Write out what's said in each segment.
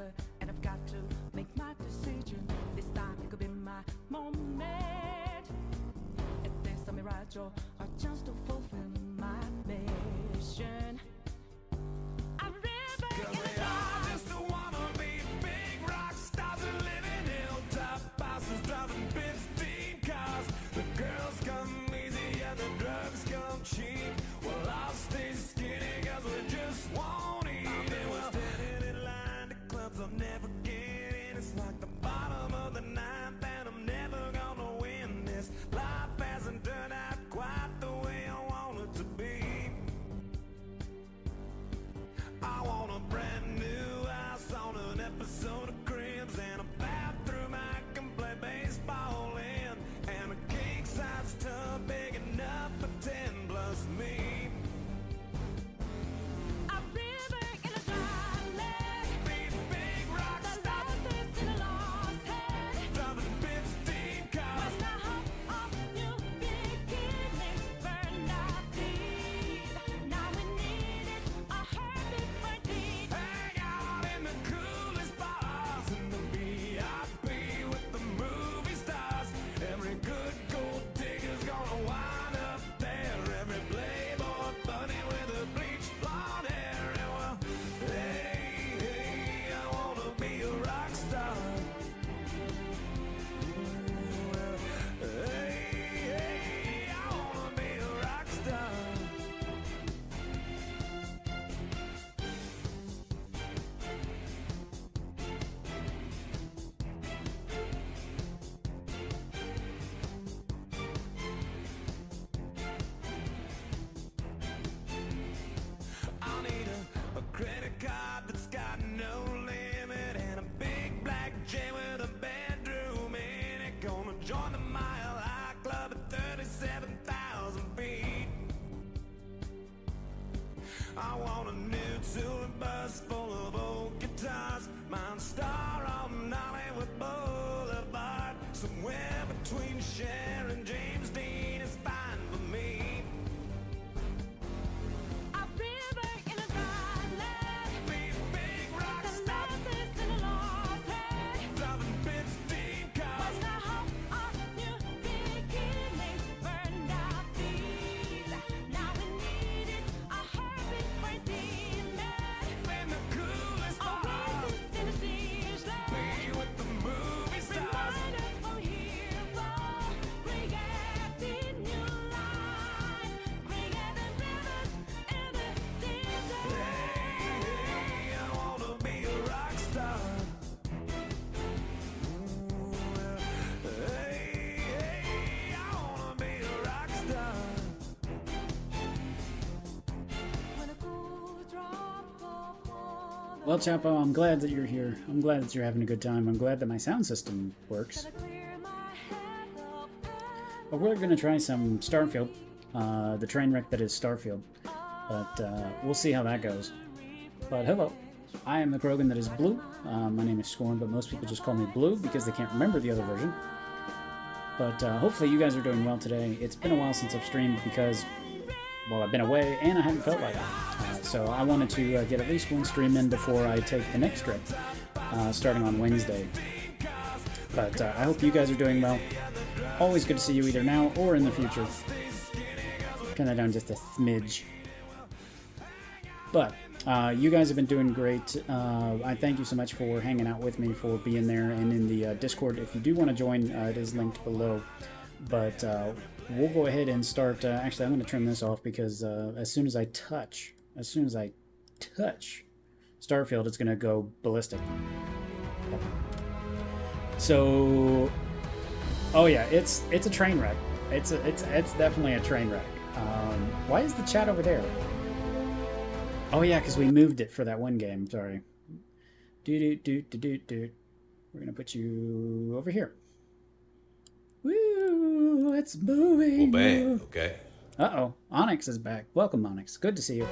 river, and I've got to make my decision. This time it could be my moment. If there's a mirage or just to fulfill my mission. A river in the dark. Just wanna be big rock stars and live in hilltop houses, driving 15 cars. The girls come easy, yeah, the drugs come cheap. Well, I'll stay skinny, cause we just won't eat. And we're standing in line to clubs I'll never get in. It's like the bottom of the ninth, and I'm never gonna win this. Life hasn't turned out quite the way I want it to be. I want a brand new house on an episode of Cribs, and a bathroom I can play baseball in, and a king-size tub big enough for 10 plus me. A river in a darkness. Be big rock The stars, life is in a lost head. driving 15 cars. Was the hope of new beginnings burned out deep. Now we needed a heartbeat for deep. Hang out in the coolest bars in the VIP with the movie stars. Every good gold digger's gonna wind up there. Every playboy bunny with a bleached blonde hair. And well, hey, hey, I wanna be a rock star. Well, hey, hey, I wanna be a rock star. I'll need a credit card that's got no limit, and a big black jet with a bedroom in it. Gonna join the Mile High Club at 37,000 feet. I want a new tour bus full of old guitars. Mine star on Hollywood Boulevard. Somewhere between Cher and James Dean is fine for me. A river in a darkness. Be big rock The star, life is in a lost head. driving 15 cars. Was the hope of new beginnings burned out deep. Now we needed a heartbeat for demon. In the coolest bars, Oasis in the siege be with the movie stars. Remind us of hero. Creating new life. Creating rivers in the desert. Hey, I wanna be a rock star. Hey, hey, I wanna be a rock star. When a cool drop of water. Well, Chapo, I'm glad that you're here. I'm glad that you're having a good time. I'm glad that my sound system works. Clear my head up and But we're going to try some Starfield, the train wreck that is Starfield. But we'll see how that goes. But hello, I am the Krogan that is Blue. My name is Scorn, but most people just call me Blue because they can't remember the other version. But hopefully you guys are doing well today. It's been a while since I've streamed because, well, I've been away and I haven't felt like it. So I wanted to get at least one stream in before I take the next trip, starting on Wednesday. But I hope you guys are doing well. Always good to see you either now or in the future. Turn that down just a smidge. But you guys have been doing great. I thank you so much for hanging out with me, for being there, and in the Discord. If you do want to join, it is linked below. But we'll go ahead and start. Actually, I'm going to turn this off because as soon as I touch Starfield, it's going to go ballistic. So, oh yeah, it's a train wreck. It's definitely a train wreck. Why is the chat over there? Oh yeah, because we moved it for that one game. Sorry. We're gonna put you over here. Woo! It's moving. Oh, man. Okay. Uh-oh, Onyx is back. Welcome, Onyx. Good to see you.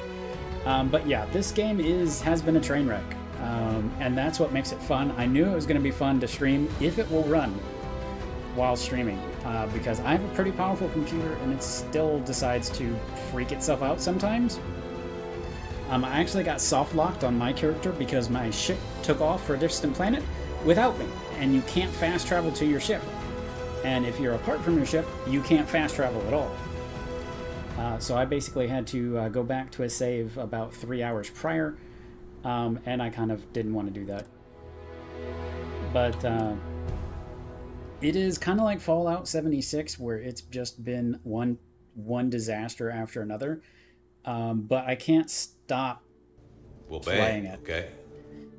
But yeah, this game has been a train wreck, and that's what makes it fun. I knew it was going to be fun to stream if it will run while streaming, because I have a pretty powerful computer, and it still decides to freak itself out sometimes. I actually got soft locked on my character because my ship took off for a distant planet without me, and you can't fast travel to your ship. And if you're apart from your ship, you can't fast travel at all. So I basically had to go back to a save about 3 hours prior, and I kind of didn't want to do that. But it is kind of like Fallout 76, where it's just been one disaster after another. But I can't stop playing it. Okay.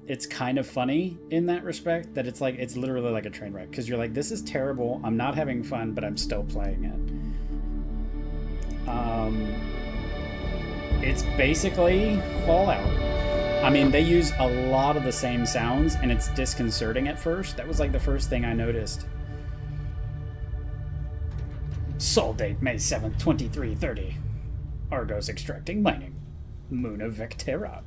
It's kind of funny in that respect, that it's like, it's literally like a train wreck, because you're like, this is terrible, I'm not having fun, but I'm still playing it. It's basically Fallout. I mean, they use a lot of the same sounds, and it's disconcerting at first. That was like the first thing I noticed. Sol date May 7th, 2330. Argos extracting mining. Moon of Vectera.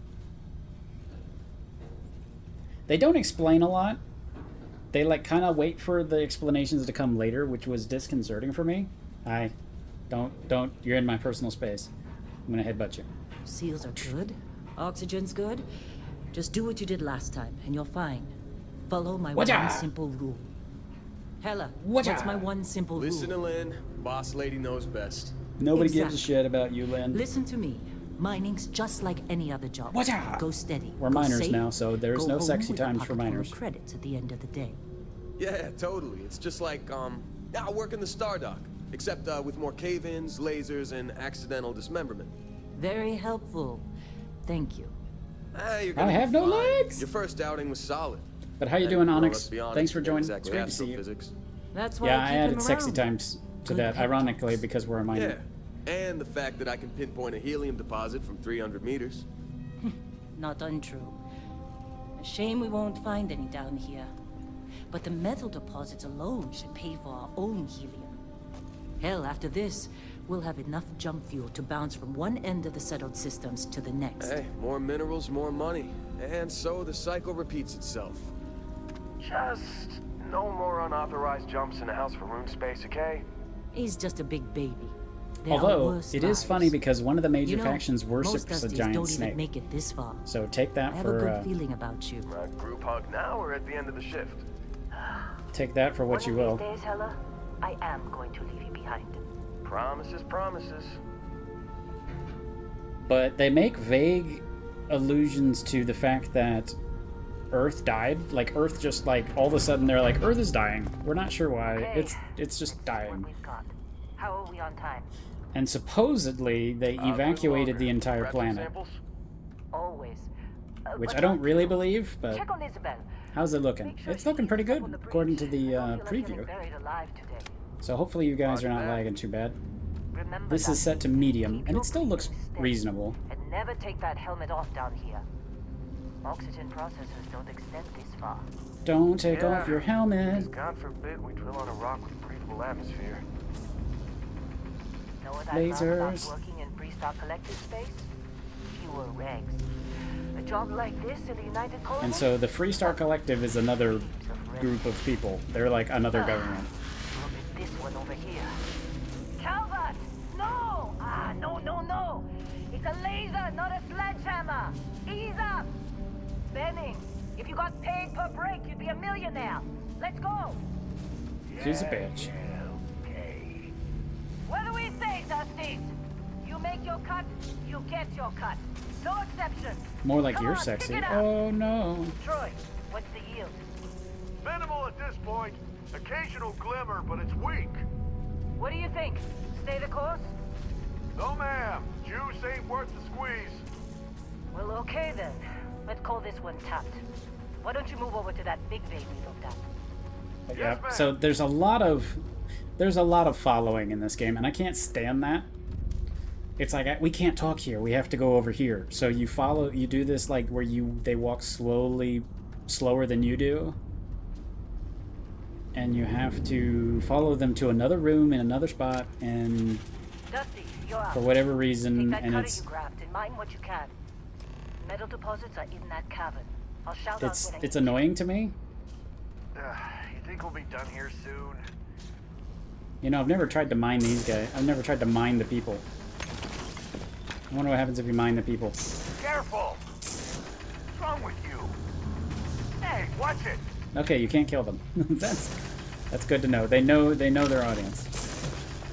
They don't explain a lot. They like kind of wait for the explanations to come later, which was disconcerting for me. Don't. You're in my personal space. I'm gonna headbutt you. Seals are good. Oxygen's good. Just do what you did last time, and you're fine. Follow my one simple rule. Hella, what's my one simple rule? Listen to Lynn. Boss lady knows best. Nobody gives a shit about you, Lynn. Listen to me. Mining's just like any other job. Go steady. We're miners now, so there's no sexy times for miners. Credits at the end of the day. Yeah, totally. It's just like, I work in the Star Dock. Except with more cave-ins, lasers, and accidental dismemberment. Very helpful. Thank you. I have no legs! Your first outing was solid. But how you doing, Onyx? Thanks for joining. Exactly, it's great to see you. physics. That's why Yeah, I I keep added him sexy around. times to Good that, pep ironically, talks. because we're a miner. Yeah, and the fact that I can pinpoint a helium deposit from 300 meters. Not untrue. A shame we won't find any down here. But the metal deposits alone should pay for our own helium. Hell, after this, we'll have enough jump fuel to bounce from one end of the settled systems to the next. Hey, more minerals, more money. And so the cycle repeats itself. Just no more unauthorized jumps in the house for room space, okay? He's just a big baby. There are Although, worse it is lives. funny because one of the major You know, factions most worships a Dusties giant don't snake. even make it this far. So take that I have a good for feeling about you. Group hug now or at the end of the shift? take that for what you will. One of these days, Hella, I am going to leave you behind. Promises, promises. But they make vague allusions to the fact that Earth died. Like Earth just like all of a sudden they're like Earth is dying. We're not sure why. Okay. It's just What dying. we've got. How are we on time? And supposedly they evacuated the entire Grab some planet, samples? Always. which But I don't really believe. But check on Isabel. how's it looking? Make sure It's she looking pretty keeps good up on the according to breeze. the I don't feel like feeling preview. buried alive today. So hopefully you guys are not Roger that. lagging too bad. Remember This that. is set to medium, Keep and your it still looks breathing steady. reasonable. And never take that helmet off down here. Oxygen processors don't extend this far. Don't take Yeah. off your helmet. God forbid we drill on a rock with breathable atmosphere. Know what I found about Lasers. working in Freestar Collective space? Fewer regs. A job like this in the United Colonies? And so the Freestar Collective is another group of people. They're like another government. Look at this one over here. Calvert! No! No. It's a laser, not a sledgehammer. Ease up. Benning, if you got paid per break, you'd be a millionaire. Let's go. She's a bitch. What do we say, Dusties? You make your cut, you get your cut. No exceptions. More like Come you're on, sexy. kick it up. Oh no. Troy, what's the yield? Minimal at this point. Occasional glimmer, but it's weak. What do you think? Stay the course? No, ma'am. Juice ain't worth the squeeze. Well, okay then. Let's call this one tapped. Why don't you move over to that big vein we looked at? Yeah. ma'am. So there's a lot of following in this game, and I can't stand that. It's like we can't talk here. We have to go over here. So you do this like where they walk slower than you do, and you have to follow them to another room in another spot, and Dusty, you're out. for whatever Take reason, that and cutter it's you grabbed and mine what you can. Metal deposits are in that cavern. I'll shout out it's when I it's need annoying to me. You think we'll be done here soon? You know, I've never tried to mine these guys. I've never tried to mine the people. I wonder what happens if you mine the people. Careful! What's wrong with you? Hey, watch it! Okay, you can't kill them. That's good to know. They know their audience.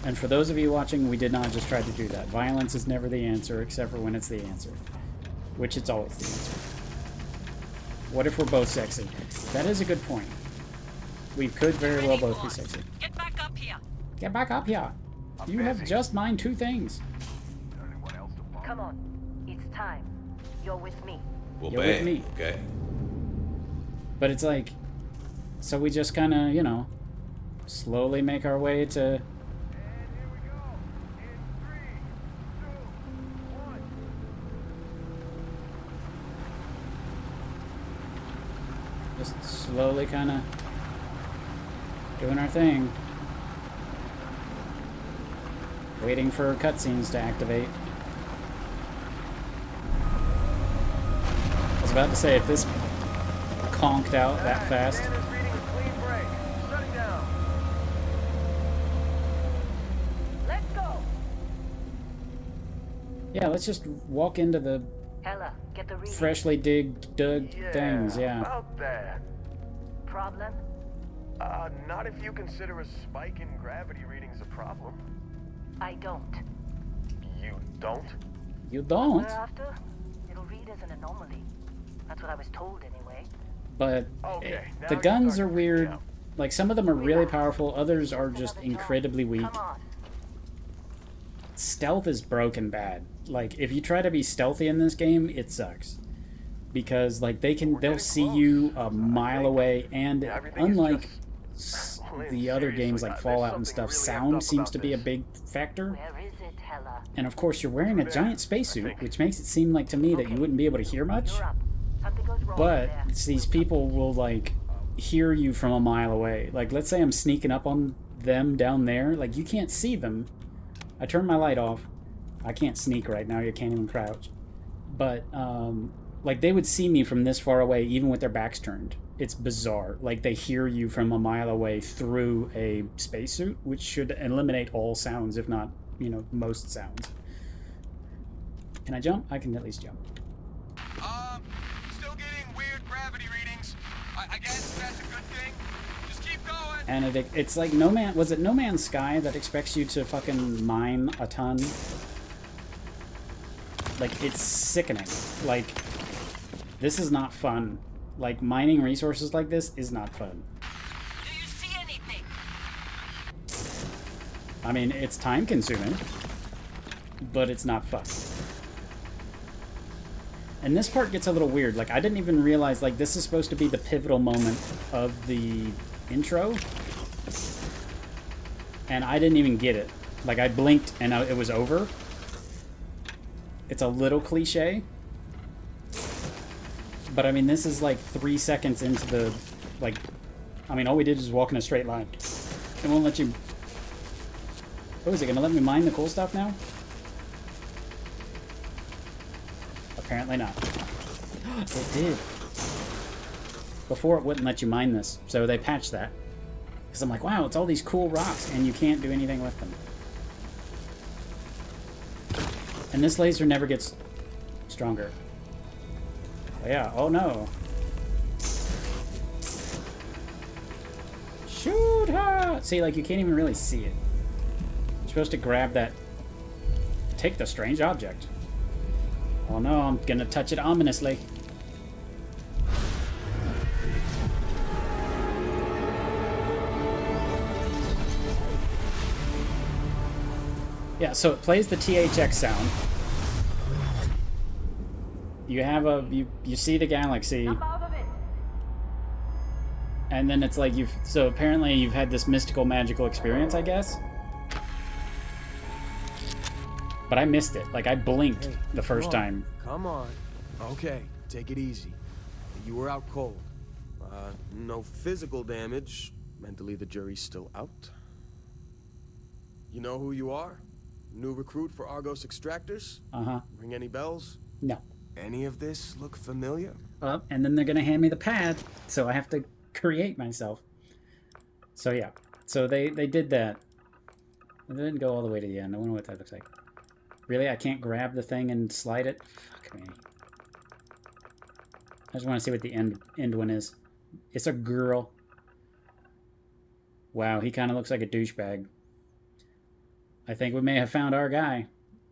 And for those of you watching, we did not just try to do that. Violence is never the answer, except for when it's the answer. Which it's always the answer. What if we're both sexy? That is a good point. We could very well both be sexy. Get back up here. Get back up here. You have just mined 2 things. Anyone else to follow? Come on. It's time. You're with me. Well, You're with bang. me. Okay. But it's like, so we just kind of, you know, slowly make our way to... And here we go. In 3, 2, 1. Just slowly kind of doing our thing. Waiting for cutscenes to activate. I was about to say, if this conked out that fast... Dan is reading a clean break. Shutting down. Let's go. Yeah, let's just walk into the Hella, get the reading. freshly dug things, yeah. About that. Problem? Not if you consider a spike in gravity readings a problem. I don't. You don't? You don't, Thereafter, it'll read as an anomaly. That's what I was told anyway. but Okay, now the you're guns starting are to weird. freak out. Like, some of them are really powerful, others are just incredibly weak. Come on. Stealth is broken bad. Like, if you try to be stealthy in this game, it sucks. Because, like, they'll see you a mile away, and everything is unlike just- the other games like Seriously, Fallout there's and stuff, something really sound effed up seems about to be a this. big factor. Where is it, Hella? And of course, you're wearing a giant spacesuit, which makes it seem like to me that you wouldn't be able to hear much. You're up. Something goes wrong But there. it's these people will, like, hear you from a mile away. Like, let's say I'm sneaking up on them down there. Like, you can't see them. I turned my light off. I can't sneak right now. You can't even crouch. But, like, they would see me from this far away, even with their backs turned. It's bizarre. Like, they hear you from a mile away through a spacesuit, which should eliminate all sounds, if not, you know, most sounds. Can I jump? I can at least jump. Still getting weird gravity readings. I guess that's a good thing. Just keep going. And it's like No Man... Was it No Man's Sky that expects you to fucking mine a ton? Like, it's sickening. Like, this is not fun. Like, mining resources like this is not fun. Do you see anything? I mean, it's time-consuming, but it's not fun. And this part gets a little weird. Like, I didn't even realize, like, this is supposed to be the pivotal moment of the intro. And I didn't even get it. Like, I blinked and it was over. It's a little cliche. But, I mean, this is, like, 3 seconds into the, like... I mean, all we did is walk in a straight line. It won't let you... Oh, is it gonna let me mine the cool stuff now? Apparently not. It did. Before it wouldn't let you mine this, so they patched that. Because I'm like, wow, it's all these cool rocks, and you can't do anything with them. And this laser never gets stronger. Oh, yeah, oh no. Shoot her! See, like, you can't even really see it. You're supposed to grab that... Take the strange object. Oh no, I'm gonna touch it ominously. Yeah, so it plays the THX sound. You have a... You see the galaxy. Jump out of it. And then it's like you've... So apparently you've had this mystical, magical experience, I guess. But I missed it. Like, I blinked the first time. Come on. Okay, take it easy. You were out cold. No physical damage. Mentally, the jury's still out. You know who you are? New recruit for Argos Extractors? Uh-huh. Ring any bells? No. Any of this look familiar? And then they're gonna hand me the pad, so I have to create myself. So yeah. So they did that. They didn't go all the way to the end. I wonder what that looks like. Really? I can't grab the thing and slide it? Fuck me. I just want to see what the end one is. It's a girl. Wow, he kind of looks like a douchebag. I think we may have found our guy.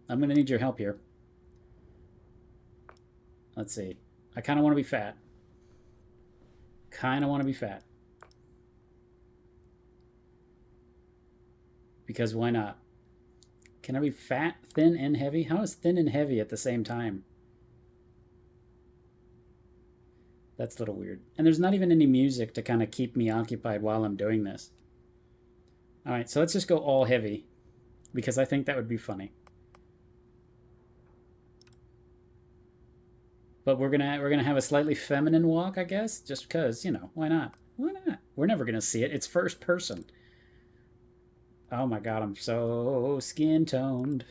I'm going to need your help here. Let's see. I kind of want to be fat. Kind of want to be fat. Because why not? Can I be fat, thin, and heavy? How is thin and heavy at the same time? That's a little weird. And there's not even any music to kind of keep me occupied while I'm doing this. Alright, so let's just go all heavy. Because I think that would be funny. But we're gonna have a slightly feminine walk, I guess? Just because, you know, why not? Why not? We're never gonna see it. It's first person. Oh my god, I'm so skin-toned.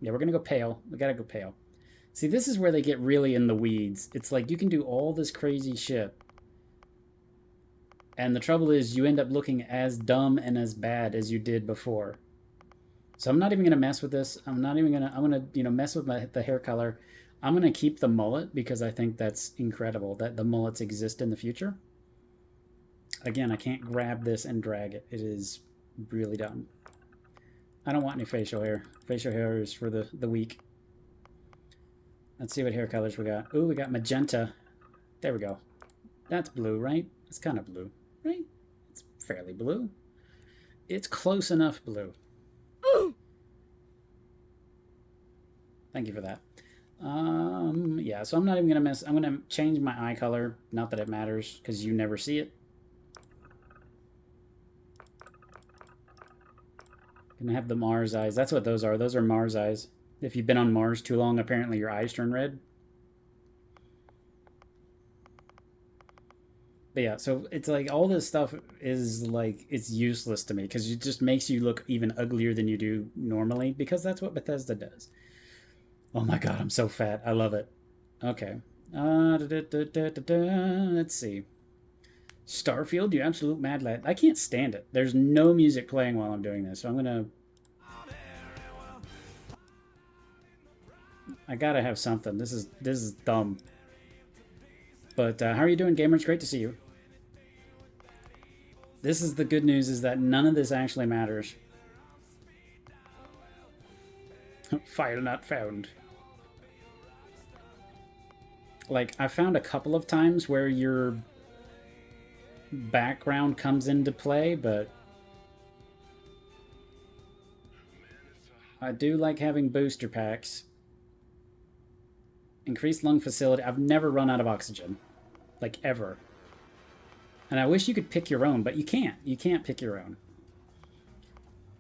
Yeah, we're gonna go pale. We gotta go pale. See, this is where they get really in the weeds. It's like you can do all this crazy shit. And the trouble is you end up looking as dumb and as bad as you did before. So I'm not even gonna mess with this. I'm gonna, you know, mess with the hair color. I'm gonna keep the mullet because I think that's incredible that the mullets exist in the future. Again, I can't grab this and drag it. It is really dumb. I don't want any facial hair. Facial hair is for the weak. Let's see what hair colors we got. Ooh, we got magenta. There we go. That's blue, right? It's kind of blue, right? It's fairly blue. It's close enough blue. Thank you for that. Yeah, so I'm not even gonna mess. I'm gonna change my eye color. Not that it matters, because you never see it. Gonna have the Mars eyes. That's what those are. Those are Mars eyes. If you've been on Mars too long, apparently your eyes turn red. But yeah, so it's like all this stuff is like, it's useless to me because it just makes you look even uglier than you do normally because that's what Bethesda does. Oh my god, I'm so fat. I love it. Okay. Let's see. Starfield, you absolute mad lad. I can't stand it. There's no music playing while I'm doing this, so I'm gonna... I gotta have something. This is dumb. But how are you doing, gamer? It's great to see you. This is the good news, is that none of this actually matters. File not found. Like, I found a couple of times where your background comes into play, but I do like having booster packs. Increased lung facility. I've never run out of oxygen. Like, ever. And I wish you could pick your own, but you can't. You can't pick your own.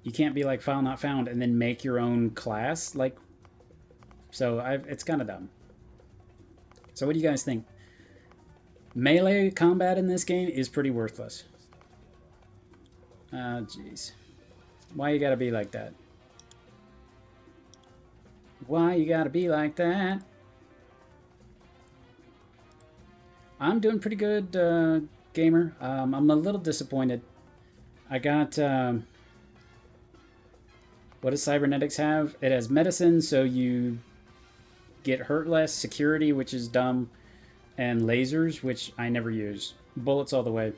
You can't be like, file not found, and then make your own class. Like, so it's kind of dumb. So what do you guys think? Melee combat in this game is pretty worthless. Ah, jeez. Why you gotta be like that? Why you gotta be like that? I'm doing pretty good, gamer. I'm a little disappointed. I got... what does cybernetics have? It has medicine, so you get hurt less, security, which is dumb, and lasers, which I never use. Bullets all the way.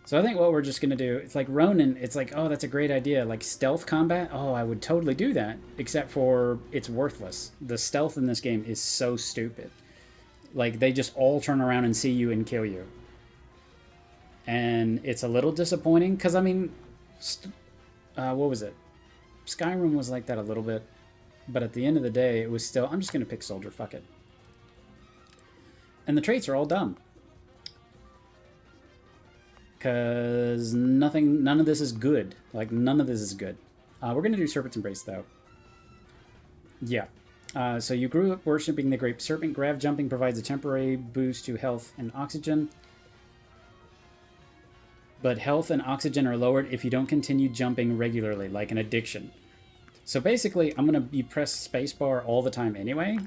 So I think what we're just going to do, it's like Ronin, it's like, oh, that's a great idea. Like stealth combat, oh, I would totally do that, except for it's worthless. The stealth in this game is so stupid. Like, they just all turn around and see you and kill you. And it's a little disappointing, because, I mean, what was it? Skyrim was like that a little bit. But at the end of the day, it was still... I'm just going to pick Soldier, fuck it. And the traits are all dumb. Because none of this is good. Like, none of this is good. We're going to do Serpent's Embrace, though. Yeah. So you grew up worshipping the Great Serpent. Grav jumping provides a temporary boost to health and oxygen. But health and oxygen are lowered if you don't continue jumping regularly, like an addiction. So basically, I'm going to be press spacebar all the time anyway.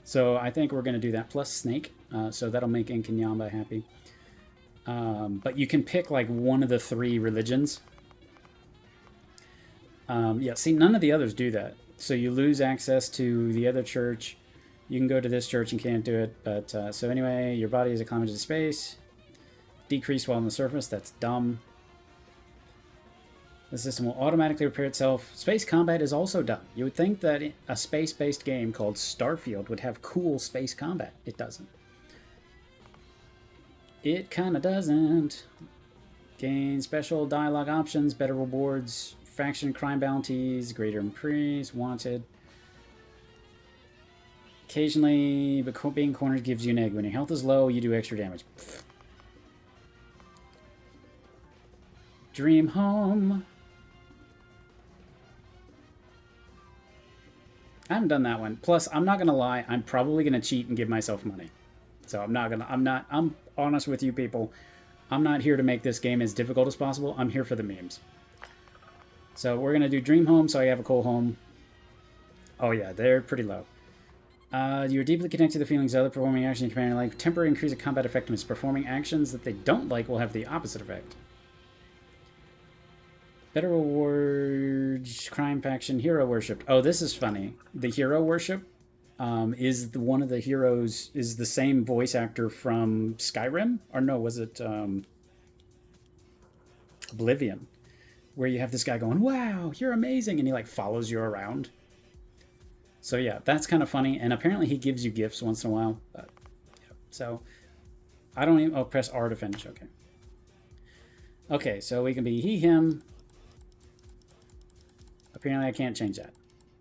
So I think we're going to do that, plus Snake. So that'll make Inkenyamba happy. But you can pick like one of the 3 religions. Yeah, see, none of the others do that. so you lose access to the other church. You can go to this church and can't do it. But so anyway, your body is acclimated to space. Decrease while on the surface. That's dumb. The system will automatically repair itself. Space combat is also dumb. You would think that a space-based game called Starfield would have cool space combat. It doesn't. It kind of doesn't. Gain special dialogue options, better rewards, faction crime bounties, greater increase, wanted. Occasionally, being cornered gives you an egg. When your health is low, you do extra damage. Dream home. I haven't done that one. Plus, I'm not gonna lie, I'm probably gonna cheat and give myself money. So I'm honest with you people. I'm not here to make this game as difficult as possible. I'm here for the memes. So we're gonna do Dream Home, so I have a cool home. Oh yeah, they're pretty low. You're deeply connected to the feelings of other performing actions in command like temporary increase of combat effectiveness. Performing actions that they don't like will have the opposite effect. Better rewards, crime faction, hero worship. Oh, this is funny. The hero worship is one of the heroes is the same voice actor from Skyrim, or no, was it Oblivion, where you have this guy going, "Wow, you're amazing," and he like follows you around. So yeah, that's kind of funny, and apparently he gives you gifts once in a while. But, yeah. So I don't even. Oh, press R to finish. Okay. Okay, so we can be he, him. Apparently I can't change that.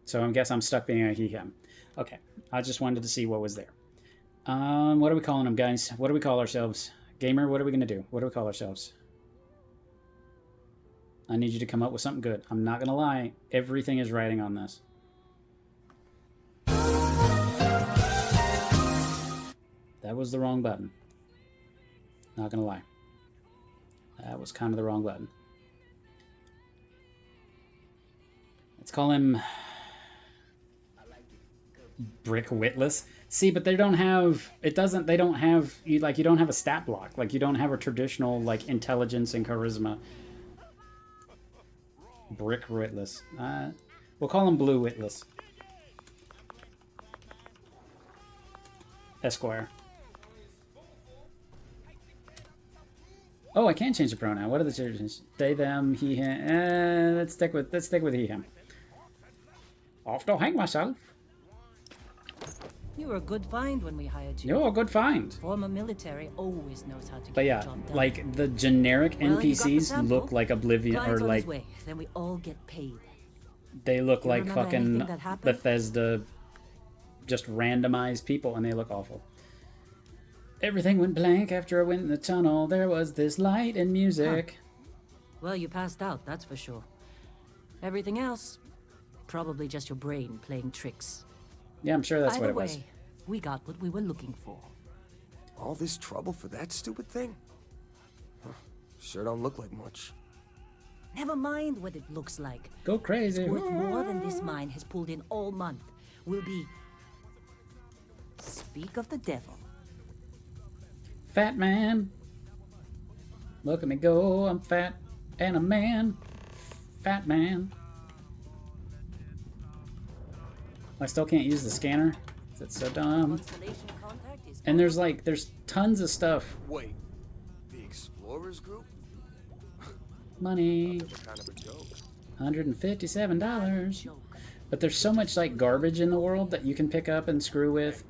So I guess I'm stuck being a he, him. Okay, I just wanted to see what was there. What are we calling them, guys? What do we call ourselves? Gamer, what are we going to do? What do we call ourselves? I need you to come up with something good. I'm not going to lie. Everything is writing on this. That was the wrong button. Not going to lie. That was kind of the wrong button. Let's call him Brick Witless. See, but they don't have it doesn't they don't have you don't have a stat block. Like you don't have a traditional like intelligence and charisma. Brick Witless. We'll call him Blue Witless. Esquire. Oh, I can change the pronoun. What are the changes? They, them, he, him. Let's stick with he, him. Off to hang myself. You were a good find when we hired you. You're a good find. Former military always knows how to get But yeah, the job done. like the generic Well, you got the NPCs sample. look like Oblivion, Client's or on his like way. Then we all get paid. they look You like remember fucking anything that happened? Bethesda, just randomized people, and they look awful. Everything went blank after I went in the tunnel. There was this light and music. Well, you passed out, that's for sure. Everything else, probably just your brain playing tricks. Yeah, I'm sure that's Either what it way, was. we got what we were looking for. All this trouble for that stupid thing? Huh. Sure don't look like much. Never mind what it looks like. Go crazy. It's worth more than this mine has pulled in all month. Will be... Speak of the devil. Fat man. Look at me go. I'm fat and a man. Fat man. I still can't use the scanner. That's so dumb. Constellation contact is... And there's tons of stuff. Wait, the Explorers group? Money. Kind of a joke. $157. But there's so much like garbage in the world that you can pick up and screw with.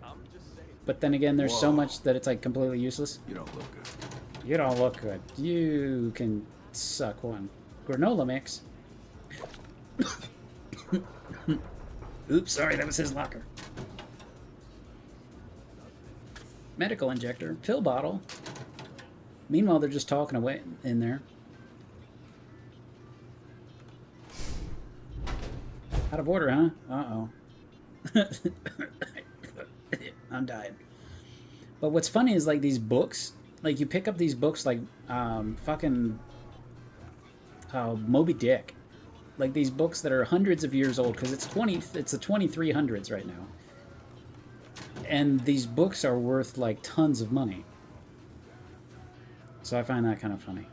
But then again, there's so much that it's like completely useless. You don't look good. You don't look good. You can suck one. Granola mix. Oops, sorry, that was his locker. Medical injector. Pill bottle. Meanwhile, they're just talking away in there. Out of order, huh? Uh-oh. I'm dying. But what's funny is like these books, like you pick up these books like fucking Moby Dick. Like these books that are hundreds of years old, because it's the 2300s right now. And these books are worth like tons of money. So I find that kind of funny.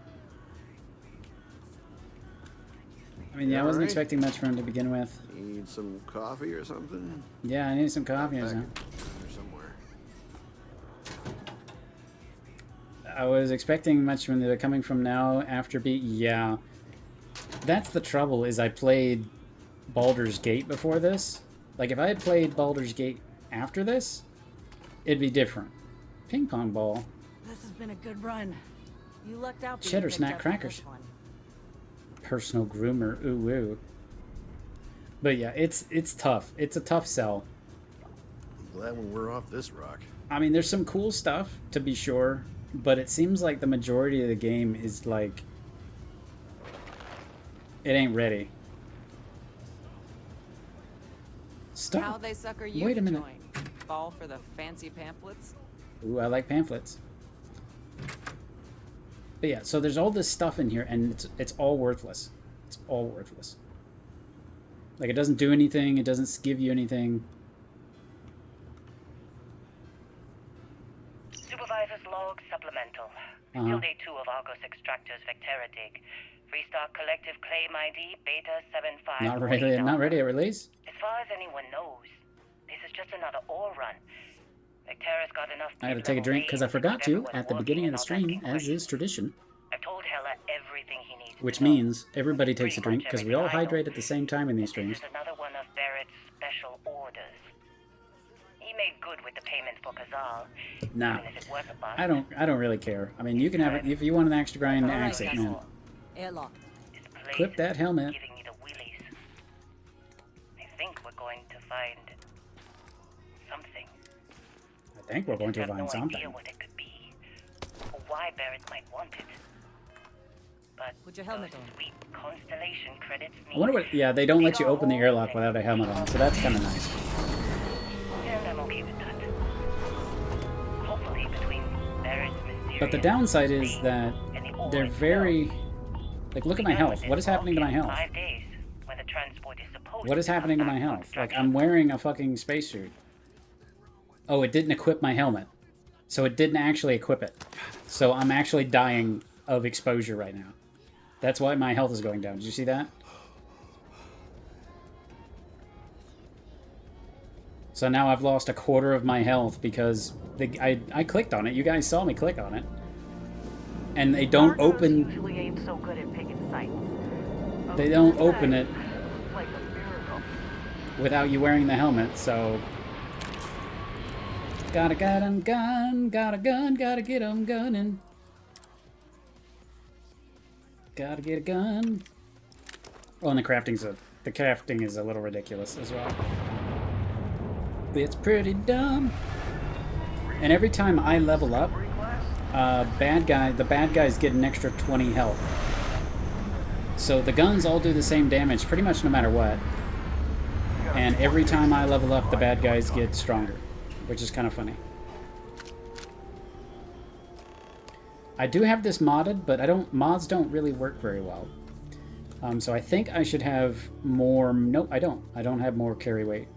I mean, yeah, I wasn't expecting much from him to begin with. Need some coffee or something? Yeah, I needed some coffee or Back something. here somewhere. I was expecting much from the coming from now after beat. Yeah, that's the trouble. Is I played Baldur's Gate before this. Like if I had played Baldur's Gate after this, it'd be different. Ping pong ball. This has been a good run. You lucked out. being Cheddar picked snack up for crackers. this one. Personal groomer. Ooh woo. But yeah, it's tough. It's a tough sell. I'm glad when we're off this rock. I mean, there's some cool stuff to be sure, but it seems like the majority of the game is like it ain't ready. Stop. How they sucker you Wait a to minute. join? Fall for the fancy pamphlets? Ooh, I like pamphlets. But yeah, so there's all this stuff in here, and it's all worthless. It's all worthless. Like, it doesn't do anything. It doesn't give you anything. Supervisor's log supplemental. Still day 2 of Argos Extractor's Vectera dig. Restock collective claim ID Beta 75. Not ready at release? As far as anyone knows, this is just another ore run. Vectera's got enough. I had to take a drink because I forgot to at the beginning of the stream, as is tradition. I've told Hella everything he needs. Which means everybody takes a drink because we all hydrate at the same time in these streams. This is another one of Barrett's special orders. He made good with the payment for Kazal. Nah, Even if it was a bust. I don't really care. I mean, you can have it if you want an extra grind. Axe it, man. Airlock. This place Clip that helmet. giving me the willies. I think we're going to find something. I think we're going to I have find no something. idea what it could be, or why Barrett might want it. But Put your helmet those on. sweet constellation credits I wonder what. Yeah, they don't let you open the airlock without a helmet on, so that's kind of nice. And I'm okay with that. Hopefully between Barrett's mysterious But the downside is that and the ore they're itself, very. Like, look at my we know health. this What is happening to my in health? 5 days, when the transport is supposed What is to come happening to my back from health? Like, extraction. I'm wearing a fucking spacesuit. Oh, it didn't equip my helmet. So it didn't actually equip it. So I'm actually dying of exposure right now. That's why my health is going down. Did you see that? So now I've lost a quarter of my health because I clicked on it. You guys saw me click on it. And they don't Argos open... usually ain't so good at picking sites. They don't open it Like a miracle. without you wearing the helmet, so... Got a gun, got a gun, gotta get 'em gunning. Gotta get a gun. Oh, and the crafting is a little ridiculous as well. It's pretty dumb. And every time I level up, the bad guys get an extra 20 health. So the guns all do the same damage pretty much no matter what. And every time I level up, the bad guys get stronger, which is kind of funny. I do have this modded, but mods don't really work very well. So I think I should have more. Nope, I don't. I don't have more carry weight.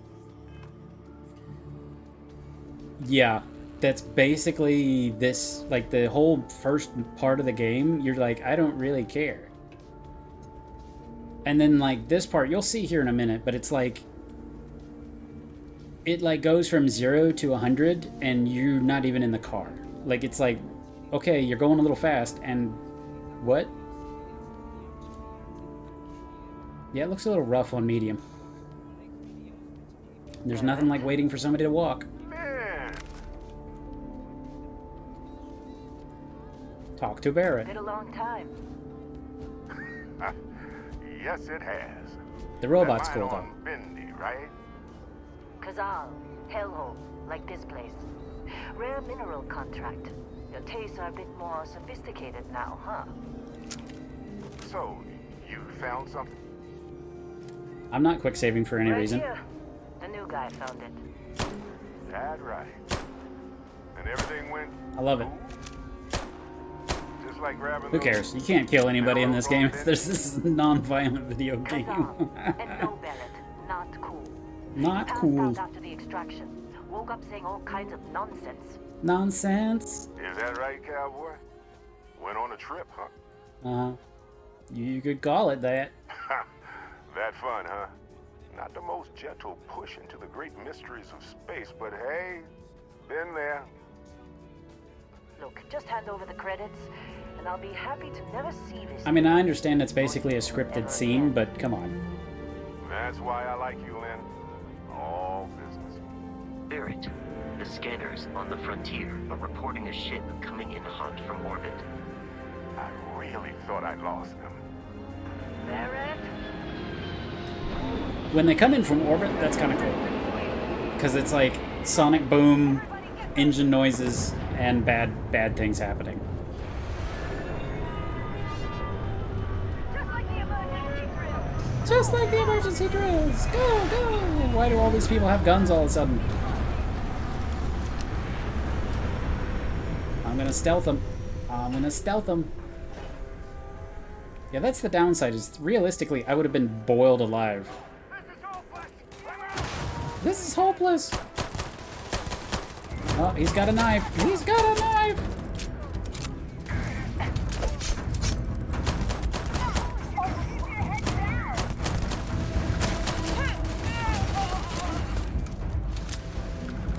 Yeah, that's basically this. Like the whole first part of the game, you're like, I don't really care. And then like this part, you'll see here in a minute, but it's like it like goes from 0 to 100, and you're not even in the car. Like it's like, okay, you're going a little fast, and what? Yeah, it looks a little rough on medium. There's nothing like waiting for somebody to walk. Man, Talk to Barrett. Been a long time. yes it has. The robot's That cool mine though. on Bendy, right? Kazal, hellhole, like this place. Rare mineral contract. Your tastes are a bit more sophisticated now, huh? So, you found something? I'm not quick saving for any Right reason. here. The new guy found it. That right. And everything went I love it. just like grabbing Who those cares? You can't kill anybody in this game. This is a non-violent video game. Kazal, and no Barrett. Not cool. Not Passed cool. out after the extraction. Woke up saying all kinds of nonsense. Nonsense. Is that right, cowboy? Went on a trip, huh? You could call it that. That fun, huh? Not the most gentle push into the great mysteries of space, but hey, been there. Look, just hand over the credits, and I'll be happy to never see this. I mean, I understand it's basically a scripted scene, but come on. That's why I like you, Lynn. All business. Barrett, the scanners on the frontier are reporting a ship coming in hot from orbit. I really thought I'd lost them. Barrett? When they come in from orbit, that's kind of cool. Because it's like sonic boom, engine noises, and bad things happening. Just like the emergency drills! Go, go! Why do all these people have guns all of a sudden? I'm gonna stealth them. I'm gonna stealth them. Yeah, that's the downside, is realistically, I would have been boiled alive. This is hopeless! Oh, he's got a knife! He's got a knife!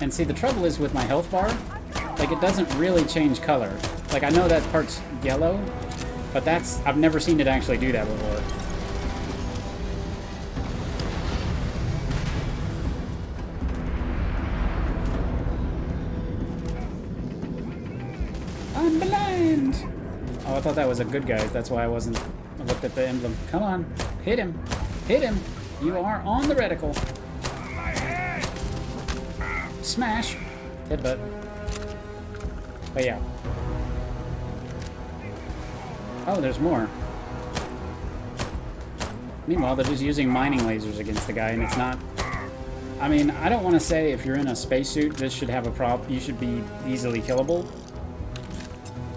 And see, the trouble is with my health bar, like, it doesn't really change color. Like, I know that part's yellow, but that's... I've never seen it actually do that before. I'm blind! Oh, I thought that was a good guy. That's why I wasn't... I looked at the emblem. Come on. Hit him. Hit him. You are on the reticle. Smash. Headbutt. But yeah. Oh, there's more. Meanwhile, they're just using mining lasers against the guy, and it's not... I mean, I don't want to say if you're in a spacesuit, this should have a problem. You should be easily killable.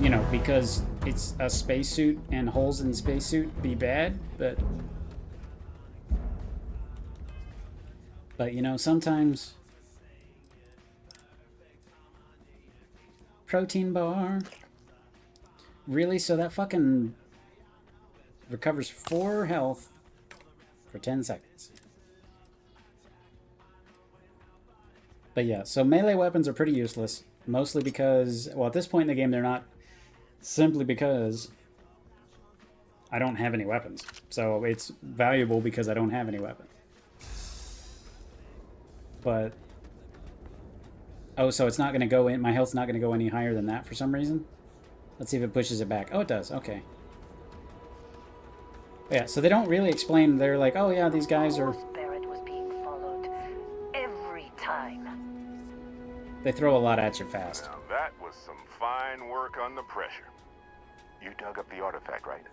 You know, because it's a spacesuit and holes in the spacesuit be bad, but... But, you know, sometimes... Protein bar. Really? So that fucking recovers 4 health for 10 seconds. But yeah, so melee weapons are pretty useless. Mostly because, well, at this point in the game, they're not. Simply because I don't have any weapons. So it's valuable because I don't have any weapons. But... Oh, so it's not going to go in... My health's not going to go any higher than that for some reason? Let's see if it pushes it back. Oh, it does. Okay. Yeah, so they don't really explain. They're like, oh yeah, these guys are... Barrett was being followed every time. They throw a lot at you fast. Now that was some fine work under pressure. You dug up the artifact, right?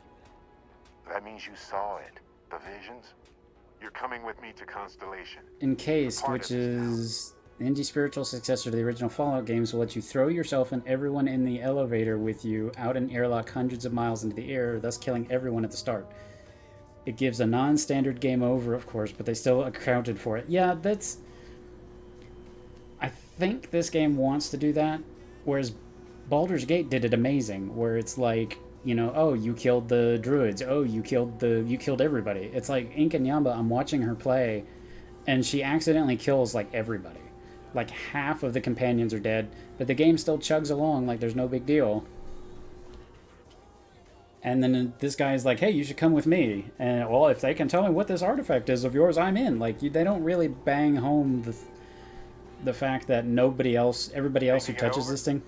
That means you saw it. The visions? You're coming with me to Constellation. Encased, which is... The indie spiritual successor to the original Fallout games, will let you throw yourself and everyone in the elevator with you out an airlock hundreds of miles into the air, thus killing everyone at the start. It gives a non-standard game over, of course, but they still accounted for it. Yeah, that's... I think this game wants to do that, whereas Baldur's Gate did it amazing, where it's like, you know, oh, you killed the druids, oh, you killed everybody. It's like Ink and Yamba, I'm watching her play, and she accidentally kills, like, everybody. Like, half of the companions are dead, but the game still chugs along like there's no big deal. And then this guy is like, hey, you should come with me. And, well, if they can tell me what this artifact is of yours, I'm in. Like, they don't really bang home the fact that everybody else who touches this thing,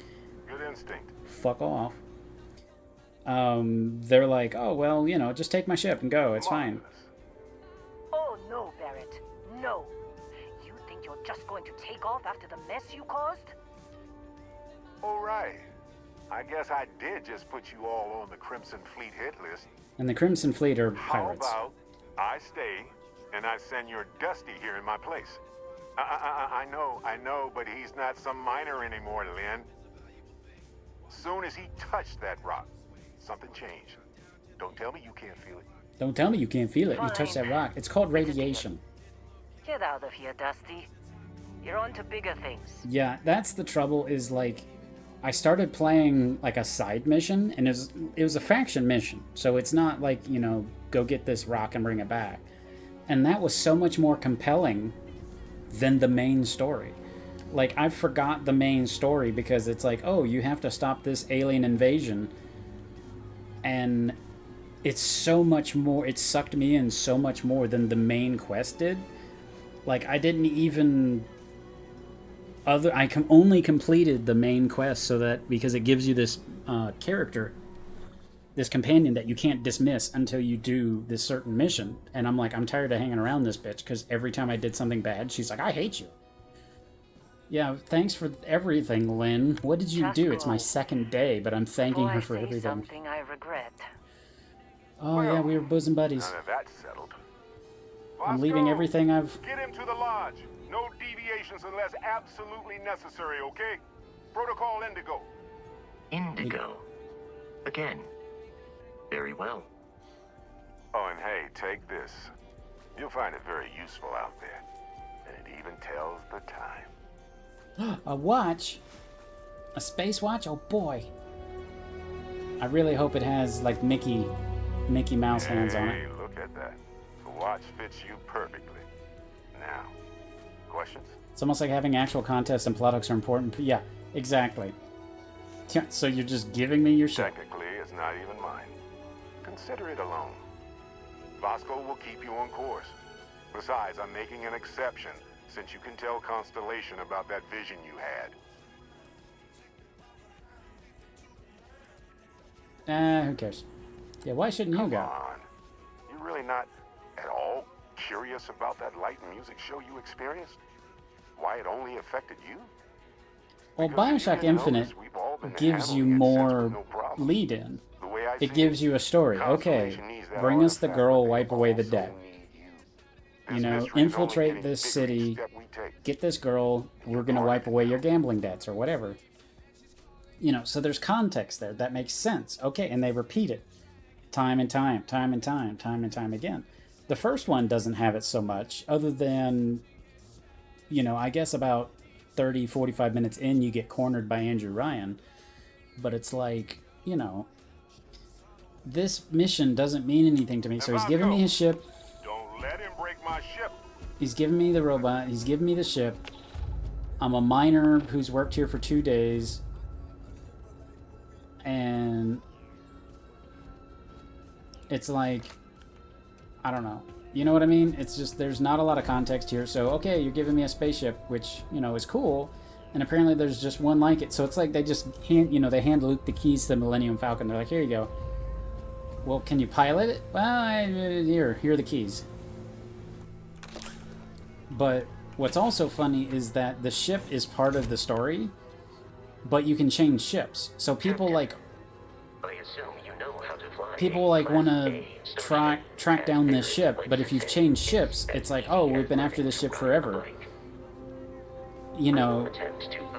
Good instinct. fuck off. They're like, oh, well, you know, just take my ship and go. It's fine. Oh no, Barrett. No. You think you're just going to take off after the mess you caused? All right. I guess I did just put you all on the Crimson Fleet hit list. And the Crimson Fleet are How pirates. about I stay and I send your Dusty here in my place? I know, but he's not some miner anymore, Lynn. Soon as he touched that rock, something changed. Don't tell me you can't feel it. Don't tell me you can't feel it. You touch that rock. It's called radiation. Get out of here, Dusty. You're on to bigger things. Yeah, that's the trouble, is like, I started playing like a side mission, and it was a faction mission. So it's not like, you know, go get this rock and bring it back. And that was so much more compelling than the main story. Like, I forgot the main story because it's like, oh, you have to stop this alien invasion. And it's so much more, it sucked me in so much more than the main quest did. Like, I didn't even... I only completed the main quest so that, because it gives you this character, this companion that you can't dismiss until you do this certain mission. And I'm like, I'm tired of hanging around this bitch, because every time I did something bad, she's like, I hate you. Yeah, thanks for everything, Lynn. What did you do? It's my second day, but I'm thanking her for everything. Something I regret. Oh, yeah, we were bosom buddies. None of that's settled. I'm leaving everything I've... Get him to the lodge. No deviations unless absolutely necessary, okay? Protocol Indigo. Indigo. Again. Very well. Oh, and hey, take this. You'll find it very useful out there. And it even tells the time. A watch? A space watch? Oh boy. I really hope it has, like, Mickey Mouse hands on it. Hey, look at that. The watch fits you perfectly. Now, questions? It's almost like having actual contests and plot hooks are important. Yeah, exactly. So you're just giving me your shit. Technically, it's not even mine. Consider it a loan. Vasco will keep you on course. Besides, I'm making an exception, since you can tell Constellation about that vision you had. Who cares? Yeah, why shouldn't you go? Come on. You're really not at all curious about that light and music show you experienced? Why it only affected you? Well, Bioshock Infinite gives you more lead-in. It gives you a story. Okay, bring us the girl, wipe away the debt. You know, infiltrate this city, get this girl, we're going to wipe away your gambling debts or whatever. You know, so there's context there. That makes sense. Okay, and they repeat it time and time again. The first one doesn't have it so much, other than, you know, I guess about 30, 45 minutes in, you get cornered by Andrew Ryan. But it's like, you know, this mission doesn't mean anything to me. So he's giving me his ship. Don't let him break my ship. He's giving me the robot. He's giving me the ship. I'm a miner who's worked here for 2 days. And it's like, I don't know. You know what I mean? It's just, there's not a lot of context here. So, okay, you're giving me a spaceship, which, you know, is cool. And apparently there's just one like it. So it's like they just hand, you know, they hand Luke the keys to the Millennium Falcon. They're like, here you go. Well, can you pilot it? Well, here are the keys. But what's also funny is that the ship is part of the story, but you can change ships. So people like... I assume you know how to fly. People like want to track down this ship, but if you've changed ships, it's like, oh, we've been after this ship forever. You know,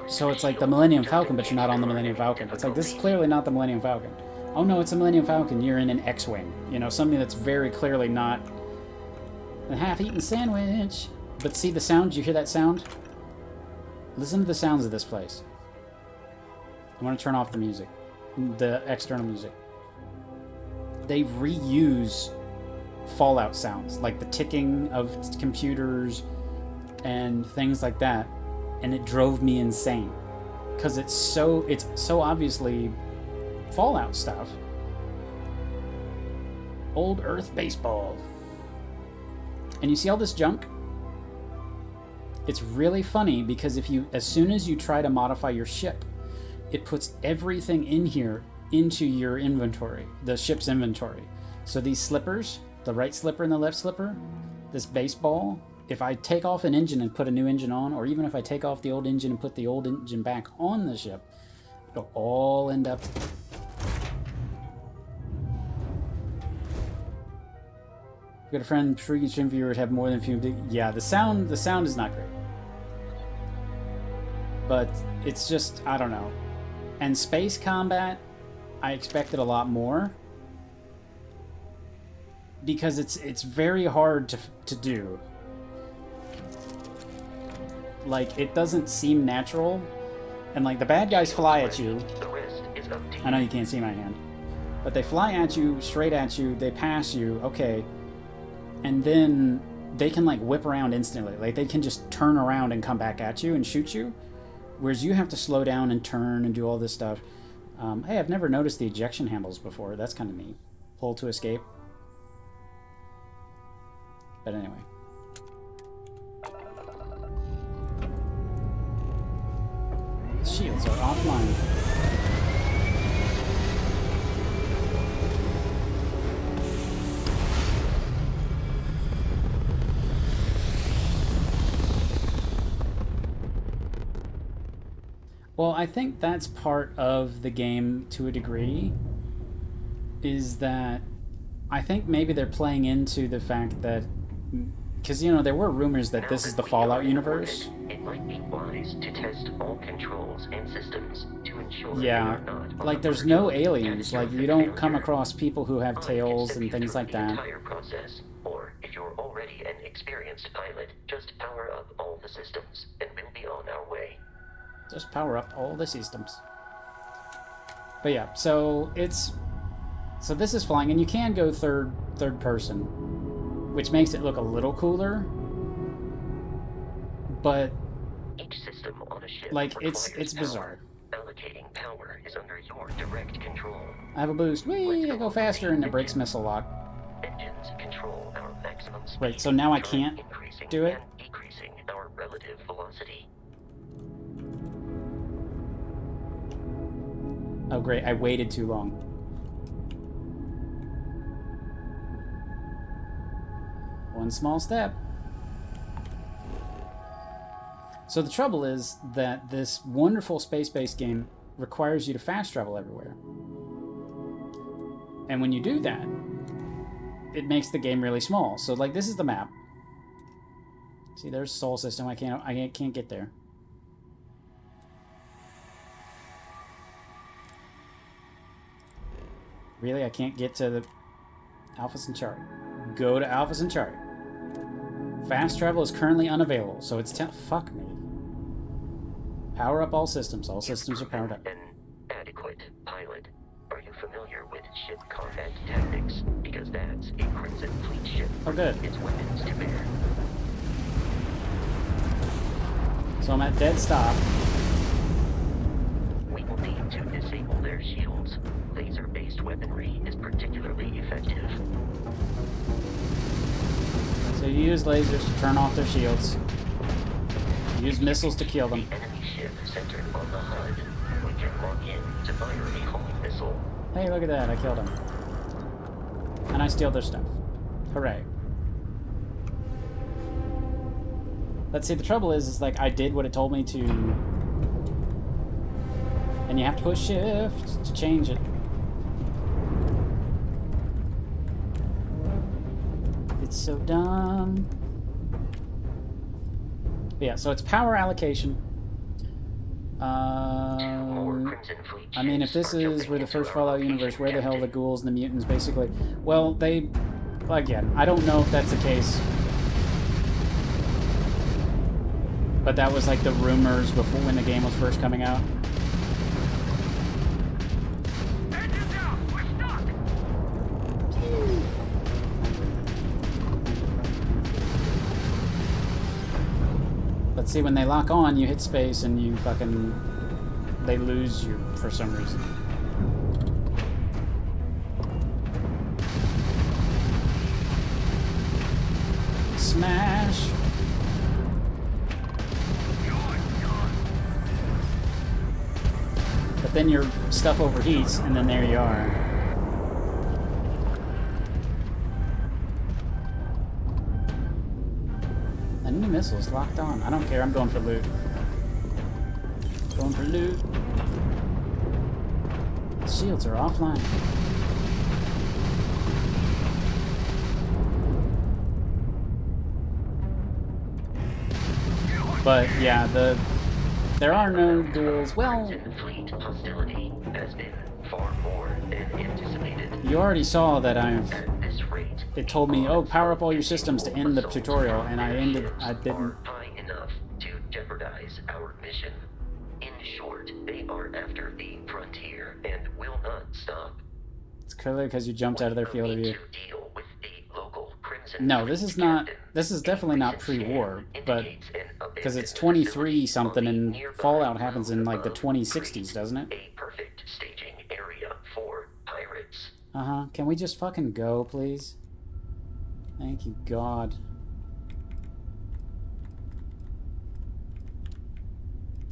so it's like the Millennium Falcon, but you're not on the Millennium Falcon. It's like, this is clearly not the Millennium Falcon. Oh no, it's a Millennium Falcon, you're in an X-Wing. You know, something that's very clearly not a half-eaten sandwich. But see the sound? You hear that sound? Listen to the sounds of this place. I want to turn off the music. The external music. They reuse Fallout sounds, like the ticking of computers and things like that. And it drove me insane. Because it's so obviously Fallout stuff. Old Earth baseball. And you see all this junk? It's really funny because as soon as you try to modify your ship, it puts everything in here into your inventory, the ship's inventory. So these slippers, the right slipper and the left slipper, this baseball, if I take off an engine and put a new engine on, or even if I take off the old engine and put the old engine back on the ship, it'll all end up... I've got a friend, freaking stream viewers have more than a few... Yeah, the sound is not great. But it's just, I don't know. And space combat, I expected a lot more. Because it's very hard to do. Like, it doesn't seem natural. And like, the bad guys fly at you. I know you can't see my hand. But they fly at you, straight at you, they pass you, okay. And then they can like whip around instantly. Like they can just turn around and come back at you and shoot you, whereas you have to slow down and turn and do all this stuff. Hey, I've never noticed the ejection handles before. That's kind of neat. Pull to escape. But anyway. Shields are offline. Well, I think that's part of the game to a degree, is that I think maybe they're playing into the fact that, because, you know, there were rumors that this is the Fallout universe. It might be wise to test all controls and systems to ensure Yeah, like there's no aliens, like you don't come across people who have tails and things like that. Entire process, or if you're already an experienced pilot, just power up all the systems and we'll be on our way. Just power up all the systems. But yeah, so this is flying, and you can go third person, which makes it look a little cooler. But each system on a ship, like it's bizarre. Allocating power is under your direct control. I have a boost. Whee! I go faster, and it breaks missile lock. Engines control our maximum speed. Right, so now I can't do it. And decreasing our relative velocity. Oh great, I waited too long. One small step. So the trouble is that this wonderful space-based game requires you to fast travel everywhere. And when you do that, it makes the game really small. So like this is the map. See, there's Sol System. I can't get there. Really? I can't get to the Alpha Centauri. Go to Alpha Centauri. Fast travel is currently unavailable, so it's fuck me. Power up all systems. All systems are powered up. An adequate pilot. Are you familiar with ship combat tactics? Because that's a Crimson Fleet ship. Oh, good. Its weapons to bear. So I'm at dead stop. We will need to disable their shields. Laser-based weaponry is particularly effective. So you use lasers to turn off their shields. You use missiles to kill them. The enemy ship centered on the HUD. We can log in to fire a homing missile. Hey, look at that. I killed him. And I steal their stuff. Hooray. Let's see, the trouble is like I did what it told me to. And you have to push shift to change it. It's so dumb. But yeah, so it's power allocation. I mean, if this is where the first Fallout universe, where the hell are the ghouls and the mutants, basically? Well, again, I don't know if that's the case. But that was like the rumors before when the game was first coming out. Engine down! We're stuck! Let's see, when they lock on, you hit space and you fucking... they lose you for some reason. Smash! But then your stuff overheats, and then there you are. Enemy missiles locked on. I don't care, I'm going for loot. Going for loot. Shields are offline. But yeah, there are no duels. Well, Fleet hostility has been far more than anticipated. you already saw that At this rate, it told me, oh, power up all your systems to end the tutorial, and I didn't. are high enough to jeopardize our mission. In short, they are after the frontier and will not stop. It's clearly because you jumped out of their field of view. To deal with the local Crimson Crimson No, this is Fleet not. captain. This is definitely not Recent pre-war, scan but indicates an because it's abandoned 23 facility something, on the and nearby Fallout happens in moon like the above 2060s, Crete, doesn't it? a perfect staging area for pirates. Can we just fucking go, please? Thank you, God.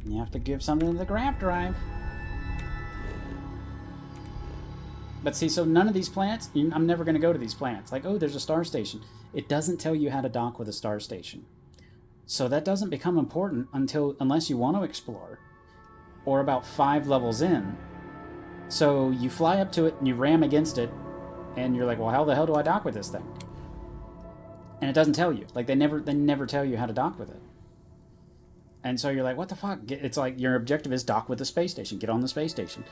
You have to give something to the graph drive. But see, so none of these planets, I'm never going to go to these planets. Like, oh, there's a star station. It doesn't tell you how to dock with a star station. So that doesn't become important unless you want to explore. Or about 5 levels in. So you fly up to it and you ram against it. And you're like, well, how the hell do I dock with this thing? And it doesn't tell you. Like, they never tell you how to dock with it. And so you're like, what the fuck? It's like your objective is dock with the space station. Get on the space station.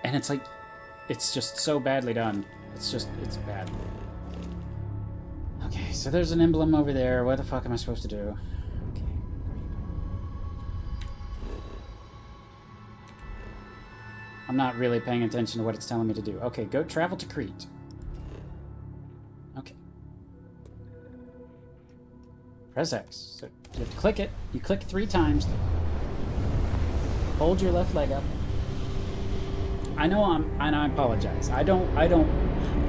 And it's like, it's just so badly done. It's bad. Okay, so there's an emblem over there. What the fuck am I supposed to do? Okay. I'm not really paying attention to what it's telling me to do. Okay, go travel to Crete. Okay. Press X. So you have to click it. You click 3 times. Hold your left leg up. I know and I apologize. I don't,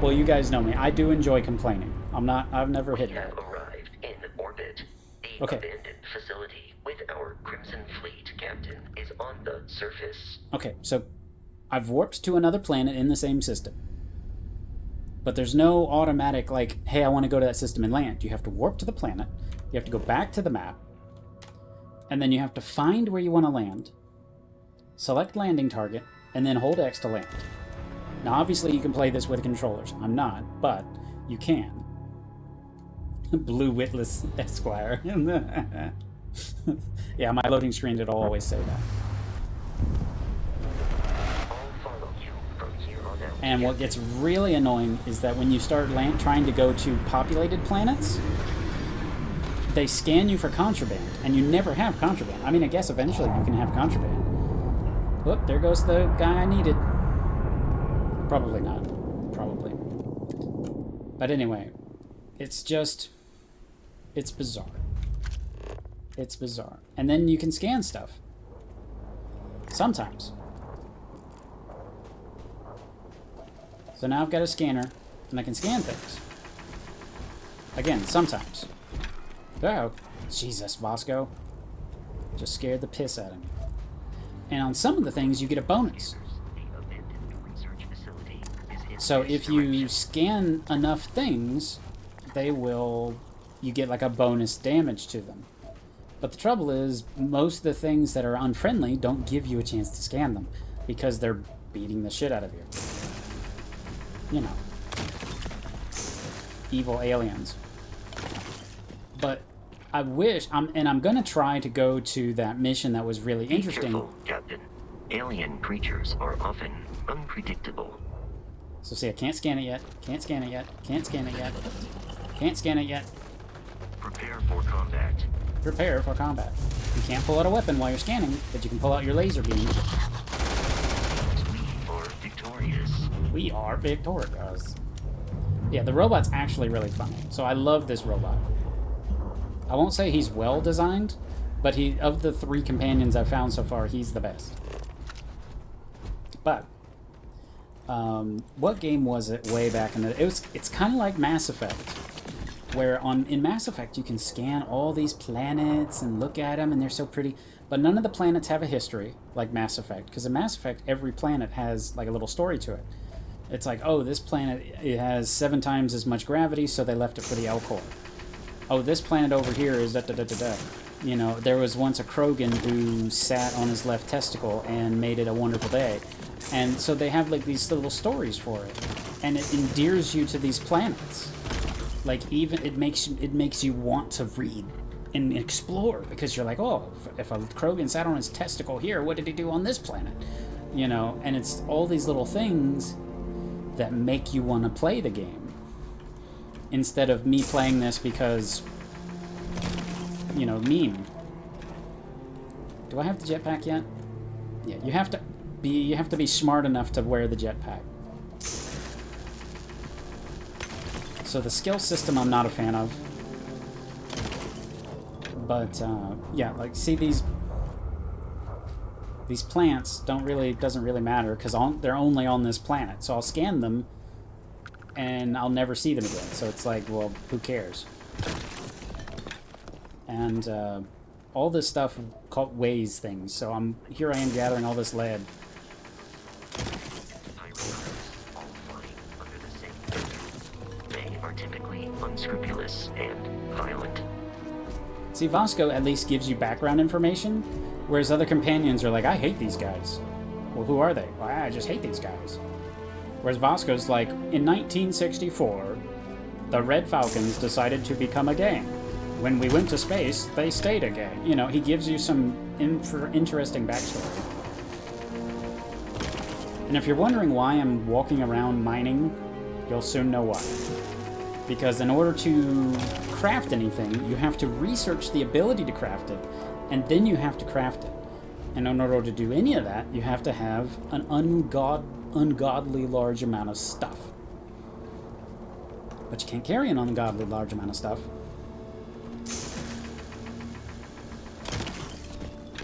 well, you guys know me. I do enjoy complaining. I've never hit that. We have arrived in orbit. The abandoned facility with our Crimson Fleet captain is on the surface. Okay, so I've warped to another planet in the same system. But there's no automatic, like, hey, I want to go to that system and land. You have to warp to the planet. You have to go back to the map. And then you have to find where you want to land. Select landing target. And then hold X to land. Now, obviously, you can play this with controllers. I'm not, but you can. Blue Witless Esquire. Yeah, my loading screen did always say that. And what gets really annoying is that when you start trying to go to populated planets, they scan you for contraband, and you never have contraband. I mean, I guess eventually you can have contraband. Whoop, there goes the guy I needed. Probably not. Probably. But anyway, it's just... it's bizarre. It's bizarre. And then you can scan stuff. Sometimes. So now I've got a scanner, and I can scan things. Again, sometimes. Oh, Jesus, Vasco. Just scared the piss out of me. And on some of the things, you get a bonus. So if you scan enough things, you get like a bonus damage to them. But the trouble is, most of the things that are unfriendly don't give you a chance to scan them, because they're beating the shit out of you. You know. Evil aliens. But I wish, I'm gonna try to go to that mission that was really interesting. Be careful, Captain. Alien creatures are often unpredictable. So see, I can't scan it yet. Can't scan it yet. Can't scan it yet. Can't scan it yet. Prepare for combat. Prepare for combat. You can't pull out a weapon while you're scanning, but you can pull out your laser beam. We are victorious. We are victorious. Yeah, the robot's actually really fun. So I love this robot. I won't say he's well designed, but of the 3 companions I've found so far, he's the best. But what game was it way back in the? It's kind of like Mass Effect, where in Mass Effect you can scan all these planets and look at them, and they're so pretty. But none of the planets have a history like Mass Effect, because in Mass Effect every planet has like a little story to it. It's like, oh, this planet, it has 7 times as much gravity, so they left it for the L core. Oh, this planet over here is da-da-da-da-da. You know, there was once a Krogan who sat on his left testicle and made it a wonderful day. And so they have, like, these little stories for it. And it endears you to these planets. Like, even, it makes you want to read and explore. Because you're like, oh, if a Krogan sat on his testicle here, what did he do on this planet? You know, and it's all these little things that make you want to play the game. Instead of me playing this because, you know, meme. Do I have the jetpack yet? Yeah, you have to be smart enough to wear the jetpack. So the skill system I'm not a fan of. But, yeah, like, see these plants doesn't really matter, because they're only on this planet. So I'll scan them, and I'll never see them again. So it's like, well, who cares? And, all this stuff weighs things. So here I am gathering all this lead. They are typically unscrupulous and violent. See, Vasco at least gives you background information, whereas other companions are like, I hate these guys. Well, who are they? Well, I just hate these guys. Whereas Vasco's like, in 1964, the Red Falcons decided to become a gang. When we went to space, they stayed a gang. You know, he gives you some interesting backstory. And if you're wondering why I'm walking around mining, you'll soon know why. Because in order to craft anything, you have to research the ability to craft it, and then you have to craft it. And in order to do any of that, you have to have an ungodly large amount of stuff. But you can't carry an ungodly large amount of stuff.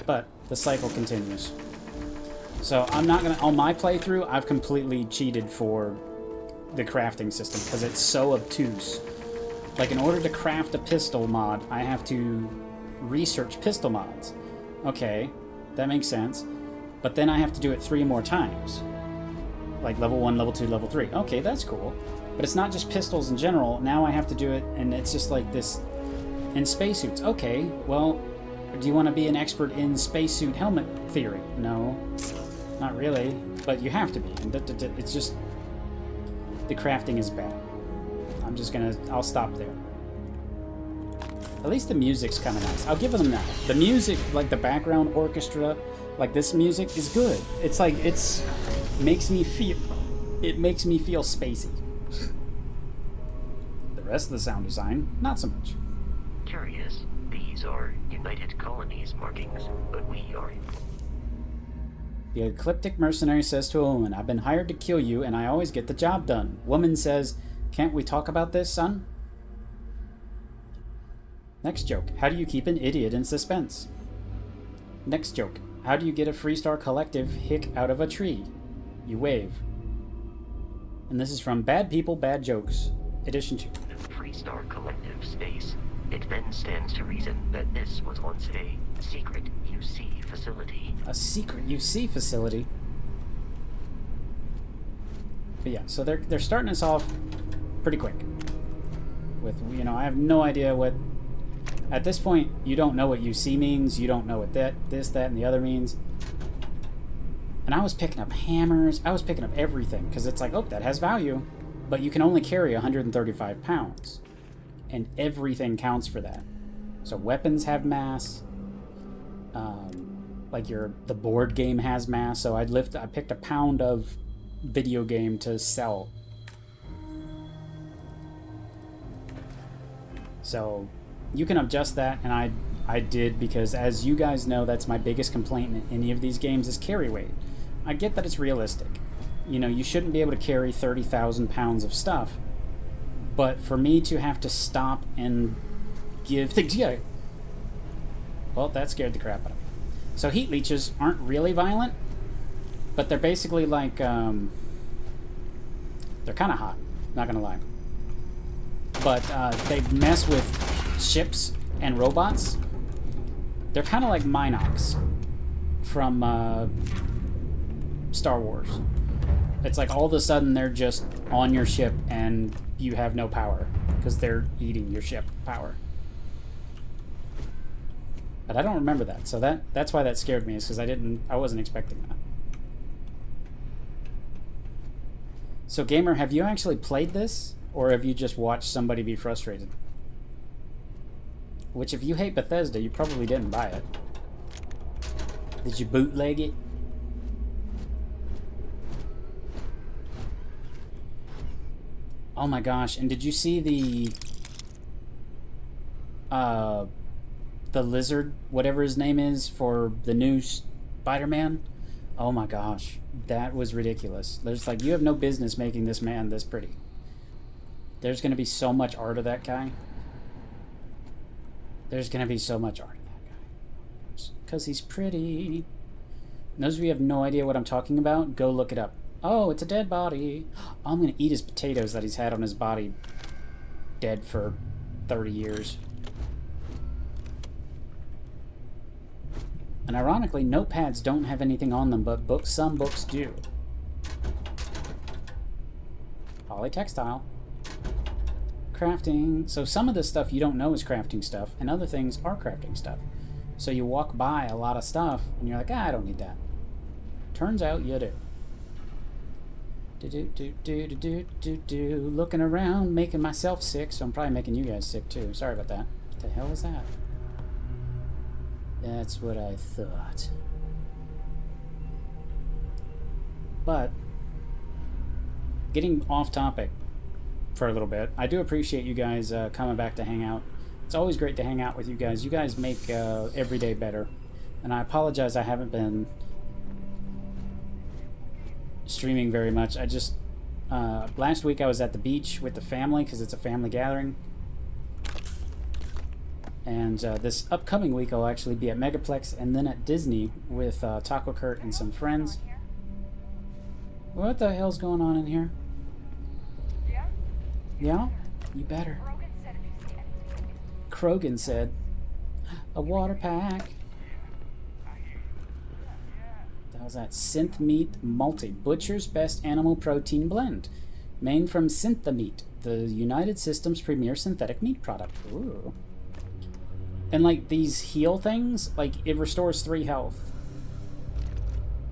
But the cycle continues. So I'm not gonna, on my playthrough, I've completely cheated for the crafting system because it's so obtuse. Like, in order to craft a pistol mod, I have to research pistol mods. Okay, that makes sense. But then I have to do it 3 more times. Like level 1, level 2, level 3. Okay, that's cool. But it's not just pistols in general. Now I have to do it, and it's just like this. In spacesuits. Okay, well, do you want to be an expert in spacesuit helmet theory? No, not really. But you have to be. It's just... the crafting is bad. I'll stop there. At least the music's kind of nice. I'll give them that. The music, like the background orchestra, like this music is good. It's like, makes me feel spacey. The rest of the sound design, not so much. Curious. These are United Colonies markings, but we are... The ecliptic mercenary says to a woman, I've been hired to kill you, and I always get the job done. Woman says, can't we talk about this, son? Next joke. How do you keep an idiot in suspense? Next joke. How do you get a Freestar Collective hick out of a tree? You wave. And this is from Bad People, Bad Jokes, Edition 2. Freestar Collective space. It then stands to reason that this was once a secret UC facility. A secret UC facility? But yeah, so they're starting us off pretty quick. With, you know, I have no idea what... At this point, you don't know what UC means, you don't know what this, that, and the other means. And I was picking up hammers, I was picking up everything, because it's like, oh, that has value. But you can only carry 135 pounds. And everything counts for that. So weapons have mass. Like the board game has mass. So I picked a pound of video game to sell. So you can adjust that, and I did, because as you guys know, that's my biggest complaint in any of these games is carry weight. I get that it's realistic. You know, you shouldn't be able to carry 30,000 pounds of stuff. But for me to have to stop and give things... Yeah. Well, that scared the crap out of me. So heat leeches aren't really violent, but they're basically like... they're kind of hot, not gonna lie. But they mess with ships and robots. They're kind of like Minox from Star Wars. It's like all of a sudden they're just on your ship and you have no power because they're eating your ship power. But I don't remember that, so that's why that scared me, is because I wasn't expecting that. So gamer, have you actually played this, or have you just watched somebody be frustrated? Which, if you hate Bethesda, you probably didn't buy it. Did you bootleg it? Oh my gosh, and did you see the lizard, whatever his name is, for the new Spider-Man? Oh my gosh, that was ridiculous. There's like, you have no business making this man this pretty. There's going to be so much art of that guy. There's going to be so much art of that guy. Because he's pretty. And those of you who have no idea what I'm talking about, go look it up. Oh, it's a dead body. I'm going to eat his potatoes that he's had on his body dead for 30 years. And ironically, notepads don't have anything on them, but books, some books do. Polytextile. Crafting. So some of this stuff you don't know is crafting stuff, and other things are crafting stuff. So you walk by a lot of stuff, and you're like, I don't need that. Turns out you do. Looking around, making myself sick, so I'm probably making you guys sick too. Sorry about that. What the hell was that? That's what I thought. But, getting off topic for a little bit, I do appreciate you guys coming back to hang out. It's always great to hang out with you guys. You guys make every day better. And I apologize I haven't been streaming very much. I just last week I was at the beach with the family because it's a family gathering, and this upcoming week I'll actually be at Megaplex and then at Disney with Taco Kurt and some friends. What the hell's going on in here? Yeah? You better. Krogan said a water pack. How's that? Synth Meat Multi. Butcher's Best Animal Protein Blend. Made from Synthameat, the United Systems premier synthetic meat product. Ooh. And like these heal things, like it restores 3 health.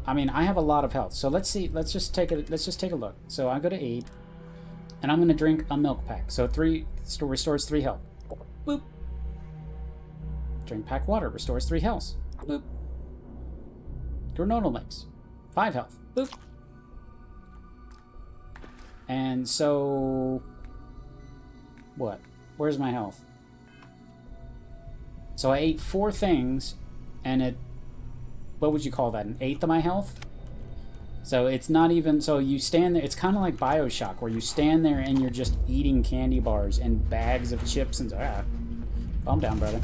I mean, I have a lot of health. So let's see. Let's just take a look. So I go to 8 and I'm going to drink a milk pack. So 3 restores 3 health. Boop. Drink pack water restores 3 health. Boop. Granola mix, 5 health. Boop. And so, what? Where's my health? So I ate 4 things, and it, what would you call that? An eighth of my health? So it's not even, so you stand there, it's kind of like Bioshock, where you stand there and you're just eating candy bars and bags of chips and, calm down, brother.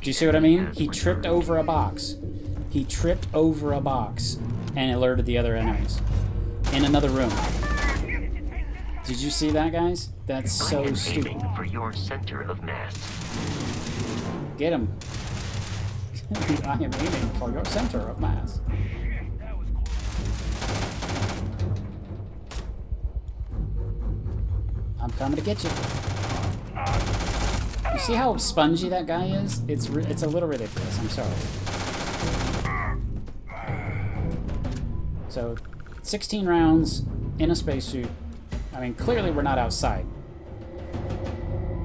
Do you see what I mean? He tripped over a box. He tripped over a box and alerted the other enemies in another room. Did you see that, guys? That's so stupid. For your center of mass. Get him. I am aiming for your center of mass. I'm coming to get you. You see how spongy that guy is? It's a little ridiculous. I'm sorry. So, 16 rounds in a spacesuit. I mean, clearly we're not outside.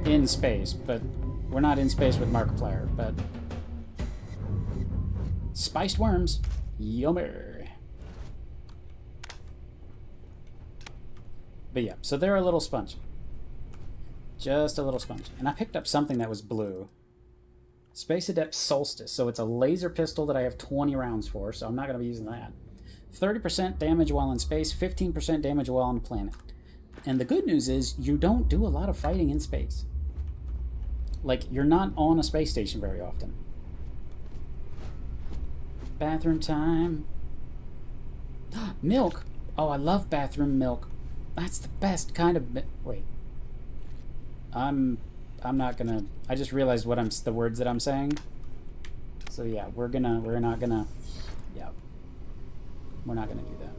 In space, but we're not in space with Markiplier, but... Spiced worms. Yummy. But yeah, so they're a little spongy. Just a little spongy. And I picked up something that was blue. Space Adept Solstice. So it's a laser pistol that I have 20 rounds for, so I'm not going to be using that. 30% damage while in space, 15% damage while on the planet. And the good news is, you don't do a lot of fighting in space. Like, you're not on a space station very often. Bathroom time. Milk! Oh, I love bathroom milk. That's the best kind of... Wait. I'm not gonna... I just realized the words that I'm saying. So yeah, we're not gonna... Yeah. We're not gonna do that.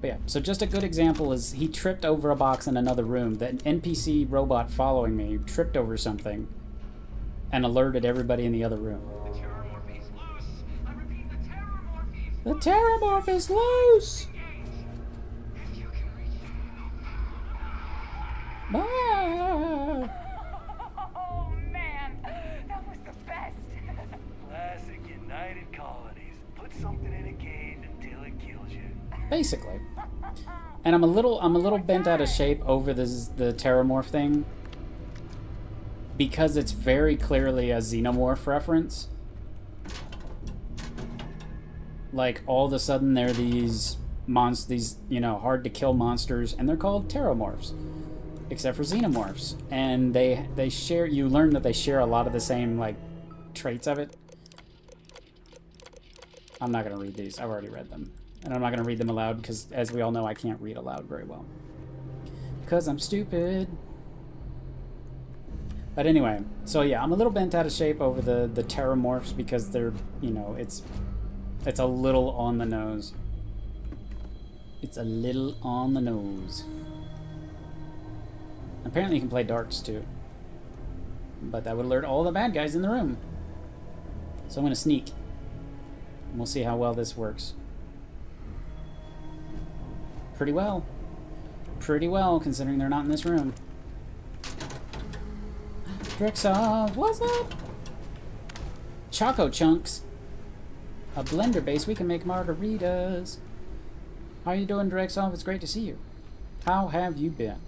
But yeah, so just a good example is he tripped over a box in another room. The NPC robot following me tripped over something and alerted everybody in the other room. The Terramorph is loose! Oh man, that was the best. Classic United Colonies. Put something in a cage until it kills you. Basically. And I'm a little bent out of shape over the Terramorph thing because it's very clearly a Xenomorph reference. Like, all of a sudden there are these these, you know, hard to kill monsters, and they're called pteromorphs, except for xenomorphs. And they share, you learn that they share a lot of the same, like, traits of it. I'm not going to read these. I've already read them. And I'm not going to read them aloud because, as we all know, I can't read aloud very well. Because I'm stupid. But anyway, so yeah, I'm a little bent out of shape over the pteromorphs because they're, you know, it's a little on the nose. It's a little on the nose. Apparently you can play darts too. But that would alert all the bad guys in the room. So I'm going to sneak. And we'll see how well this works. Pretty well. Pretty well, considering they're not in this room. Drexov, what's up? Choco Chunks. A blender base, we can make margaritas. How you doing, Drexov? It's great to see you. How have you been?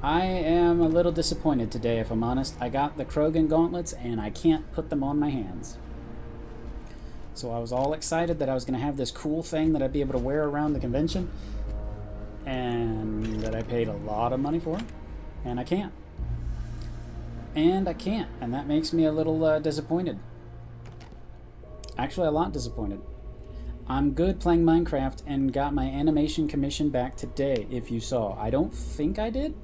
I am a little disappointed today, if I'm honest. I got the Krogan gauntlets, and I can't put them on my hands. So I was all excited that I was going to have this cool thing that I'd be able to wear around the convention, and that I paid a lot of money for, and I can't. And I can't, and that makes me a little disappointed. Actually, a lot disappointed. I'm good playing Minecraft and got my animation commission back today, if you saw. I don't think I did.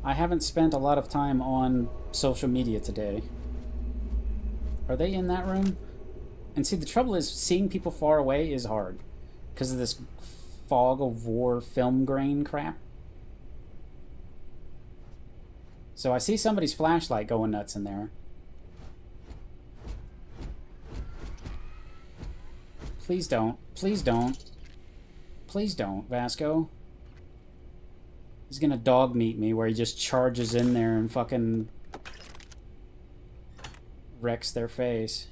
I haven't spent a lot of time on social media today. Are they in that room? And see, the trouble is, seeing people far away is hard because of this fog of war film grain crap. So I see somebody's flashlight going nuts in there. Please don't. Please don't. Please don't, Vasco. He's gonna dog meat me where he just charges in there and fucking wrecks their face.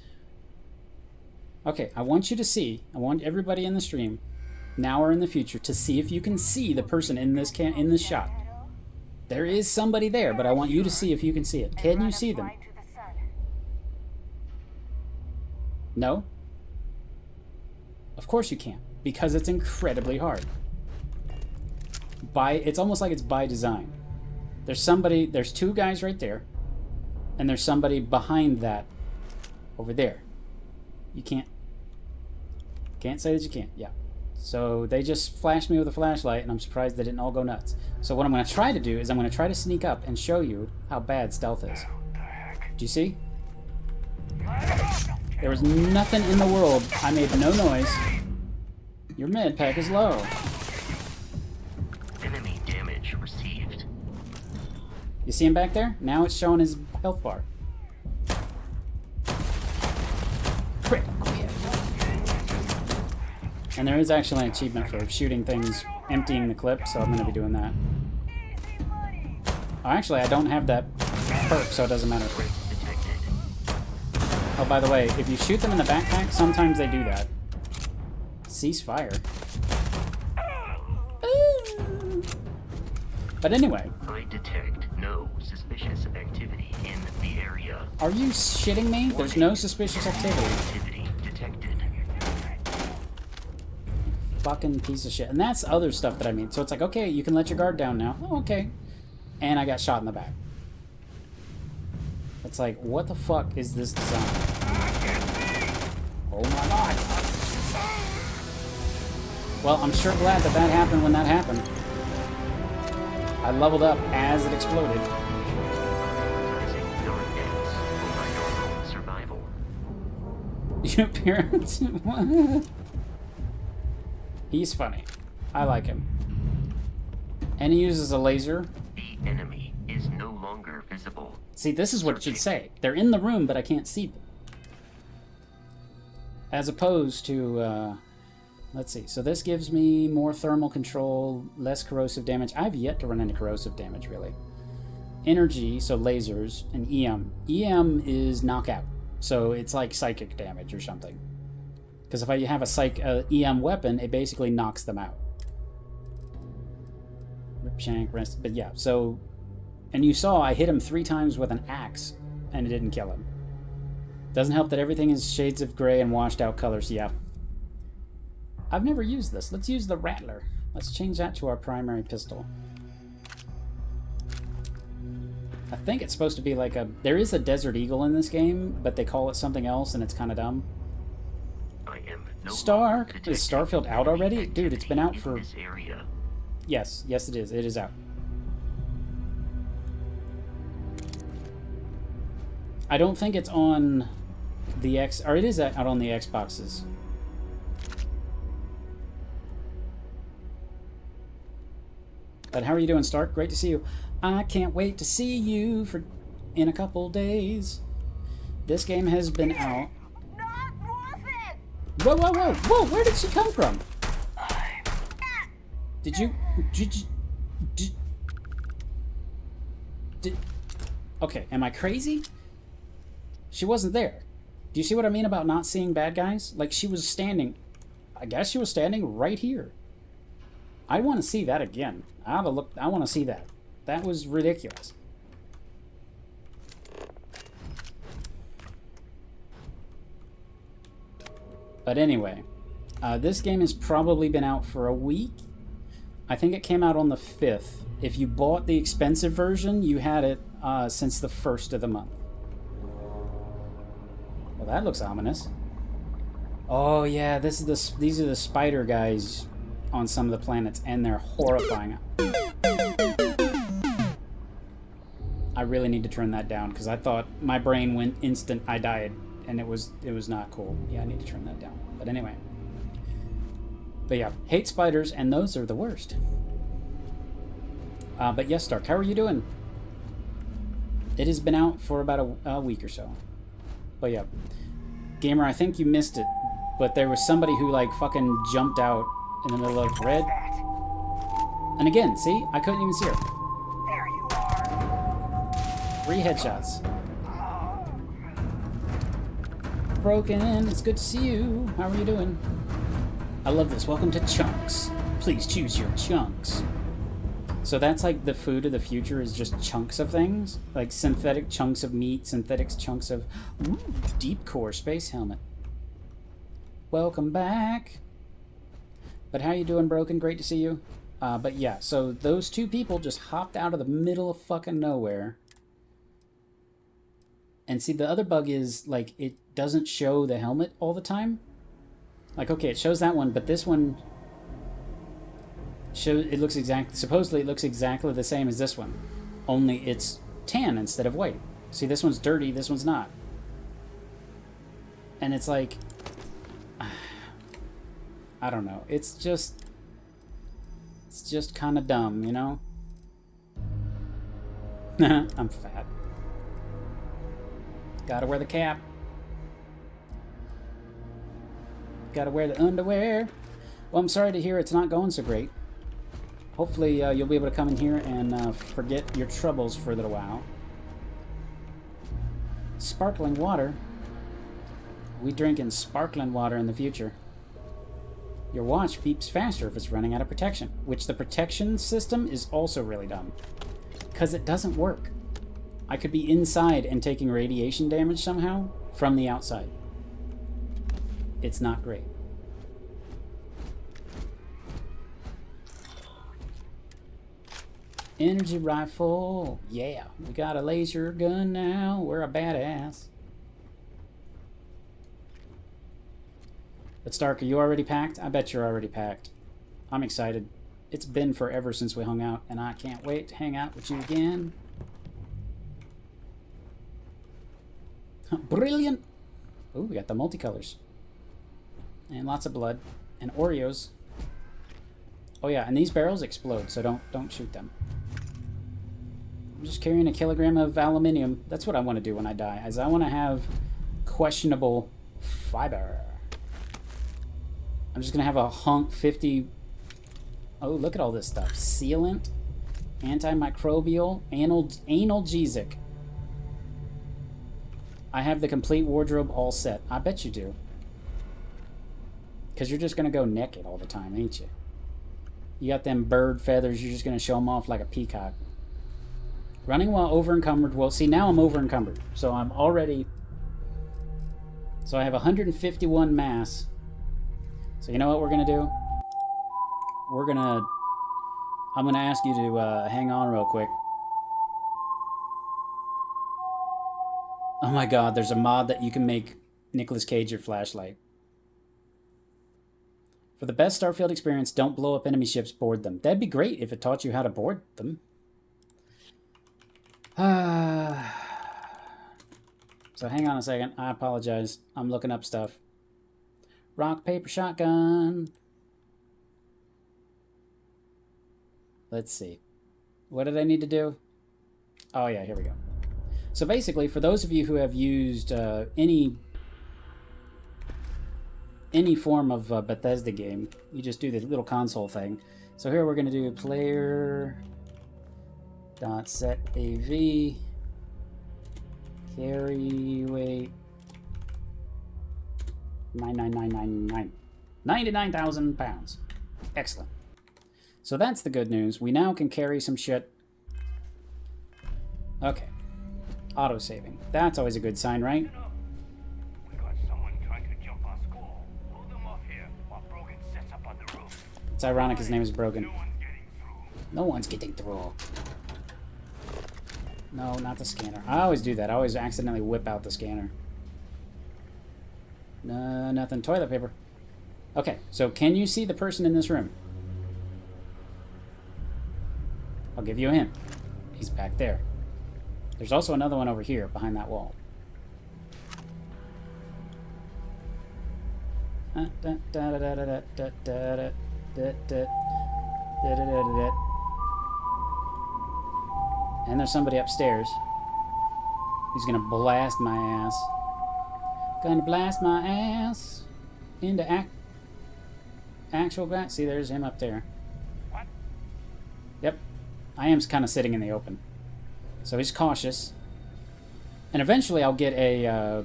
Okay, I want you to see, I want everybody in the stream, now or in the future, to see if you can see the person in this shot. There is somebody there, but I want you to see if you can see it. Can you see them? No? Of course you can't, because it's incredibly hard. It's almost like it's by design. There's two guys right there, and there's somebody behind that over there. You can't say that you can't. Yeah. So they just flashed me with a flashlight, and I'm surprised they didn't all go nuts. So what I'm going to try to do is I'm going to try to sneak up and show you how bad stealth is. Do you see? There was nothing in the world. I made no noise. Your med pack is low. Enemy damage received. You see him back there? Now it's showing his health bar. Crit. And there is actually an achievement for shooting things, emptying the clip, so I'm going to be doing that. Oh, actually, I don't have that perk, so it doesn't matter. Oh, by the way, if you shoot them in the backpack, sometimes they do that. Cease fire. But anyway. I detect no suspicious activity in the area. Are you shitting me? There's no suspicious activity. Activity detected. Fucking piece of shit. And that's other stuff that I mean. So it's like, okay, you can let your guard down now. Oh, okay. And I got shot in the back. It's like, what the fuck is this design? Oh my god. Well, I'm sure glad that that happened when that happened. I leveled up as it exploded. Survival. Your parents? What? He's funny. I like him. And he uses a laser. The enemy is no longer visible. See, this is what it should say. They're in the room, but I can't see them. As opposed to, let's see. So this gives me more thermal control, less corrosive damage. I've yet to run any corrosive damage, really. Energy, so lasers, and EM. EM is knockout. So it's like psychic damage or something. Because if I have a EM weapon, it basically knocks them out. Rip shank, rest. But yeah, so... And you saw I hit him 3 times with an axe, and it didn't kill him. Doesn't help that everything is shades of gray and washed out colors. Yeah. I've never used this. Let's use the Rattler. Let's change that to our primary pistol. I think it's supposed to be like a... There is a Desert Eagle in this game, but they call it something else, and it's kind of dumb. Stark! Is Starfield out already? Dude, it's been out for... Yes, yes it is. It is out. I don't think it's on the X... Or it is out on the Xboxes. But how are you doing, Stark? Great to see you. I can't wait to see you in a couple days. This game has been out. Whoa, whoa, whoa, whoa! Where did she come from? Did you... Okay, am I crazy? She wasn't there. Do you see what I mean about not seeing bad guys? Like, she was standing... I guess she was standing right here. I want to see that again. I want to see that. That was ridiculous. But anyway, this game has probably been out for a week. I think it came out on the 5th. If you bought the expensive version, you had it since the 1st of the month. Well, that looks ominous. Oh yeah, these are the spider guys on some of the planets, and they're horrifying. I really need to turn that down because I thought my brain went instant. I died, and it was not cool. Yeah, I need to turn that down. But anyway, yeah, hate spiders, and those are the worst. But yes, Stark, how are you doing? It has been out for about a week or so. But yeah, Gamer, I think you missed it, but there was somebody who like fucking jumped out in the middle of red. And again, see? I couldn't even see her. There you are. 3 headshots. Broken, it's good to see you. How are you doing? I love this. Welcome to Chunks. Please choose your chunks. So that's like the food of the future is just chunks of things? Like synthetic chunks of meat, synthetic chunks of... Ooh, deep core space helmet. Welcome back. But how you doing, Broken? Great to see you. But yeah, so those 2 people just hopped out of the middle of fucking nowhere. And see, the other bug is, like, it doesn't show the helmet all the time. Like, okay, it shows that one, but this one... It looks supposedly it looks exactly the same as this one. Only it's tan instead of white. See, this one's dirty, this one's not. And it's like... I don't know. It's just kind of dumb, you know? I'm fat. Gotta wear the cap. Gotta wear the underwear. Well, I'm sorry to hear it's not going so great. Hopefully you'll be able to come in here and forget your troubles for a little while. Sparkling water. We drinking sparkling water in the future. Your watch beeps faster if it's running out of protection, which the protection system is also really dumb. Because it doesn't work. I could be inside and taking radiation damage somehow from the outside. It's not great. Energy rifle. Yeah, we got a laser gun now. We're a badass. But Stark, are you already packed? I bet you're already packed. I'm excited. It's been forever since we hung out, and I can't wait to hang out with you again. Brilliant! Ooh, we got the multicolors. And lots of blood. And Oreos. Oh yeah, and these barrels explode, so don't shoot them. I'm just carrying a kilogram of aluminium. That's what I want to do when I die, is I want to have questionable fiber. I'm just going to have a hunk 50... Oh, look at all this stuff. Sealant, antimicrobial, analgesic. I have the complete wardrobe all set. I bet you do. Because you're just going to go naked all the time, ain't you? You got them bird feathers, you're just going to show them off like a peacock. Running while over-encumbered. Well, see, now I'm over-encumbered. So I'm already So I have 151 mass. So you know what we're gonna do? I'm gonna ask you to hang on real quick. Oh my god, there's a mod that you can make Nicolas Cage your flashlight. For the best Starfield experience, don't blow up enemy ships, board them. That'd be great if it taught you how to board them. So hang on a second. I apologize. I'm looking up stuff. Rock, paper, shotgun. Let's see. What did I need to do? Oh yeah, here we go. So basically, for those of you who have used any form of Bethesda game, you just do the little console thing. So here we're going to do player.setAV carry weight 99999 99,000 pounds. Excellent. So that's the good news. We now can carry some shit. Okay. Auto-saving. That's always a good sign, right? It's ironic his name is Brogan. No one's getting through. No, not the scanner. I always do that. I always accidentally whip out the scanner. No, nothing. Toilet paper. Okay, so can you see the person in this room? I'll give you a hint. He's back there. There's also another one over here behind that wall. And there's somebody upstairs who's gonna blast my ass. Gonna blast my ass into actual grass. See, there's him up there. What? Yep. I am kind of sitting in the open. So he's cautious. And eventually I'll get a...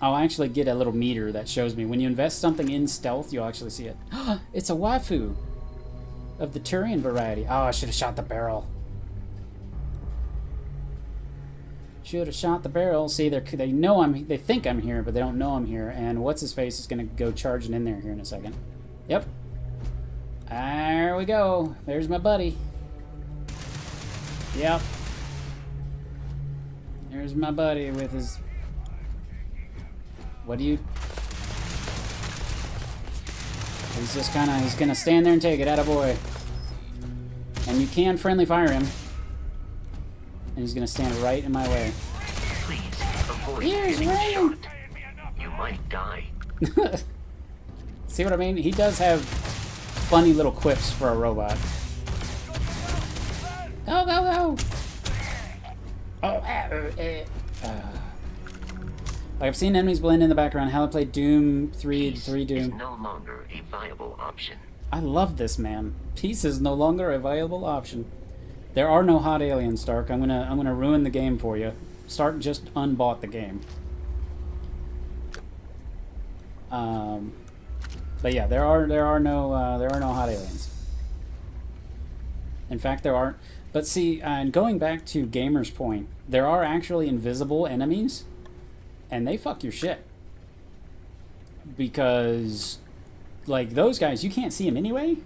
I'll actually get a little meter that shows me. When you invest something in stealth, you'll actually see it. It's a waifu of the Turian variety. Oh, I should have shot the barrel. Should have shot the barrel. See, they know they think I'm here, but they don't know I'm here. And what's his face is gonna go charging in there here in a second. Yep. There we go. There's my buddy. Yep. There's my buddy with his. What do you? He's just he's gonna stand there and take it, attaboy. And you can friendly fire him. And he's gonna stand right in my way. Please avoid getting shot. You might die. See what I mean? He does have funny little quips for a robot. Go, go, go! I've seen enemies blend in the background. How I played Doom 3 Doom. Is no longer a viable option. I love this, man. Peace is no longer a viable option. There are no hot aliens, Stark. I'm gonna ruin the game for you. Stark just unbought the game. But yeah, there are no hot aliens. In fact, there aren't. But see, and going back to Gamer's point, there are actually invisible enemies, and they fuck your shit. Because, like, those guys, you can't see them anyway.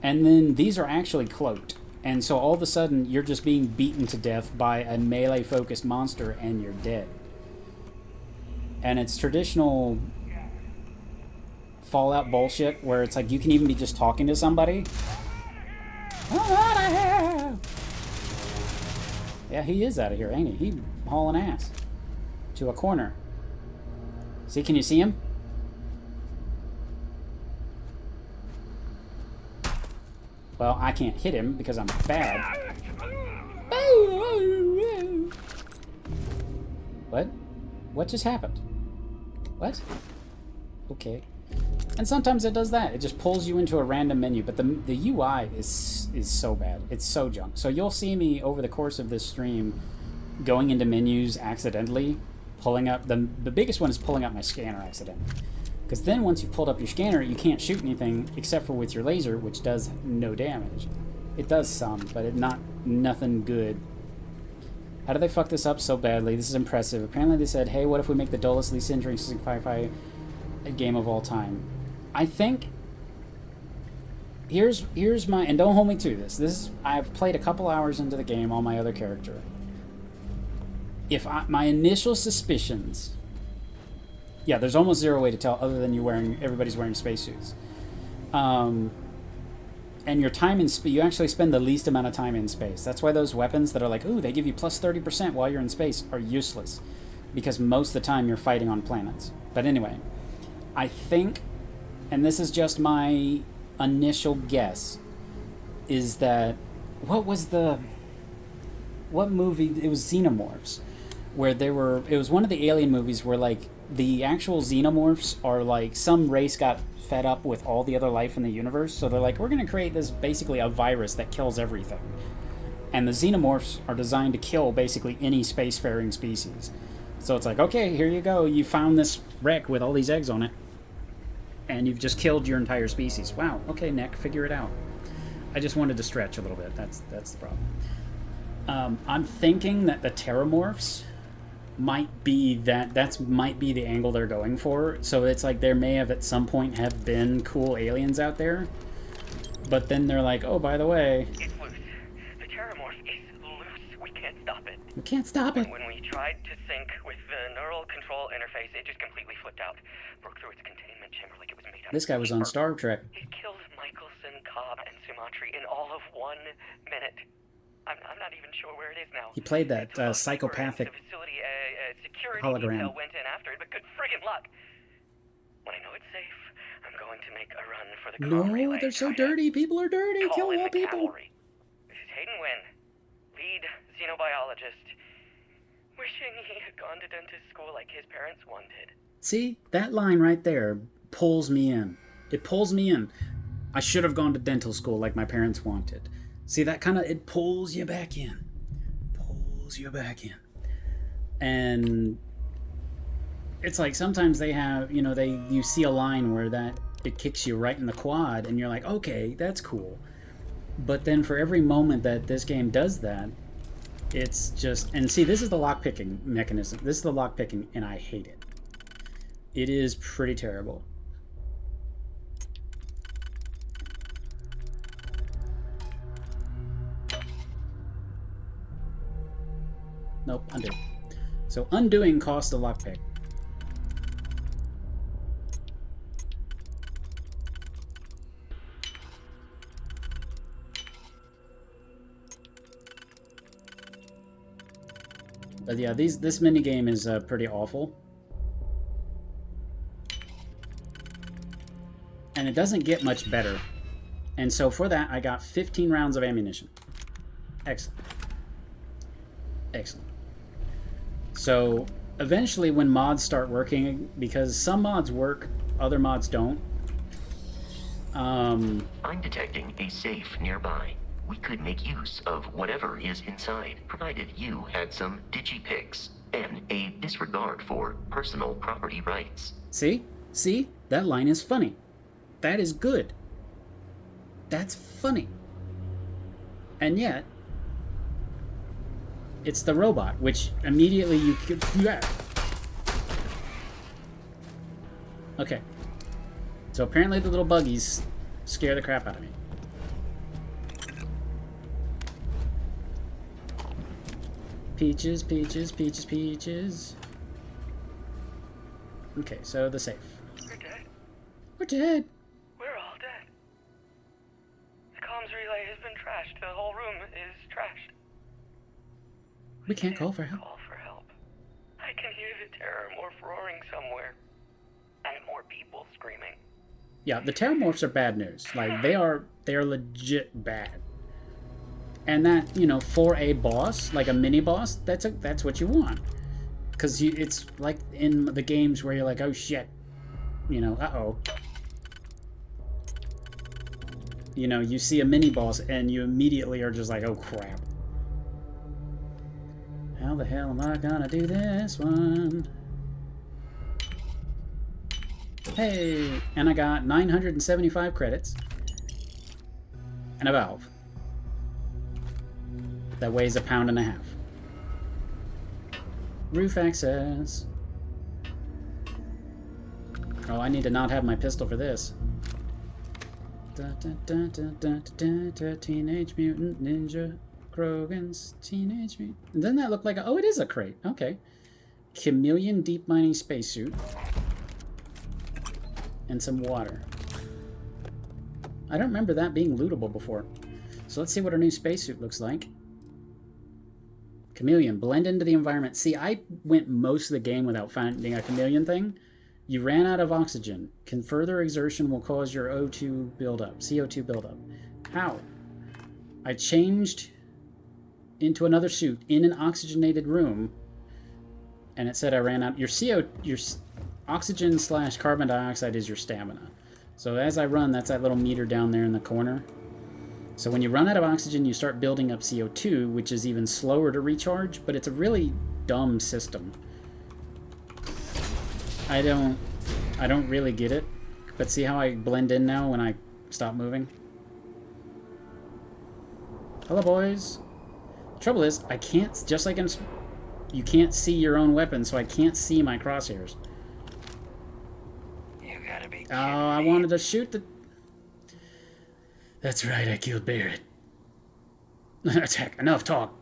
And then these are actually cloaked. And so all of a sudden, you're just being beaten to death by a melee-focused monster, and you're dead. And it's traditional Fallout bullshit, where it's like, you can even be just talking to somebody. Yeah, he is out of here, ain't he? He hauling ass. To a corner. See, can you see him? Well, I can't hit him because I'm bad. What? What just happened? What? Okay. And sometimes it does that. It just pulls you into a random menu, but the UI is so bad. It's so junk. So you'll see me over the course of this stream going into menus accidentally, pulling up the biggest one is pulling up my scanner accidentally. Because then once you've pulled up your scanner, you can't shoot anything except for with your laser, which does no damage. It does some, but nothing good. How did they fuck this up so badly? This is impressive. Apparently they said, hey, what if we make the dullest, least interesting firefight game of all time? I think... Here's my... And don't hold me to this. I've played a couple hours into the game on my other character. My initial suspicions... Yeah, there's almost zero way to tell other than everybody's wearing spacesuits. And your time in space, you actually spend the least amount of time in space. That's why those weapons that are like, ooh, they give you plus 30% while you're in space are useless. Because most of the time you're fighting on planets. But anyway, I think, and this is just my initial guess, is that, what movie, it was Xenomorphs, where it was one of the alien movies where like, the actual xenomorphs are like, some race got fed up with all the other life in the universe, so they're like, we're going to create this, basically a virus that kills everything. And the xenomorphs are designed to kill basically any spacefaring species. So it's like, okay, here you go, you found this wreck with all these eggs on it, and you've just killed your entire species. Wow, okay, Nick, figure it out. I just wanted to stretch a little bit, that's the problem. I'm thinking that the Terramorphs might be might be the angle they're going for. So it's like there may have at some point have been cool aliens out there, but then they're like, oh, by the way, It's loose. The Terramorph is loose. We can't stop it. we can't stop it. When we tried to sync with the neural control interface, it just completely flipped out. Broke through its containment chamber like it was made out This of guy was on paper. Star Trek. It killed Michelson, Cobb, and Sumatri in all of 1 minute. I'm not even sure where it is now. He played that psychopathic The facility security hologram. detail went in after it, but good friggin' luck. When I know it's safe, I'm going to make a run for the comm No, relay. they're so dirty. People are dirty. Kill Call in all the people. cavalry. This is Hayden Wynn, lead xenobiologist. Wishing he had gone to dentist school like his parents wanted. See, that line right there pulls me in. It pulls me in. I should have gone to dental school like my parents wanted. See, that kind of, it pulls you back in. Pulls you back in. And it's like sometimes they have, you see a line where it kicks you right in the quad and you're like, okay, that's cool. But then for every moment that this game does that, it's just, and see, this is the lockpicking mechanism. This is the lockpicking, and I hate it. It is pretty terrible. Nope, undo. So undoing costs a lockpick. But yeah, this minigame is pretty awful. And it doesn't get much better. And so for that, I got 15 rounds of ammunition. Excellent. Excellent. So eventually when mods start working, because some mods work, other mods don't. I'm detecting a safe nearby. We could make use of whatever is inside, provided you had some digipics and a disregard for personal property rights. See? See? That line is funny. That is good. That's funny. And yet, it's the robot, which immediately you could... Okay. So apparently the little buggies scare the crap out of me. Peaches, peaches, peaches, peaches. Okay, so the safe. We're dead. We're dead. We're all dead. The comms relay has been trashed. The whole room is trashed. We can't call for help. Call for help. I can hear the Terramorph roaring somewhere. And more people screaming. Yeah, the Terramorphs are bad news. Like, they are legit bad. And that, for a boss, like a mini boss, that's what you want. Because it's like in the games where you're like, oh shit, uh-oh. You see a mini boss and you immediately are just like, oh crap. How the hell am I gonna do this one? Hey, and I got 975 credits and a valve that weighs 1.5 pounds. Roof access. Oh, I need to not have my pistol for this. Teenage Mutant Ninja Krogan's Teenage Mutant. Doesn't that look like a... Oh, it is a crate. Okay. Chameleon deep mining spacesuit. And some water. I don't remember that being lootable before. So let's see what our new spacesuit looks like. Chameleon, blend into the environment. See, I went most of the game without finding a chameleon thing. You ran out of oxygen. Further exertion will cause your O2 buildup, CO2 buildup. How? I changed into another suit in an oxygenated room, and it said I ran out. Your oxygen / carbon dioxide is your stamina. So as I run, that's that little meter down there in the corner. So when you run out of oxygen, you start building up CO2, which is even slower to recharge, but it's a really dumb system. I don't really get it, but see how I blend in now when I stop moving? Hello, boys. Trouble is, I can't, just like in, you can't see your own weapon, so I can't see my crosshairs. You gotta be kidding Oh, I wanted to shoot the... That's right, I killed Barrett. Attack, enough talk.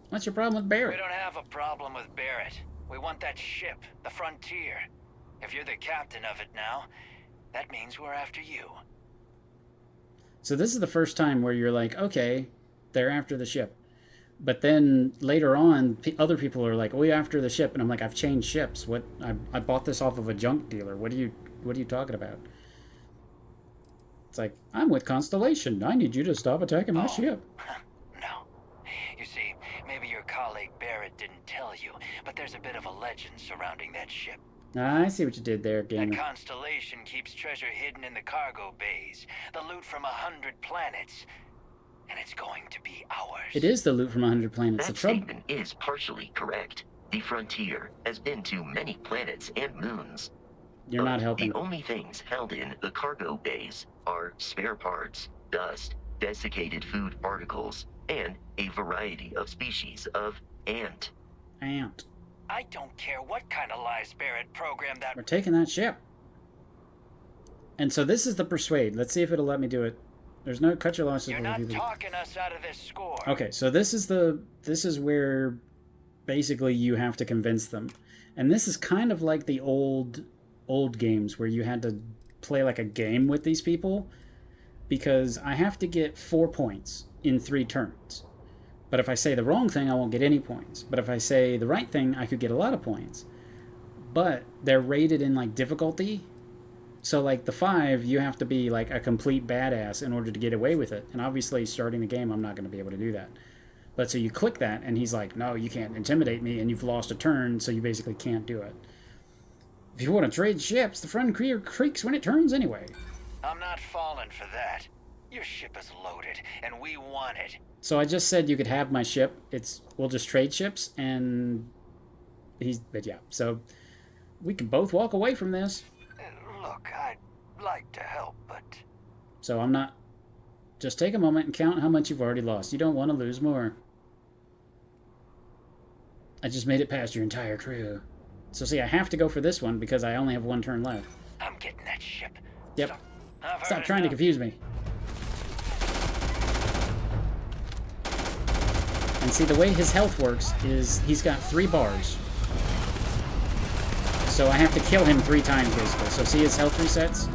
What's your problem with Barrett? We don't have a problem with Barrett. We want that ship, the Frontier. If you're the captain of it now, that means we're after you. So this is the first time where you're like, okay, they're after the ship. But then later on, other people are like, "Oh, you're after the ship," and I'm like, "I've changed ships. What? I bought this off of a junk dealer. What are you talking about?" It's like, I'm with Constellation. I need you to stop attacking my ship. No. You see, maybe your colleague Barrett didn't tell you, but there's a bit of a legend surrounding that ship. I see what you did there, gamer. That Constellation keeps treasure hidden in the cargo bays, the loot from 100 planets, and it's going to be ours. It is the loot from 100 planets. That statement is partially correct. The Frontier has been to many planets and moons. You're not helping. The only things held in the cargo bays are spare parts, dust, desiccated food particles, and a variety of species of ant. Ant. I don't care what kind of lies Barrett programmed that... We're taking that ship. And so this is the persuade. Let's see if it'll let me do it. There's no cut your losses. You're not talking us out of this score. Okay, so this is where basically you have to convince them. And this is kind of like the old games where you had to play like a game with these people, because I have to get 4 points in 3 turns. But if I say the wrong thing, I won't get any points. But if I say the right thing, I could get a lot of points. But they're rated in like difficulty. So like the 5, you have to be like a complete badass in order to get away with it. And obviously starting the game, I'm not going to be able to do that. But so you click that and he's like, no, you can't intimidate me, and you've lost a turn, so you basically can't do it. If you want to trade ships, the Frontier creaks when it turns anyway. I'm not falling for that. Your ship is loaded, and we want it. So I just said you could have my ship. We'll just trade ships, and but yeah. So we can both walk away from this. Look, I'd like to help, but... So I'm not... Just take a moment and count how much you've already lost. You don't want to lose more. I just made it past your entire crew. So see, I have to go for this one because I only have 1 turn left. I'm getting that ship. Yep. Stop trying to confuse me. And see, the way his health works is he's got 3 bars. So I have to kill him 3 times, basically. So see his health resets?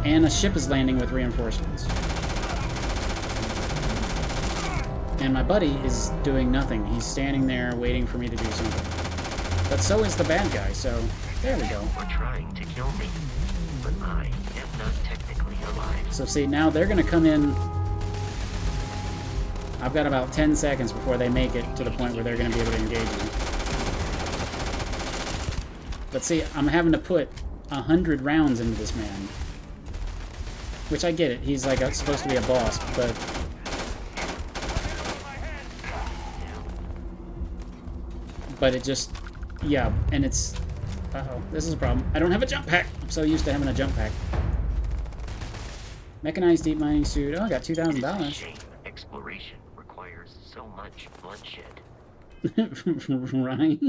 And a ship is landing with reinforcements. And my buddy is doing nothing. He's standing there waiting for me to do something. But so is the bad guy, so there we go. Are trying to kill me, but I am not technically alive. So see, now they're going to come in. I've got about 10 seconds before they make it to the point where they're going to be able to engage me. But see, I'm having to put 100 rounds into this man. Which I get it. He's like supposed to be a boss, but... But it just... Yeah, and it's... Uh-oh, this is a problem. I don't have a jump pack! I'm so used to having a jump pack. Mechanized deep mining suit. Oh, I got $2,000. Exploration requires so much bloodshed. Right?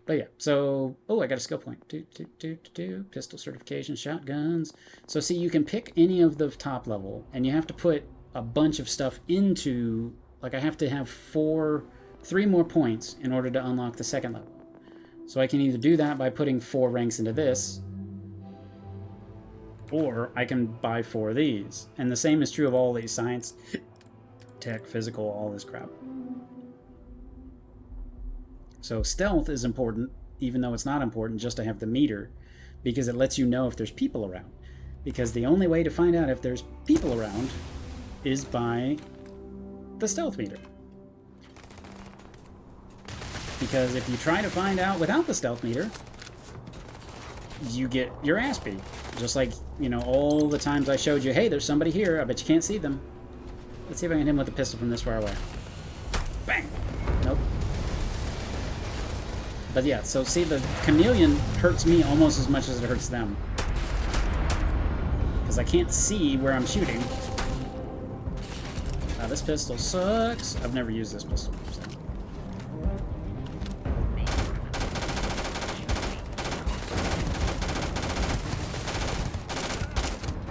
But yeah, so... Oh, I got a skill point. Pistol certification, shotguns. So see, you can pick any of the top level, and you have to put a bunch of stuff into... Like, I have to have 3 more points in order to unlock the second level. So I can either do that by putting 4 ranks into this, or I can buy 4 of these. And the same is true of all these: science, tech, physical, all this crap. So stealth is important, even though it's not important just to have the meter, because it lets you know if there's people around. Because the only way to find out if there's people around is by the stealth meter. Because if you try to find out without the stealth meter, you get your ass beat. Just like, you know, all the times I showed you, hey, there's somebody here, I bet you can't see them. Let's see if I can hit him with a pistol from this far away. Bang! Nope. But yeah, so see, the chameleon hurts me almost as much as it hurts them. Because I can't see where I'm shooting. This pistol sucks. I've never used this pistol. So.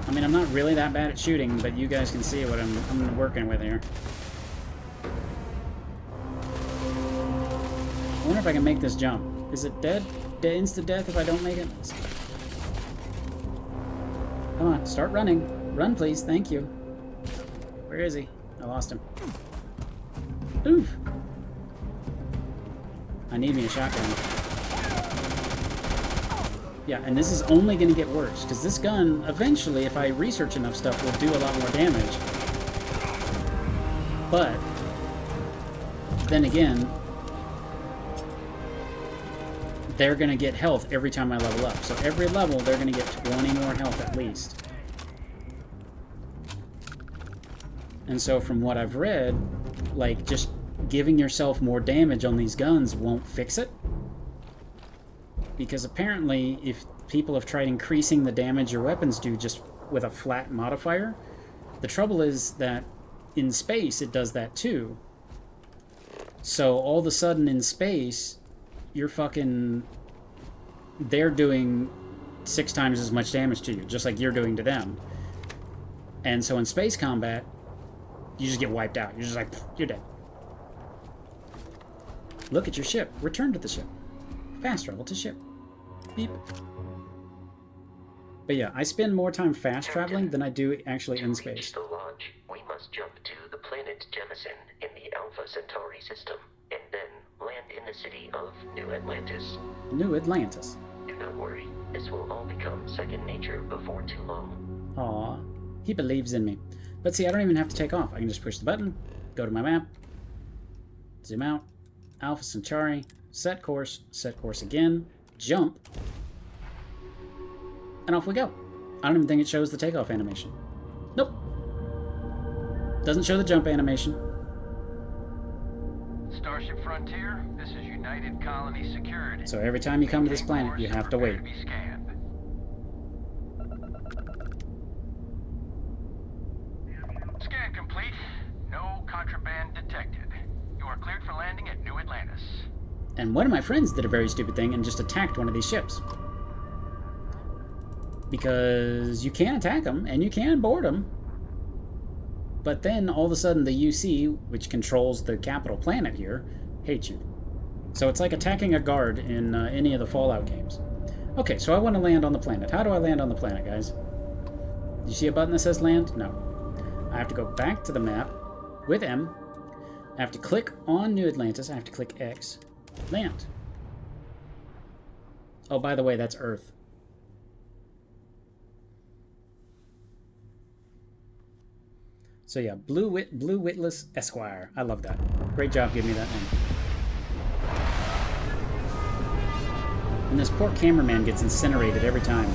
I mean, I'm not really that bad at shooting, but you guys can see what I'm working with here. I wonder if I can make this jump. Is it dead? Instant death if I don't make it? Come on, start running. Run, please. Thank you. Where is he? I lost him. Oof. I need me a shotgun. Yeah, and this is only going to get worse, because this gun, eventually, if I research enough stuff, will do a lot more damage. But, then again, they're going to get health every time I level up. So every level, they're going to get 20 more health at least. And so from what I've read, like, just giving yourself more damage on these guns won't fix it. Because apparently, if people have tried increasing the damage your weapons do just with a flat modifier, the trouble is that in space, it does that too. So all of a sudden in space, you're fucking... They're doing 6 times as much damage to you, just like you're doing to them. And so in space combat, you just get wiped out. You're just like, you're dead. Look at your ship. Return to the ship. Fast travel to ship. Beep. But yeah, I spend more time fast traveling than I do actually in space. To reach the lodge, we must jump to the planet Jemison in the Alpha Centauri system, and then land in the city of New Atlantis. New Atlantis. Do not worry, this will all become second nature before too long. Aw, he believes in me. But see, I don't even have to take off. I can just push the button, go to my map, zoom out, Alpha Centauri, set course again, jump, and off we go. I don't even think it shows the takeoff animation. Nope. Doesn't show the jump animation. Starship Frontier, this is United Colony Security. So every time you come to this planet, you have to wait. Scan complete. No contraband detected. You are cleared for landing at New Atlantis. And one of my friends did a very stupid thing and just attacked one of these ships. Because you can attack them, and you can board them. But then, all of a sudden, the UC, which controls the capital planet here, hates you. So it's like attacking a guard in any of the Fallout games. Okay, so I want to land on the planet. How do I land on the planet, guys? Do you see a button that says land? No. I have to go back to the map with M. I have to click on New Atlantis. I have to click X. Land. Oh, by the way, that's Earth. So yeah, Blue Witless Esquire. I love that. Great job giving me that name. And this poor cameraman gets incinerated every time.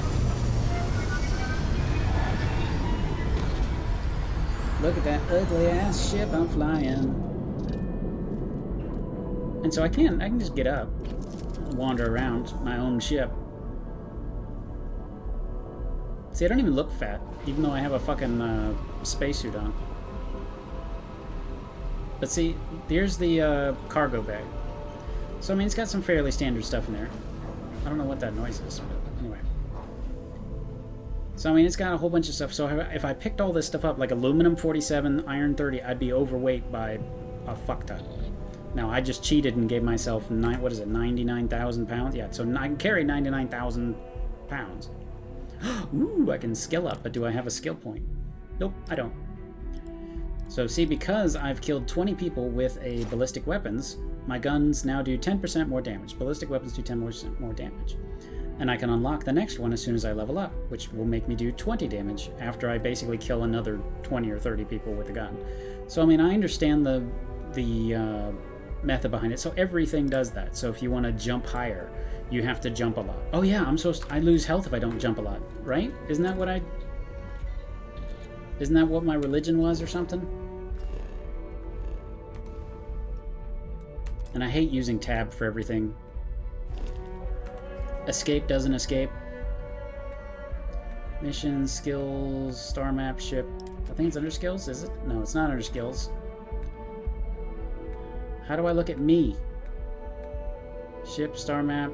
Look at that ugly ass ship I'm flying. And so I can just get up, wander around my own ship. See, I don't even look fat, even though I have a fucking spacesuit on. But see, here's the cargo bay. So, I mean, it's got some fairly standard stuff in there. I don't know what that noise is, but anyway. So, I mean, it's got a whole bunch of stuff. So, if I picked all this stuff up, like aluminum 47, iron 30, I'd be overweight by a fuck ton. Now, I just cheated and gave myself, 99,000 pounds? Yeah, so I can carry 99,000 pounds. Ooh, I can skill up, but do I have a skill point? Nope, I don't. So, see, because I've killed 20 people with a ballistic weapons, my guns now do 10% more damage. Ballistic weapons do 10% more damage. And I can unlock the next one as soon as I level up, which will make me do 20 damage after I basically kill another 20 or 30 people with a gun. So, I mean, I understand the method behind it. So everything does that. So if you want to jump higher, you have to jump a lot. Oh yeah, I lose health if I don't jump a lot, right? Isn't that what my religion was or something? And I hate using tab for everything. Escape doesn't escape. Mission, skills, star map, ship. I think it's under skills, is it? No, it's not under skills. How do I look at me? Ship, star map.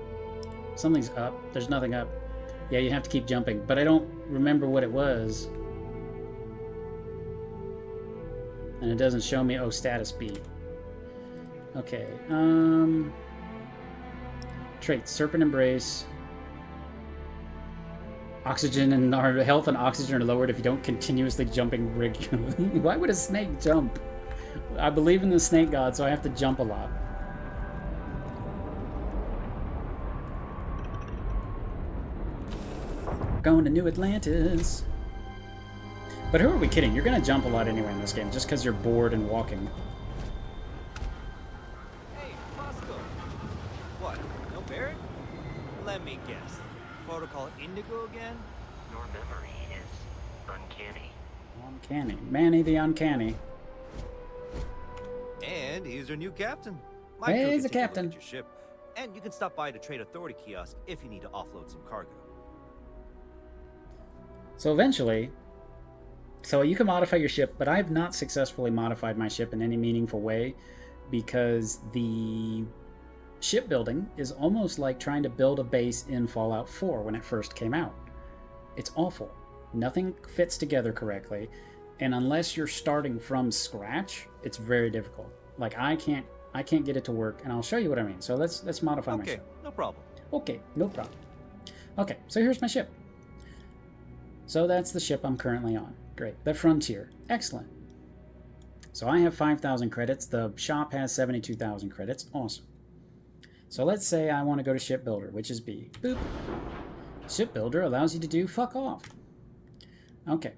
Something's up. There's nothing up. Yeah, you have to keep jumping. But I don't remember what it was. And it doesn't show me... Oh, status B. Okay. Traits. Serpent Embrace. Oxygen and our health and oxygen are lowered if you don't continuously jumping regularly. Why would a snake jump? I believe in the snake god, so I have to jump a lot. Going to New Atlantis. But who are we kidding? You're gonna jump a lot anyway in this game, just because you're bored and walking. Hey, Bosco. What? No Barrett? Let me guess. Protocol Indigo again? Your memory is uncanny. Uncanny. Manny the Uncanny. And he's your new captain. Hey, crew he's can a take captain. look at your ship, and you can stop by the Trade Authority kiosk if you need to offload some cargo. So eventually, so you can modify your ship, but I have not successfully modified my ship in any meaningful way because the shipbuilding is almost like trying to build a base in Fallout 4 when it first came out. It's awful. Nothing fits together correctly, and unless you're starting from scratch, it's very difficult. Like I can't get it to work, and I'll show you what I mean. So let's modify my ship. Okay, no problem. Okay, no problem. Okay, so here's my ship. So that's the ship I'm currently on. Great. The Frontier. Excellent. So I have 5,000 credits. The shop has 72,000 credits. Awesome. So let's say I want to go to Shipbuilder, which is B. Boop. Shipbuilder allows you to do fuck off. Okay.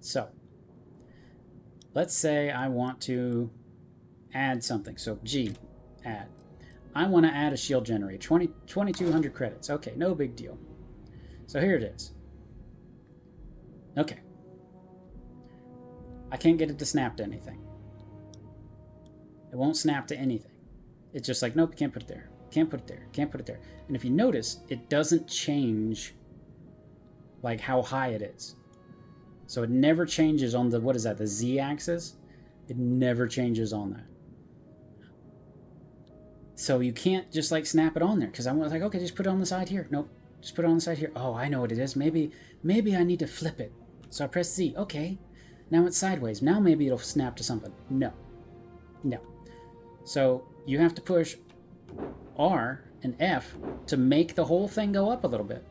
So let's say I want to add something. So G, add. I want to add a shield generator. 2,200 credits. Okay, no big deal. So here it is. Okay. I can't get it to snap to anything. It won't snap to anything. It's just like, nope, can't put it there. Can't put it there. Can't put it there. And if you notice, it doesn't change like how high it is. So it never changes on the, what is that, the Z-axis? It never changes on that. So you can't just like snap it on there because I was like, okay, just put it on the side here. Nope, just put it on the side here. Oh, I know what it is. Maybe I need to flip it. So I press Z. Okay, now it's sideways. Now maybe it'll snap to something. No. No. So you have to push R and F to make the whole thing go up a little bit.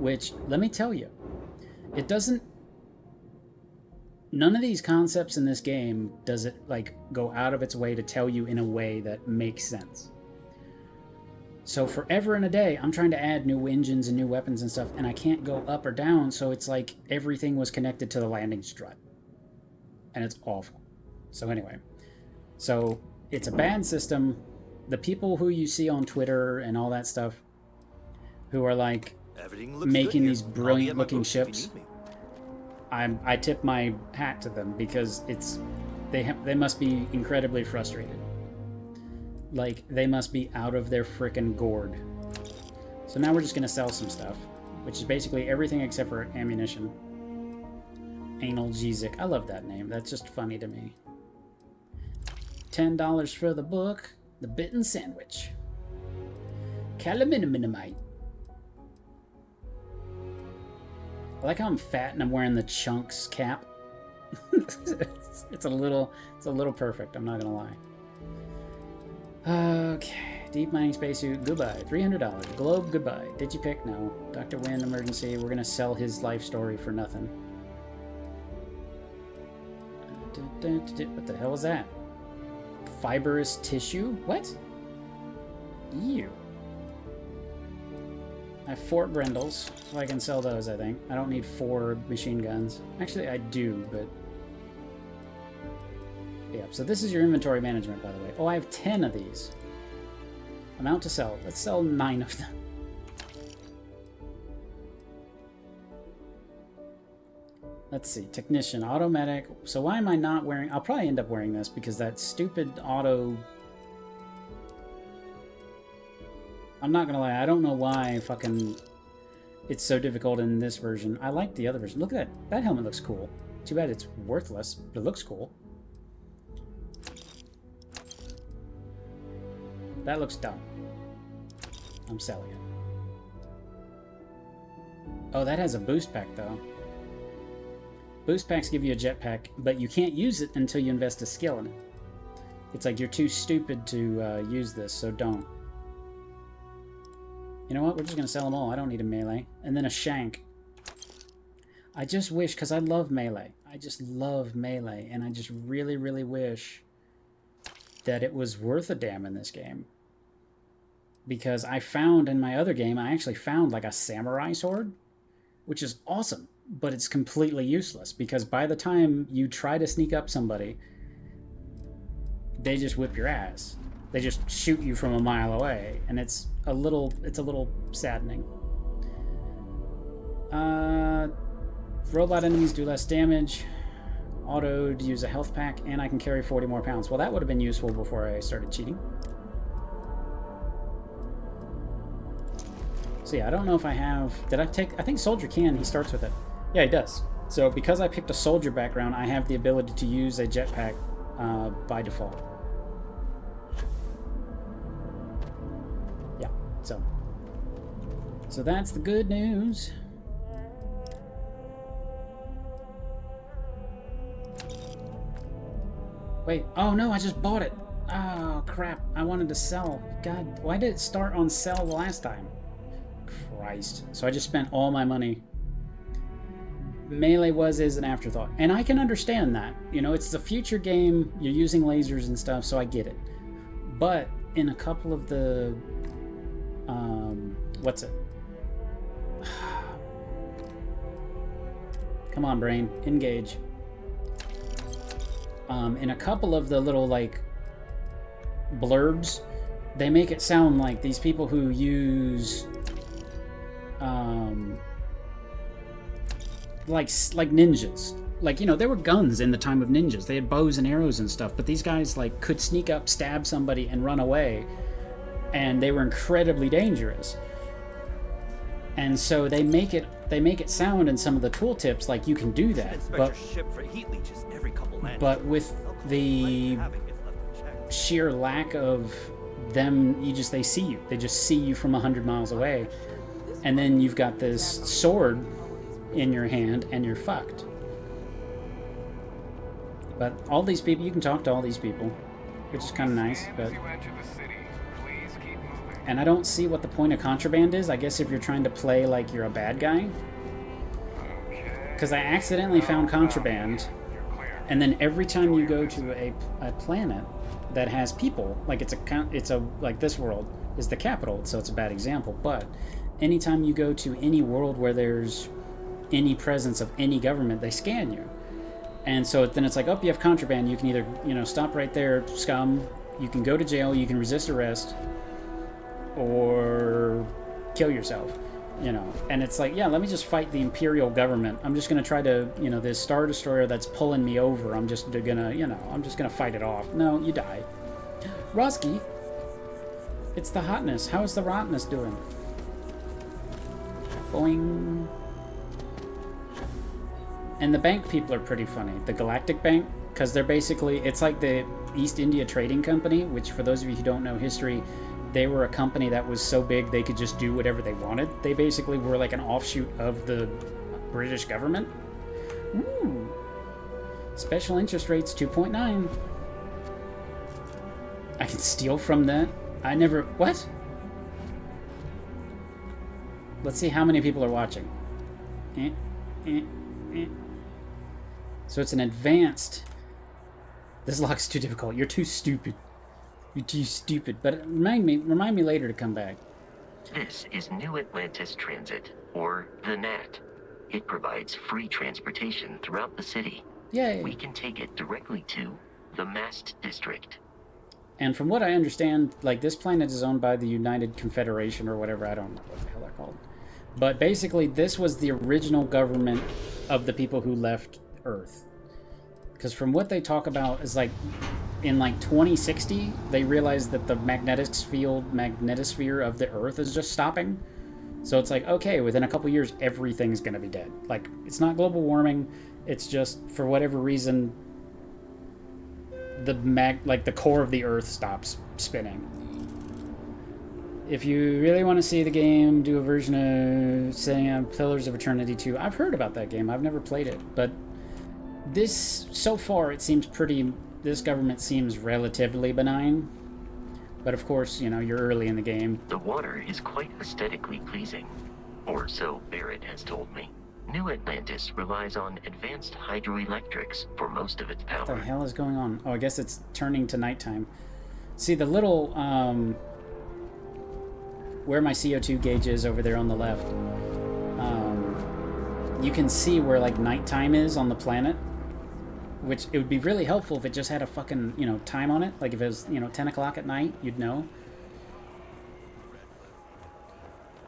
Which, let me tell you, it doesn't... None of these concepts in this game does it like go out of its way to tell you in a way that makes sense. So forever and a day, I'm trying to add new engines and new weapons and stuff, and I can't go up or down, so it's like everything was connected to the landing strut. And it's awful. So anyway, so it's a bad system. The people who you see on Twitter and all that stuff, who are like making these brilliant looking ships, I tip my hat to them because they must be incredibly frustrated. Like, they must be out of their frickin' gourd. So now we're just gonna sell some stuff, which is basically everything except for ammunition. Analgesic. I love that name. That's just funny to me. $10 for the book, The Bitten Sandwich. Calaminamite. I like how I'm fat and I'm wearing the Chunks cap. it's a little perfect, I'm not gonna lie. Okay, deep mining spacesuit, goodbye. $300. Globe, goodbye. Digipick, no. Dr. Wynn, emergency. We're gonna sell his life story for nothing. What the hell is that? Fibrous tissue? What? Ew. I have 4 Grendels, so I can sell those, I think. I don't need 4 machine guns. Actually, I do, but... yeah, so this is your inventory management, by the way. Oh, I have 10 of these. Amount to sell. Let's sell 9 of them. Let's see. Technician, automatic. So why am I not wearing... I'll probably end up wearing this because that stupid auto... I'm not gonna lie, I don't know why fucking it's so difficult in this version. I like the other version. Look at that. That helmet looks cool. Too bad it's worthless, but it looks cool. That looks dumb. I'm selling it. Oh, that has a boost pack, though. Boost packs give you a jetpack, but you can't use it until you invest a skill in it. It's like you're too stupid to use this, so don't. You know what? We're just going to sell them all. I don't need a melee. And then a shank. I just wish, because I love melee. I just love melee, and I just really, really wish that it was worth a damn in this game. Because I found in my other game, I actually found like a samurai sword, which is awesome, but it's completely useless because by the time you try to sneak up somebody, they just whip your ass. They just shoot you from a mile away, and it's a little saddening. Robot enemies do less damage. Auto to use a health pack, and I can carry 40 more pounds. Well, that would have been useful before I started cheating. So yeah, I don't know if I have... Did I take... I think Soldier can. He starts with it. Yeah, he does. So because I picked a Soldier background, I have the ability to use a jetpack by default. Yeah, so that's the good news. Wait, oh no, I just bought it. Oh crap, I wanted to sell. God, why did it start on sell the last time? Christ. So I just spent all my money. Melee is an afterthought. And I can understand that. You know, it's a future game, you're using lasers and stuff, so I get it. But in a couple of the... what's it? Come on, brain. Engage. In a couple of the little, like, blurbs, they make it sound like these people who use... like ninjas. Like, you know, there were guns in the time of ninjas. They had bows and arrows and stuff, but these guys, like, could sneak up, stab somebody, and run away. And they were incredibly dangerous. And so they make it sound in some of the tooltips like you can do that. But with the sheer lack of them, they see you. They just see you from 100 miles away. And then you've got this sword in your hand, and you're fucked. But all these people, you can talk to all these people, which is kind of nice, but... And I don't see what the point of contraband is. I guess if you're trying to play like you're a bad guy. Because I accidentally found contraband, and then every time you go to a planet that has people, like it's like this world is the capital, so it's a bad example, but anytime you go to any world where there's any presence of any government, they scan you. And so then it's like, oh, you have contraband, you can either, you know, stop right there, scum, you can go to jail, you can resist arrest, or kill yourself, you know. And it's like, yeah, let me just fight the Imperial government. I'm just going to try to, you know, this Star Destroyer that's pulling me over, I'm just going to, you know, I'm just going to fight it off. No, you die. Roski, it's the hotness. How's the rottenness doing? Boing. And the bank people are pretty funny. The Galactic Bank, because they're basically, it's like the East India Trading Company, which for those of you who don't know history, they were a company that was so big they could just do whatever they wanted. They basically were like an offshoot of the British government. Ooh. Special interest rates 2.9. I can steal from that. I never... What? Let's see how many people are watching. So it's an advanced... This lock's too difficult. You're too stupid. You're too stupid. But remind me later to come back. This is New Atlantis Transit, or the NAT. It provides free transportation throughout the city. Yay. We can take it directly to the Mast District. And from what I understand, like, this planet is owned by the United Confederation or whatever. I don't know what the hell they're called. But basically, this was the original government of the people who left Earth. Because from what they talk about is, like, in, like, 2060, they realized that the magnetosphere of the Earth is just stopping. So it's like, okay, within a couple years, everything's going to be dead. Like, it's not global warming. It's just, for whatever reason, the core of the Earth stops spinning. If you really want to see the game, do a version of setting up Pillars of Eternity 2. I've heard about that game. I've never played it. But this, so far, it seems pretty... This government seems relatively benign. But of course, you know, you're early in the game. The water is quite aesthetically pleasing. Or so Barrett has told me. New Atlantis relies on advanced hydroelectrics for most of its power. What the hell is going on? Oh, I guess it's turning to nighttime. See, the little, where my CO2 gauge is over there on the left, you can see where, like, nighttime is on the planet. Which, it would be really helpful if it just had a fucking, you know, time on it. Like, if it was, you know, 10 o'clock at night, you'd know.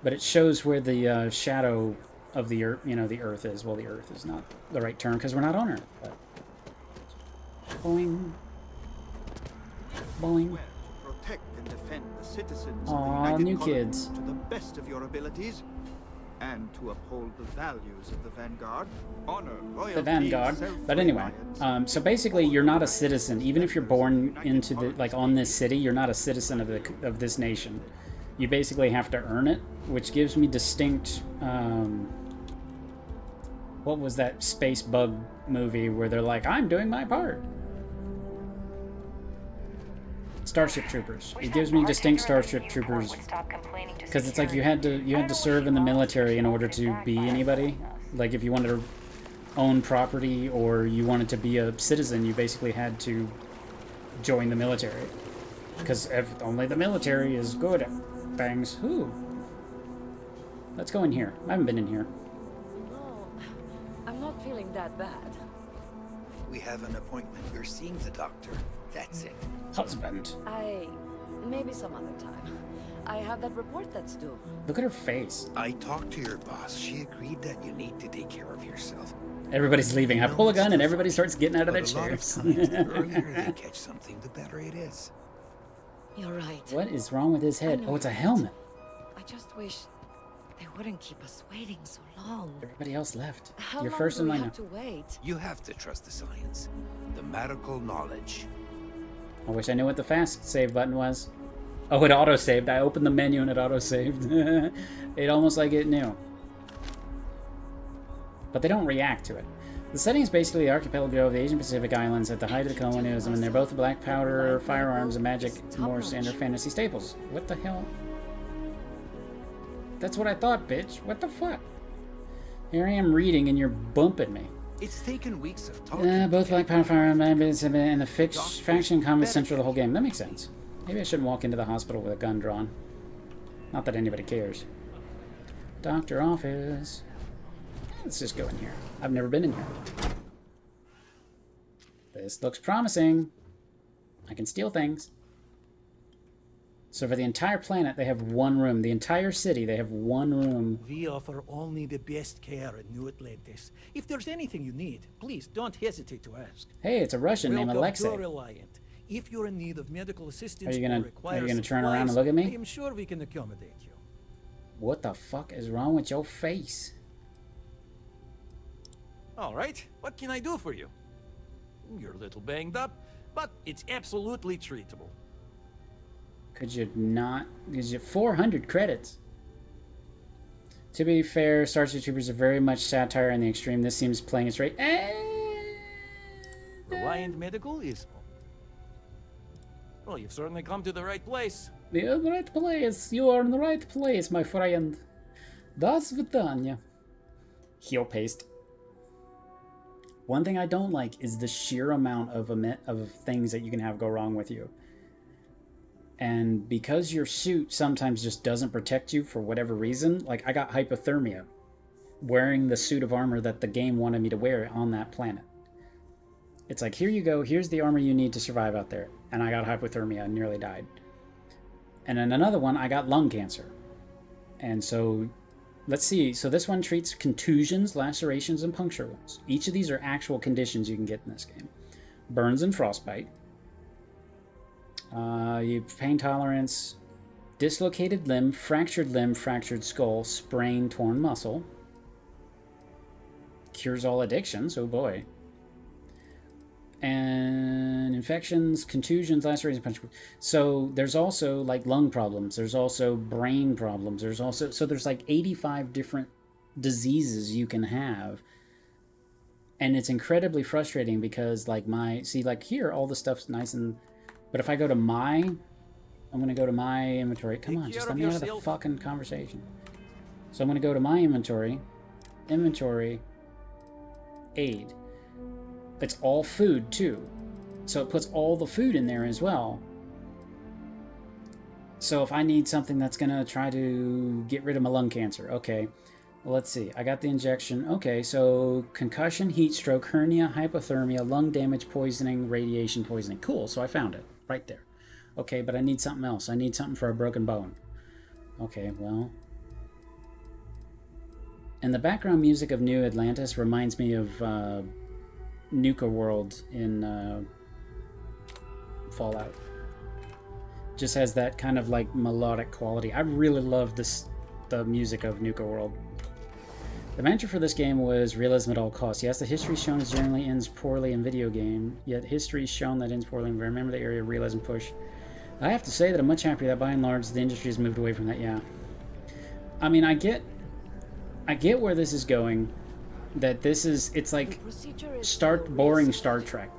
But it shows where the shadow of the Earth, you know, the Earth is. Well, the Earth is not the right term because we're not on Earth. But... Boing. Boing. Protect and defend the citizens Aw, of the new United kids. To the best of your abilities, and to uphold the values of the Vanguard, honor, loyalty, The Vanguard. But anyway, so basically, you're not a citizen. Even if you're born into the, like, on this city, you're not a citizen of this nation. You basically have to earn it, which gives me distinct, what was that space bug movie where they're like, I'm doing my part? Starship Troopers. It gives me distinct Starship Troopers because it's like you had to serve in the military in order to be anybody. Like, if you wanted to own property or you wanted to be a citizen, you basically had to join the military. Because only the military is good at things. Ooh. Let's go in here. I haven't been in here. No, I'm not feeling that bad. We have an appointment. We're seeing the doctor. That's it. Husband. Maybe some other time. I have that report that's due. Look at her face. I talked to your boss. She agreed that you need to take care of yourself. Everybody's leaving. I pull a gun and everybody starts getting out of their chairs. The earlier they catch something, the better it is. You're right. What is wrong with his head? Oh, it's a helmet. I just wish they wouldn't keep us waiting so long. Everybody else left. How You're long first do in we line have now. to wait? You have to trust the science, the medical knowledge. I wish I knew what the fast save button was. Oh, it auto-saved. I opened the menu and it auto-saved. It almost like it knew. But they don't react to it. The setting is basically the archipelago of the Asian Pacific Islands at the height of the colonialism, and they're both black powder, firearms, and magic, more standard fantasy staples. What the hell? That's what I thought, bitch. What the fuck? Here I am reading and you're bumping me. It's taken weeks of talking. Both black powder, firearms, and the faction combat central the whole game. That makes sense. Maybe I shouldn't walk into the hospital with a gun drawn. Not that anybody cares. Doctor office. Let's just go in here. I've never been in here. This looks promising. I can steal things. So for the entire planet, they have one room. The entire city, they have one room. We offer only the best care in New Atlantis. If there's anything you need, please don't hesitate to ask. Hey, it's a Russian named Alexei. Welcome to Reliant. If you're in need of medical assistance Are you gonna or turn around and look at me? I am sure we can accommodate you. What the fuck is wrong with your face? All right, what can I do for you? You're a little banged up, but it's absolutely treatable. Could you not? Gives you 400 credits. To be fair, Starship Troopers are very much satire in the extreme. This seems playing its right. Reliant Medical is... Well, you've certainly come to the right place. You're in the right place. You are in the right place, my friend. Das Vidanya. Heel paste. One thing I don't like is the sheer amount of things that you can have go wrong with you. And because your suit sometimes just doesn't protect you for whatever reason, like I got hypothermia wearing the suit of armor that the game wanted me to wear on that planet. It's like, here you go, here's the armor you need to survive out there. And I got hypothermia and nearly died. And in another one, I got lung cancer. And so, let's see. So this one treats contusions, lacerations, and puncture wounds. Each of these are actual conditions you can get in this game. Burns and frostbite. You pain tolerance, dislocated limb, fractured skull, sprained, torn muscle. Cures all addictions, oh boy. And infections, contusions, lacerations, punch. So there's also like lung problems. There's also brain problems. There's also, so there's like 85 different diseases you can have. And it's incredibly frustrating because like like here, all the stuff's nice and, but if I go to I'm going to go to my inventory. Come on, just let me out of the fucking conversation. So I'm going to go to my inventory, aid. It's all food too. So it puts all the food in there as well. So if I need something that's going to try to get rid of my lung cancer, okay. Well, let's see. I got the injection. Okay, so concussion, heat stroke, hernia, hypothermia, lung damage, poisoning, radiation poisoning. Cool, so I found it right there. Okay, but I need something else. I need something for a broken bone. Okay, well. And the background music of New Atlantis reminds me of Nuka World in Fallout. Just has that kind of like melodic quality. I really love the music of Nuka World. The mantra for this game was realism at all costs. Yes, the history shown as generally ends poorly in video game, yet history is shown that ends poorly in remember the area of realism push. I have to say that I'm much happier that by and large the industry has moved away from that, yeah. I mean, I get where this is going, that it's like boring Star Trek.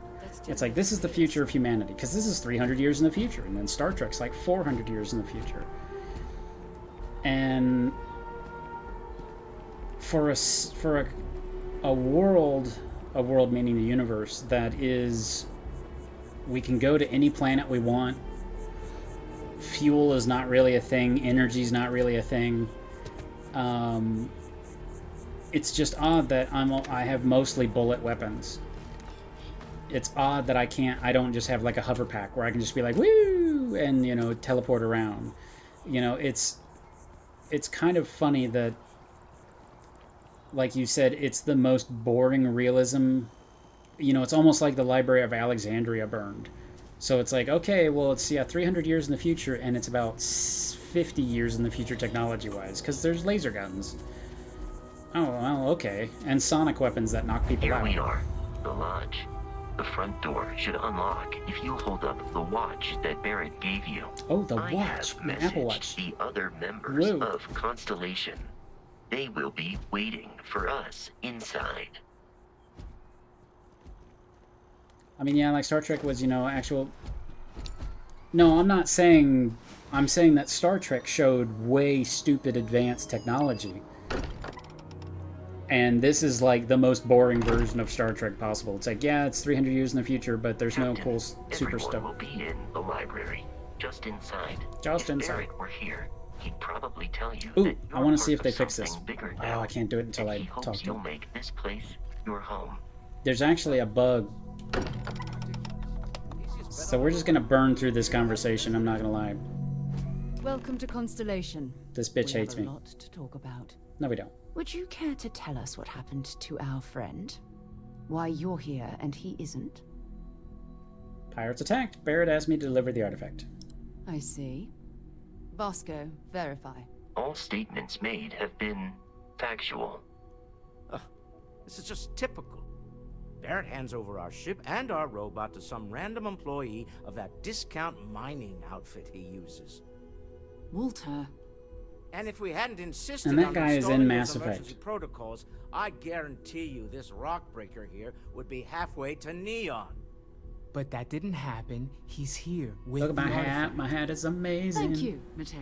It's like, this is the future of humanity, because this is 300 years in the future, and then Star Trek's like 400 years in the future. And for a world meaning the universe, that is, we can go to any planet we want, fuel is not really a thing, energy is not really a thing, it's just odd that I have mostly bullet weapons. It's odd that I don't just have like a hover pack where I can just be like, woo, and, you know, teleport around. You know, it's kind of funny that, like you said, it's the most boring realism. You know, it's almost like the Library of Alexandria burned. So it's like, okay, well, it's 300 years in the future, and it's about 50 years in the future technology-wise, because there's laser guns. Oh, well, okay. And sonic weapons that knock people out. Here we are, the lodge. The front door should unlock if you hold up the watch that Barrett gave you. Oh, the watch, the Apple Watch. The other members of Constellation. They will be waiting for us inside. I mean, yeah, like Star Trek was, you know, actual... No, I'm not saying... I'm saying that Star Trek showed way stupid advanced technology. And this is like the most boring version of Star Trek possible. It's like, yeah, it's 300 years in the future, but there's no cool super stuff. Everyone will be in the library, just inside. Just inside. If Barrett were here, he'd probably tell you. Ooh, that I want to see if they of fix this. something bigger Oh, now, I can't do it until and I he hopes talk to you'll him. make this place your home. There's actually a bug. So we're just gonna burn through this conversation, I'm not gonna lie. Welcome to Constellation. This bitch hates me. We have a lot to talk about. No, we don't. Would you care to tell us what happened to our friend? Why you're here and he isn't? Pirates attacked. Barrett asked me to deliver the artifact. I see. Vasco, verify. All statements made have been factual. This is just typical. Barrett hands over our ship and our robot to some random employee of that discount mining outfit he uses. Walter. And if we hadn't insisted And that on guy is in installing Mass those emergency Effect. protocols, I guarantee you this rock breaker here would be halfway to Neon. But that didn't happen. He's here with Look at my the hat. artifact. My hat is amazing. Thank you, Matteo.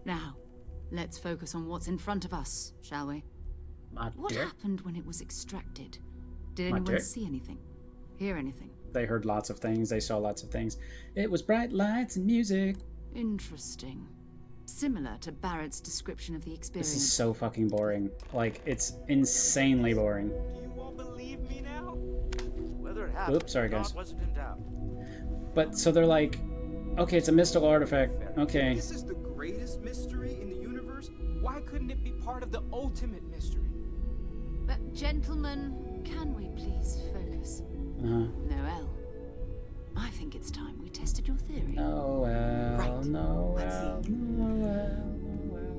Now, let's focus on what's in front of us, shall we? My What dick. happened when it was extracted? Did My anyone dick? see anything? Hear anything? They heard lots of things. They saw lots of things. It was bright lights and music. Interesting. Similar to Barrett's description of the experience. This is so fucking boring. Like, it's insanely boring. Whether it happened Oops, sorry, or not guys. wasn't in doubt. But, so they're like, okay, it's a mystical artifact. Okay. This is the greatest mystery in the universe. Why couldn't it be part of the ultimate mystery? But, gentlemen, can we please focus? Uh-huh. Noel, I think it's time we tested your theory. Noel, Right. Noel, Let's see. Noel.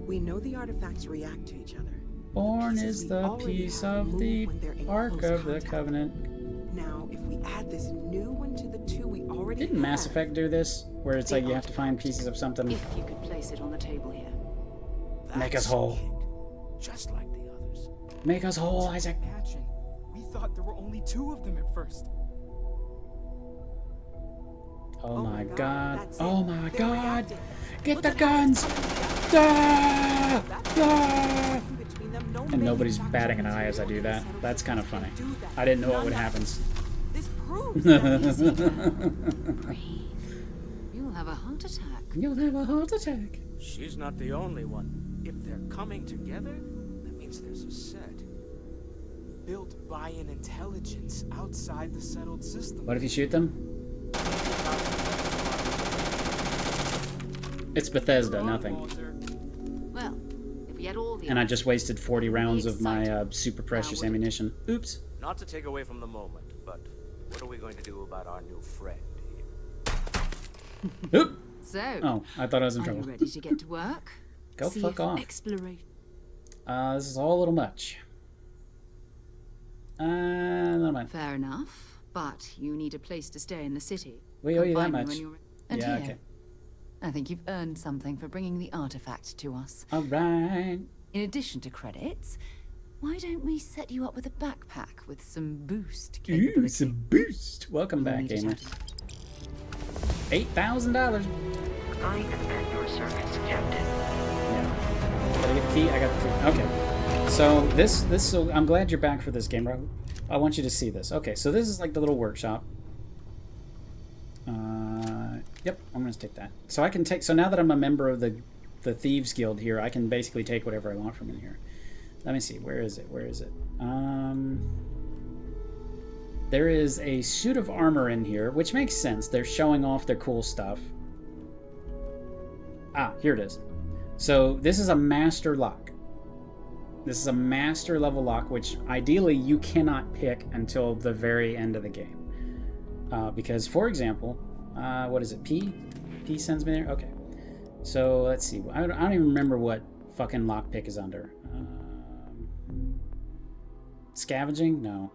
We know the artifacts react to each other. Born pieces is we the already piece have of move the when they're in Ark close of the contact. Covenant. Now, if we add this new one to the two we already Didn't Mass have, Effect do this? Where it's The like you have to find pieces of something. If you could place it on the table here. Make us whole. Just like the others. Make us whole, Isaac. Imagine. We thought there were only 2 of them at first. Oh my god. that's Oh it. my They're god. reacting. Get Look the at how guns. it's Ah! Ah! between them, no And nobody's manufacturing batting an eye as I do that. material That's kind of can funny. do that. I didn't know what would None happen. This proves that easy. Breathe. You'll have a heart attack. You'll have a heart attack. She's not the only one. If they're coming together, that means there's a set. Built by an intelligence outside the settled system. What if you shoot them? It's Bethesda, nothing. Well, if we had all the And I just wasted 40 rounds of my super precious ammunition. Oops. Not to take away from the moment, but what are we going to do about our new friend here? Oop. So, Oh, I thought I was in are trouble. you ready to get to work? Go See fuck if off. Exploration. This is all a little much. Never mind. Fair enough, but you need a place to stay in the city. We owe you that Come find me much. when you're- And Yeah, here, okay. I think you've earned something for bringing the artifact to us. Alright. In addition to credits, why don't we set you up with a backpack with some boost capability? Ooh, some boost. Welcome back, need it gamer. out $8,000. I am at your service, Captain. Yeah. Did I get the key? I got the key. Okay. So I'm glad you're back for this game, bro. I want you to see this. Okay, so this is like the little workshop. Yep, I'm gonna take that. So I can take. So now that I'm a member of the Thieves Guild here, I can basically take whatever I want from in here. Let me see. Where is it? Where is it? There is a suit of armor in here, which makes sense. They're showing off their cool stuff. Ah, here it is. So this is a master lock. This is a master level lock, which ideally you cannot pick until the very end of the game. Because, for example, what is it? P? P sends me there? Okay. So let's see. I don't even remember what fucking lockpick is under. Scavenging? No.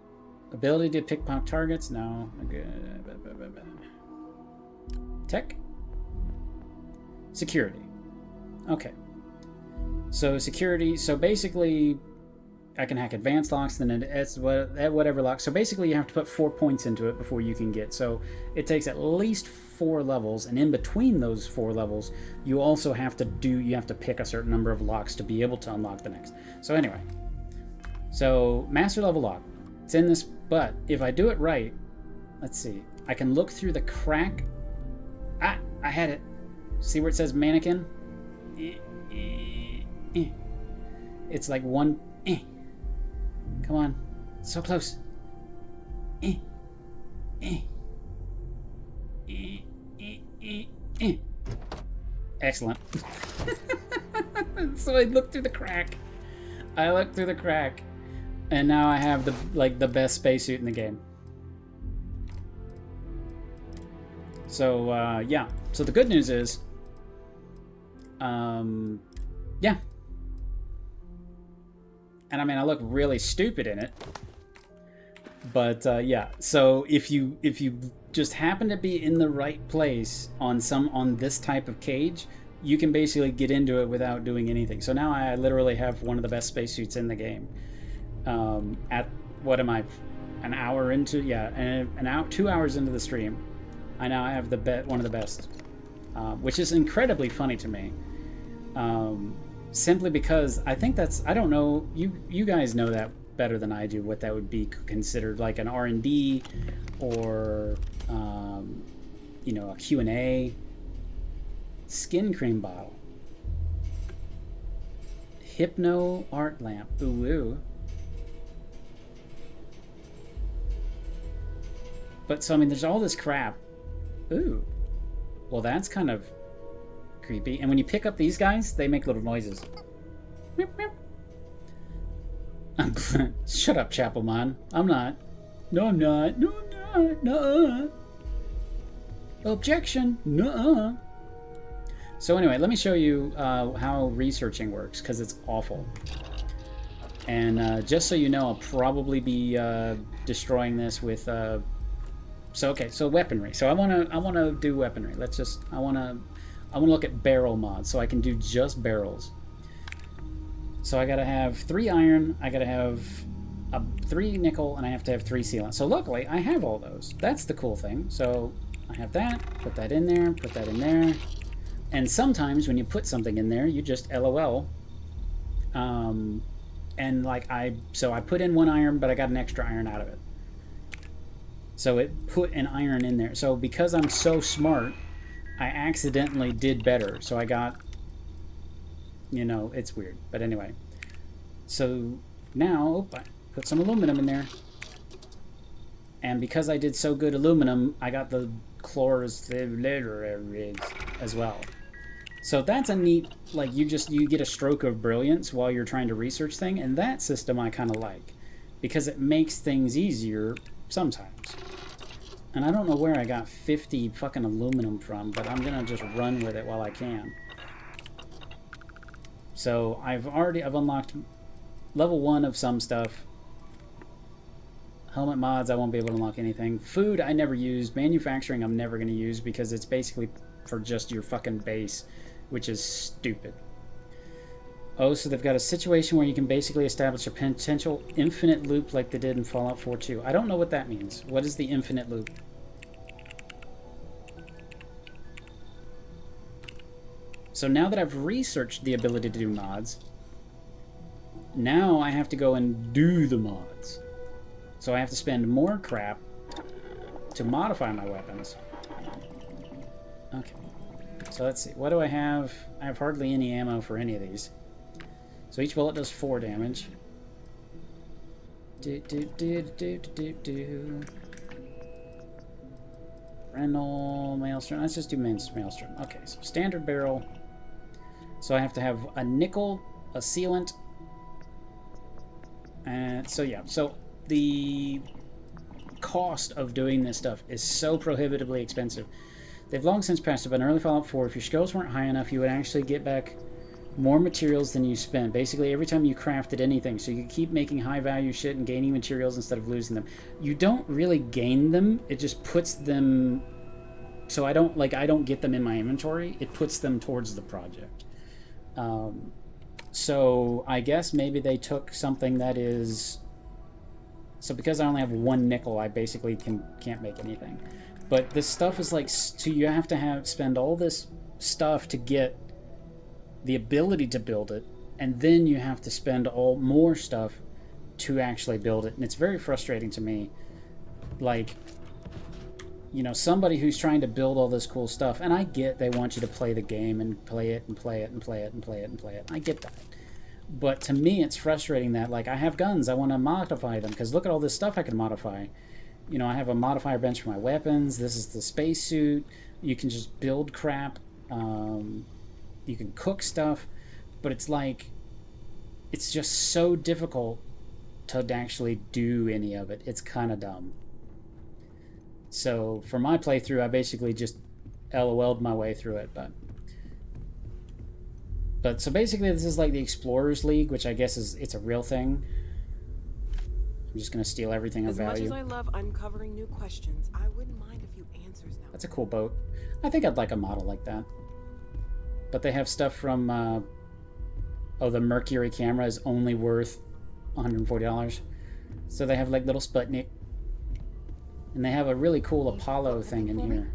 Ability to pick pop targets? No. Tech? Security. Okay. So security, so basically I can hack advanced locks, then it's whatever lock. So basically you have to put 4 points into it before you can get. So it takes at least 4 levels, and in between those 4 levels, you also have to pick a certain number of locks to be able to unlock the next. So anyway. So master level lock. It's in this, but if I do it right, let's see. I can look through the crack. Ah, I had it. See where it says mannequin? It's like one. Come on, so close. Excellent. So I looked through the crack. And now I have the best spacesuit in the game. So yeah. So the good news is, yeah. And I mean, I look really stupid in it. But yeah, so if you just happen to be in the right place on this type of cage, you can basically get into it without doing anything. So now I literally have one of the best spacesuits in the game. At what am I, an hour into? Yeah, an hour, 2 hours into the stream, I now have one of the best, which is incredibly funny to me. Simply because I think I don't know, you guys know that better than I do, what that would be considered, like an R&D or you know, a Q&A. Skin cream bottle, hypno art lamp, ooh. But so I mean, there's all this crap. Ooh, well, that's kind of creepy. And when you pick up these guys, they make little noises. Shut up, Chapelman. I'm not. No, I'm not. No, I'm not. Nuh-uh. Objection. Nuh-uh. So anyway, let me show you how researching works, because it's awful. And just so you know, I'll probably be destroying this with. So weaponry. So I wanna do weaponry. I wanna look at barrel mods, so I can do just barrels. So I gotta have 3 iron, I gotta have 3 nickel, and I have to have 3 sealant. So luckily, I have all those. That's the cool thing. So I have that, put that in there, put that in there. And sometimes when you put something in there, you just LOL. And like I put in 1 iron, but I got an extra iron out of it. So it put an iron in there. So because I'm so smart, I accidentally did better. So I got, you know, it's weird. But anyway. So now, I put some aluminum in there. And because I did so good aluminum, I got the chlors as well. So that's a neat, like, you get a stroke of brilliance while you're trying to research thing, and that system I kind of like, because it makes things easier sometimes. And I don't know where I got 50 fucking aluminum from, but I'm gonna just run with it while I can. So I've unlocked level 1 of some stuff. Helmet mods, I won't be able to unlock anything. Food, I never used. Manufacturing, I'm never gonna use, because it's basically for just your fucking base, which is stupid. Oh, so they've got a situation where you can basically establish a potential infinite loop like they did in Fallout 4 2. I don't know what that means. What is the infinite loop? So now that I've researched the ability to do mods, now I have to go and do the mods. So I have to spend more crap to modify my weapons. Okay. So let's see. What do I have? I have hardly any ammo for any of these. So each bullet does 4 damage. Renal, Maelstrom. Let's just do Maelstrom. Okay, so standard barrel. So I have to have a nickel, a sealant. And so yeah, so the cost of doing this stuff is so prohibitively expensive. They've long since passed it, but in early Fallout 4, if your skills weren't high enough, you would actually get back more materials than you spent. Basically, every time you crafted anything, so you could keep making high-value shit and gaining materials instead of losing them. You don't really gain them, it just puts them... So I don't get them in my inventory, it puts them towards the project. So I guess maybe they took something that is... So because I only have 1 nickel, I basically can't make anything. But this stuff is like, you have to spend all this stuff to get the ability to build it, and then you have to spend more stuff to actually build it. And it's very frustrating to me. Like, you know, somebody who's trying to build all this cool stuff, and I get they want you to play the game and play it and play it and play it and play it and play it. I get that. But to me, it's frustrating that, like, I have guns, I want to modify them, because look at all this stuff I can modify. You know, I have a modifier bench for my weapons, this is the spacesuit, you can just build crap, you can cook stuff, but it's like, it's just so difficult to actually do any of it. It's kind of dumb. So, for my playthrough, I basically just LOL'd my way through it, But so basically this is like the Explorers League, which I guess it's a real thing. I'm just gonna steal everything of As much value. as I love uncovering new questions, I wouldn't mind a few answers now. That's a cool boat. I think I'd like a model like that. But they have stuff from, oh, the Mercury camera is only worth $140. So they have like little Sputnik. And they have a really cool Apollo thing in here.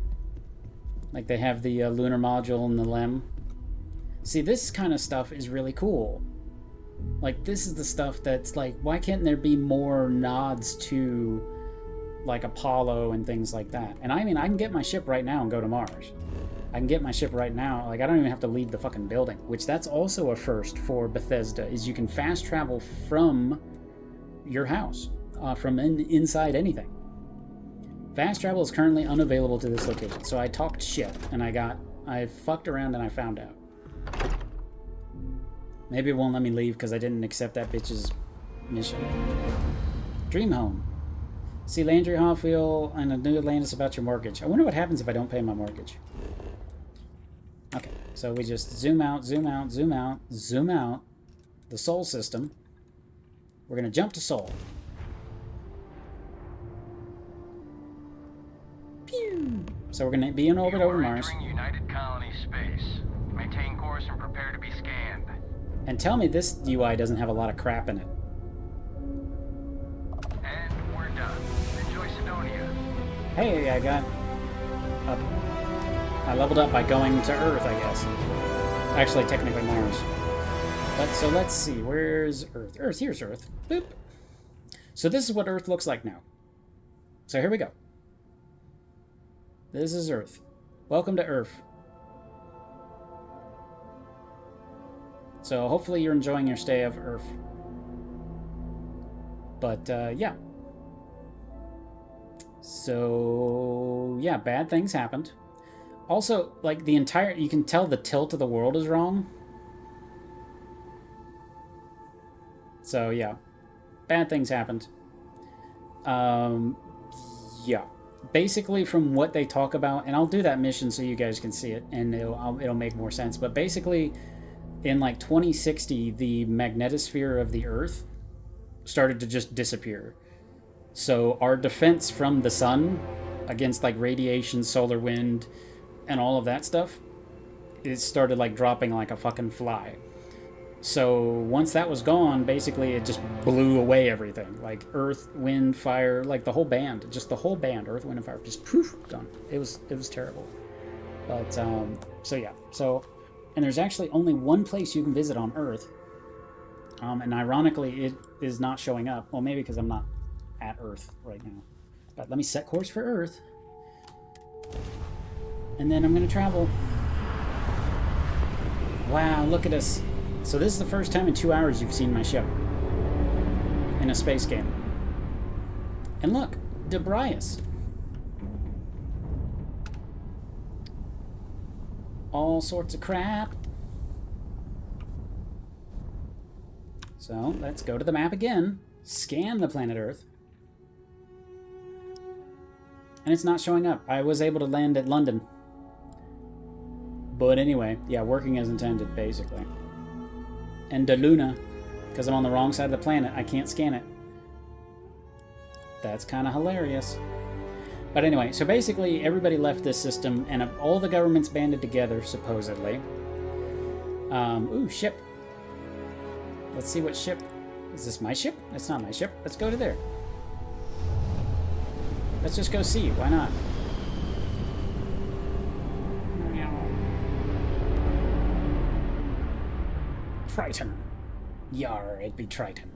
Like they have the lunar module and the LEM. See, this kind of stuff is really cool. Like, this is the stuff that's like, why can't there be more nods to like Apollo and things like that? And I mean, I can get my ship right now and go to Mars. I can get my ship right now. Like, I don't even have to leave the fucking building, which that's also a first for Bethesda, is you can fast travel from your house, from inside anything. Fast travel is currently unavailable to this location. So I talked shit and I fucked around and I found out. Maybe it won't let me leave because I didn't accept that bitch's mission. Dream home. See Landry Hoffield and a new Atlantis about your mortgage. I wonder what happens if I don't pay my mortgage. Okay, so we just zoom out, zoom out, zoom out, zoom out. The Sol system. We're gonna jump to Sol. Pew! So we're gonna be in orbit over Mars. United Colony space. Maintain course and prepare to be scanned. And tell me this UI doesn't have a lot of crap in it. And we're done. Enjoy Sidonia. Hey, I got up. I leveled up by going to Earth, I guess. Actually, technically Mars. But so let's see. Where's Earth? Earth, here's Earth. Boop. So this is what Earth looks like now. So here we go. This is Earth. Welcome to Earth. So hopefully you're enjoying your stay of Earth. But yeah. So yeah, bad things happened. Also, like the entire, you can tell the tilt of the world is wrong. So yeah, bad things happened. Yeah. Basically, from what they talk about, and I'll do that mission so you guys can see it, and it'll make more sense. But basically, in like 2060, the magnetosphere of the Earth started to just disappear. So our defense from the sun against like radiation, solar wind, and all of that stuff, it started like dropping like a fucking fly. So once that was gone, basically it just blew away everything. Like earth, wind, fire, like the whole band, just the whole band, earth, wind, and fire, just poof, gone. It was terrible. But so yeah, so, and there's actually only one place you can visit on Earth, and ironically it is not showing up. Well, maybe because I'm not at Earth right now. But let me set course for Earth, and then I'm gonna travel. Wow, look at us. So this is the first time in 2 hours you've seen my ship in a space game. And look, Debrius. All sorts of crap. So let's go to the map again, scan the planet Earth. And it's not showing up. I was able to land at London. But anyway, yeah, working as intended, basically. And De Luna, because I'm on the wrong side of the planet, I can't scan it. That's kind of hilarious. But anyway, so basically everybody left this system, and all the governments banded together, supposedly. Ooh, ship. Let's see what ship. Is this my ship? That's not my ship. Let's go to there. Let's just go see. Why not? Triton. Yar, it'd be Triton.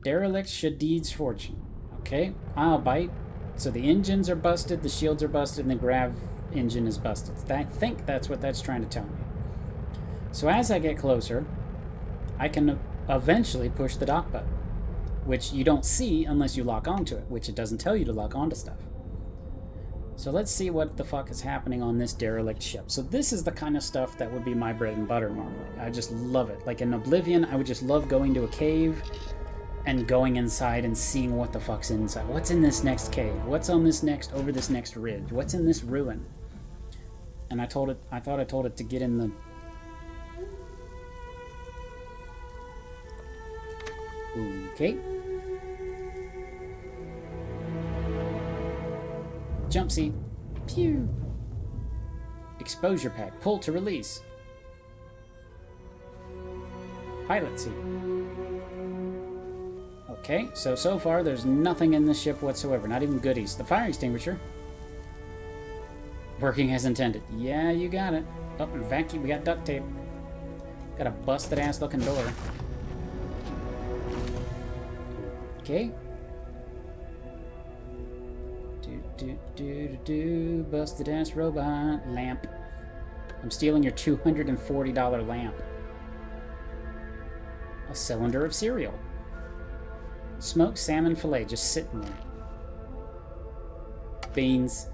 Derelict Shadid's fortune. Okay, I'll bite. So the engines are busted, the shields are busted, and the grav engine is busted. I think that's what that's trying to tell me. So as I get closer, I can eventually push the dock button, which you don't see unless you lock onto it, which it doesn't tell you to lock onto stuff. So let's see what the fuck is happening on this derelict ship. So this is the kind of stuff that would be my bread and butter normally. I just love it. Like in Oblivion, I would just love going to a cave and going inside and seeing what the fuck's inside. What's in this next cave? What's on this next, over this next ridge? What's in this ruin? And I thought I told it to get in the... Okay. Jump seat. Pew. Exposure pack. Pull to release. Pilot seat. Okay, so far there's nothing in this ship whatsoever. Not even goodies. The fire extinguisher. Working as intended. Yeah, you got it. Oh, and vacuum. We got duct tape. Got a busted ass looking door. Okay. Busted ass robot. Lamp. I'm stealing your $240 lamp. A cylinder of cereal. Smoked salmon fillet just sitting there. Beans.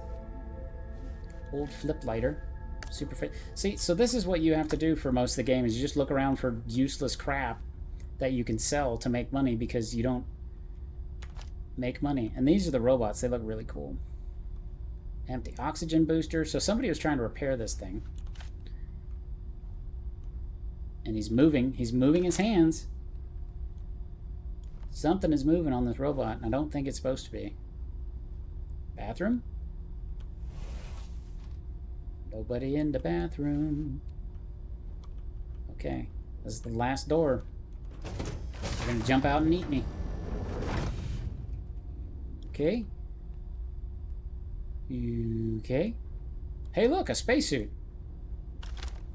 Old flip lighter. Super fit. See, so this is what you have to do for most of the game, is you just look around for useless crap that you can sell to make money, because you don't make money. And these are the robots. They look really cool. Empty oxygen booster. So somebody was trying to repair this thing. And he's moving. He's moving his hands. Something is moving on this robot, and I don't think it's supposed to be. Bathroom? Nobody in the bathroom. Okay. This is the last door. They're gonna jump out and eat me. Okay. Okay. Hey, look, a spacesuit.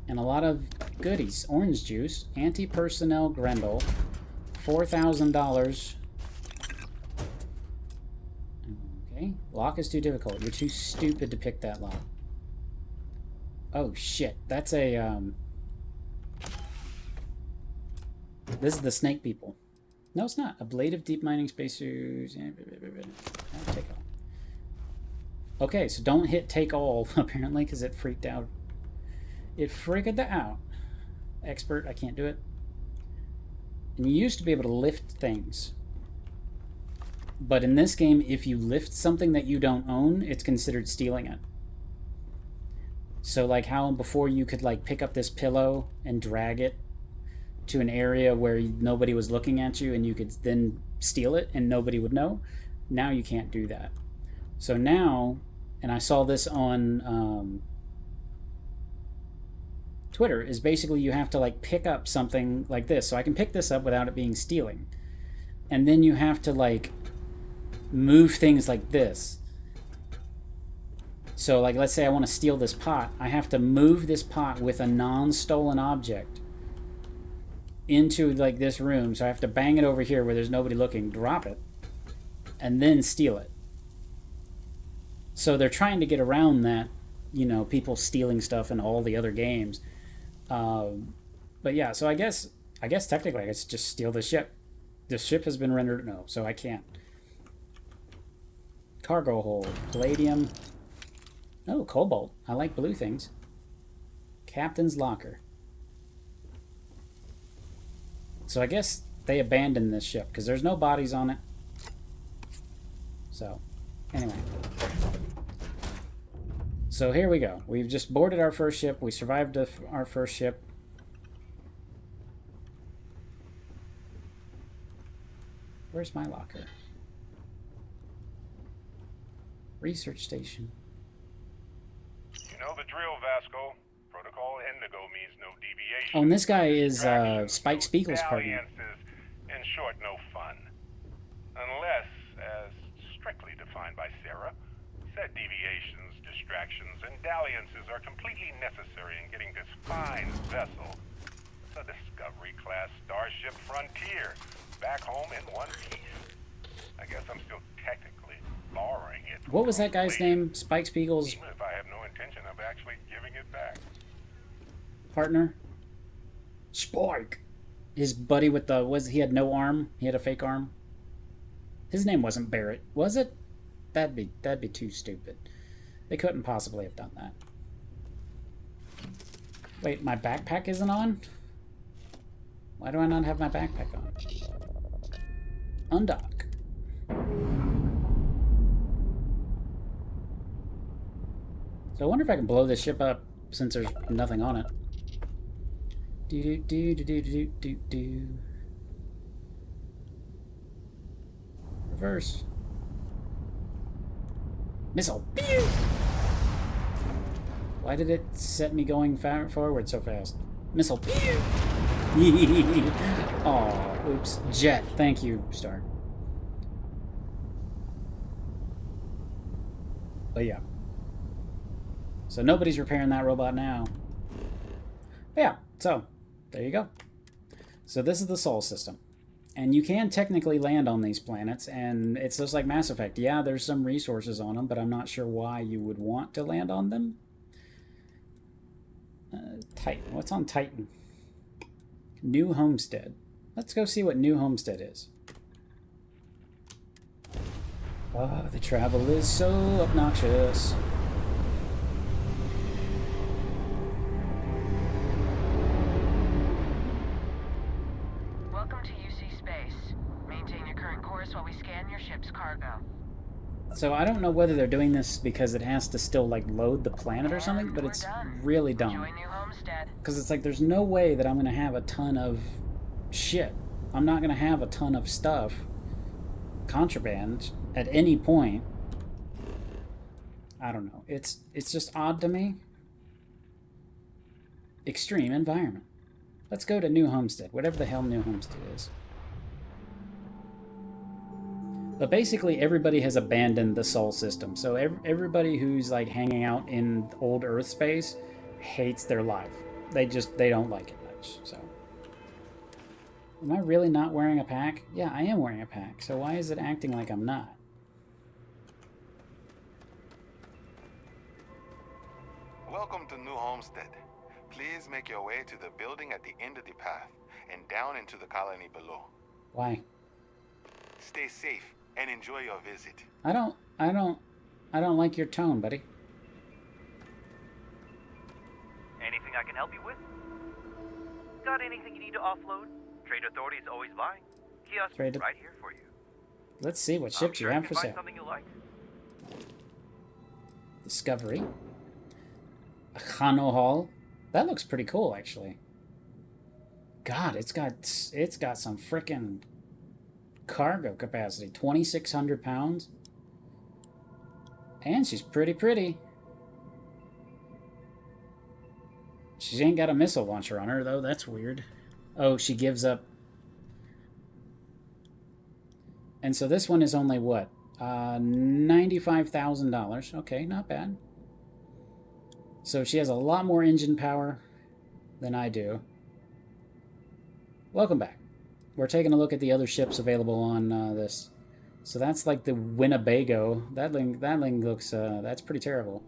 And a lot of goodies. Orange juice. Anti-personnel Grendel. $4,000. Okay. Lock is too difficult. You're too stupid to pick that lock. Oh, shit. That's a, This is the snake people. No, it's not. Ablative deep mining spacesuit. Take all. Okay, so don't hit take all, apparently, because it freaked out. It freaked out. Expert, I can't do it. And you used to be able to lift things. But in this game, if you lift something that you don't own, it's considered stealing it. So like how before you could like pick up this pillow and drag it to an area where nobody was looking at you and you could then steal it and nobody would know. Now you can't do that. So now, and I saw this on Twitter, is basically you have to like pick up something like this. So I can pick this up without it being stealing. And then you have to like move things like this. So like let's say I want to steal this pot. I have to move this pot with a non-stolen object into like this room. So I have to bang it over here where there's nobody looking, drop it, and then steal it. So they're trying to get around that, you know, people stealing stuff in all the other games. But yeah, so I guess technically I guess just steal the ship. The ship has been rendered no, so I can't. Cargo hold, palladium. Oh, cobalt. I like blue things. Captain's locker. So I guess they abandoned this ship because there's no bodies on it. So, anyway. So here we go. We've just boarded our first ship. We survived our first ship. Where's my locker? Research station. You know the drill, Vasco. Protocol Indigo means no deviation. Oh, and this guy is Spike Spiegel's partner. In short, no fun. Unless, as strictly defined by Sarah, said deviations, distractions, and dalliances are completely necessary in getting this fine vessel, the Discovery-class Starship Frontier, back home in one piece. I guess I'm still technically borrowing it. What was that guy's name? Spike Spiegel's even if I have no intention of actually giving it back. partner? Spike. His buddy with the he had no arm. He had a fake arm. His name wasn't Barrett, was it? That'd be too stupid. They couldn't possibly have done that. Wait, my backpack isn't on? Why do I not have my backpack on? Undock. So I wonder if I can blow this ship up since there's nothing on it. Do do do do do do do do. Reverse. Missile. Pew! Why did it set me going forward so fast? Missile. Pew! Oh, oops. Jet. Thank you, Star. But yeah. So nobody's repairing that robot now. But yeah, so there you go. So this is the Sol system. And you can technically land on these planets, and it's just like Mass Effect. Yeah, there's some resources on them, but I'm not sure why you would want to land on them. Titan. What's on Titan? New Homestead. Let's go see what New Homestead is. Oh, the travel is so obnoxious. Welcome to UC Space. Maintain your current course while we scan your ship's cargo. So I don't know whether they're doing this because it has to still like load the planet or something, but it's really dumb. Because it's like there's no way that I'm going to have a ton of shit. I'm not going to have a ton of stuff, contraband, at any point. I don't know. It's just odd to me. Extreme environment. Let's go to New Homestead, whatever the hell New Homestead is. But basically, everybody has abandoned the Sol system. So everybody who's like hanging out in old Earth space hates their life. They don't like it much. So, am I really not wearing a pack? Yeah, I am wearing a pack. So why is it acting like I'm not? Welcome to New Homestead. Please make your way to the building at the end of the path and down into the colony below. Why? Stay safe and enjoy your visit. I don't like your tone, buddy. Anything I can help you with? Got anything you need to offload? Trade Authority is always buying. Kiosk right here for you. Let's see what ships you have for sale. Something you like. Discovery. Hano Hall. That looks pretty cool, actually. God, it's got some frickin' cargo capacity. 2,600 pounds. And she's pretty. She ain't got a missile launcher on her, though. That's weird. Oh, she gives up. And so this one is only what? $95,000. Okay, not bad. So she has a lot more engine power than I do. Welcome back. We're taking a look at the other ships available on this. So that's like the Winnebago. That thing looks, that's pretty terrible.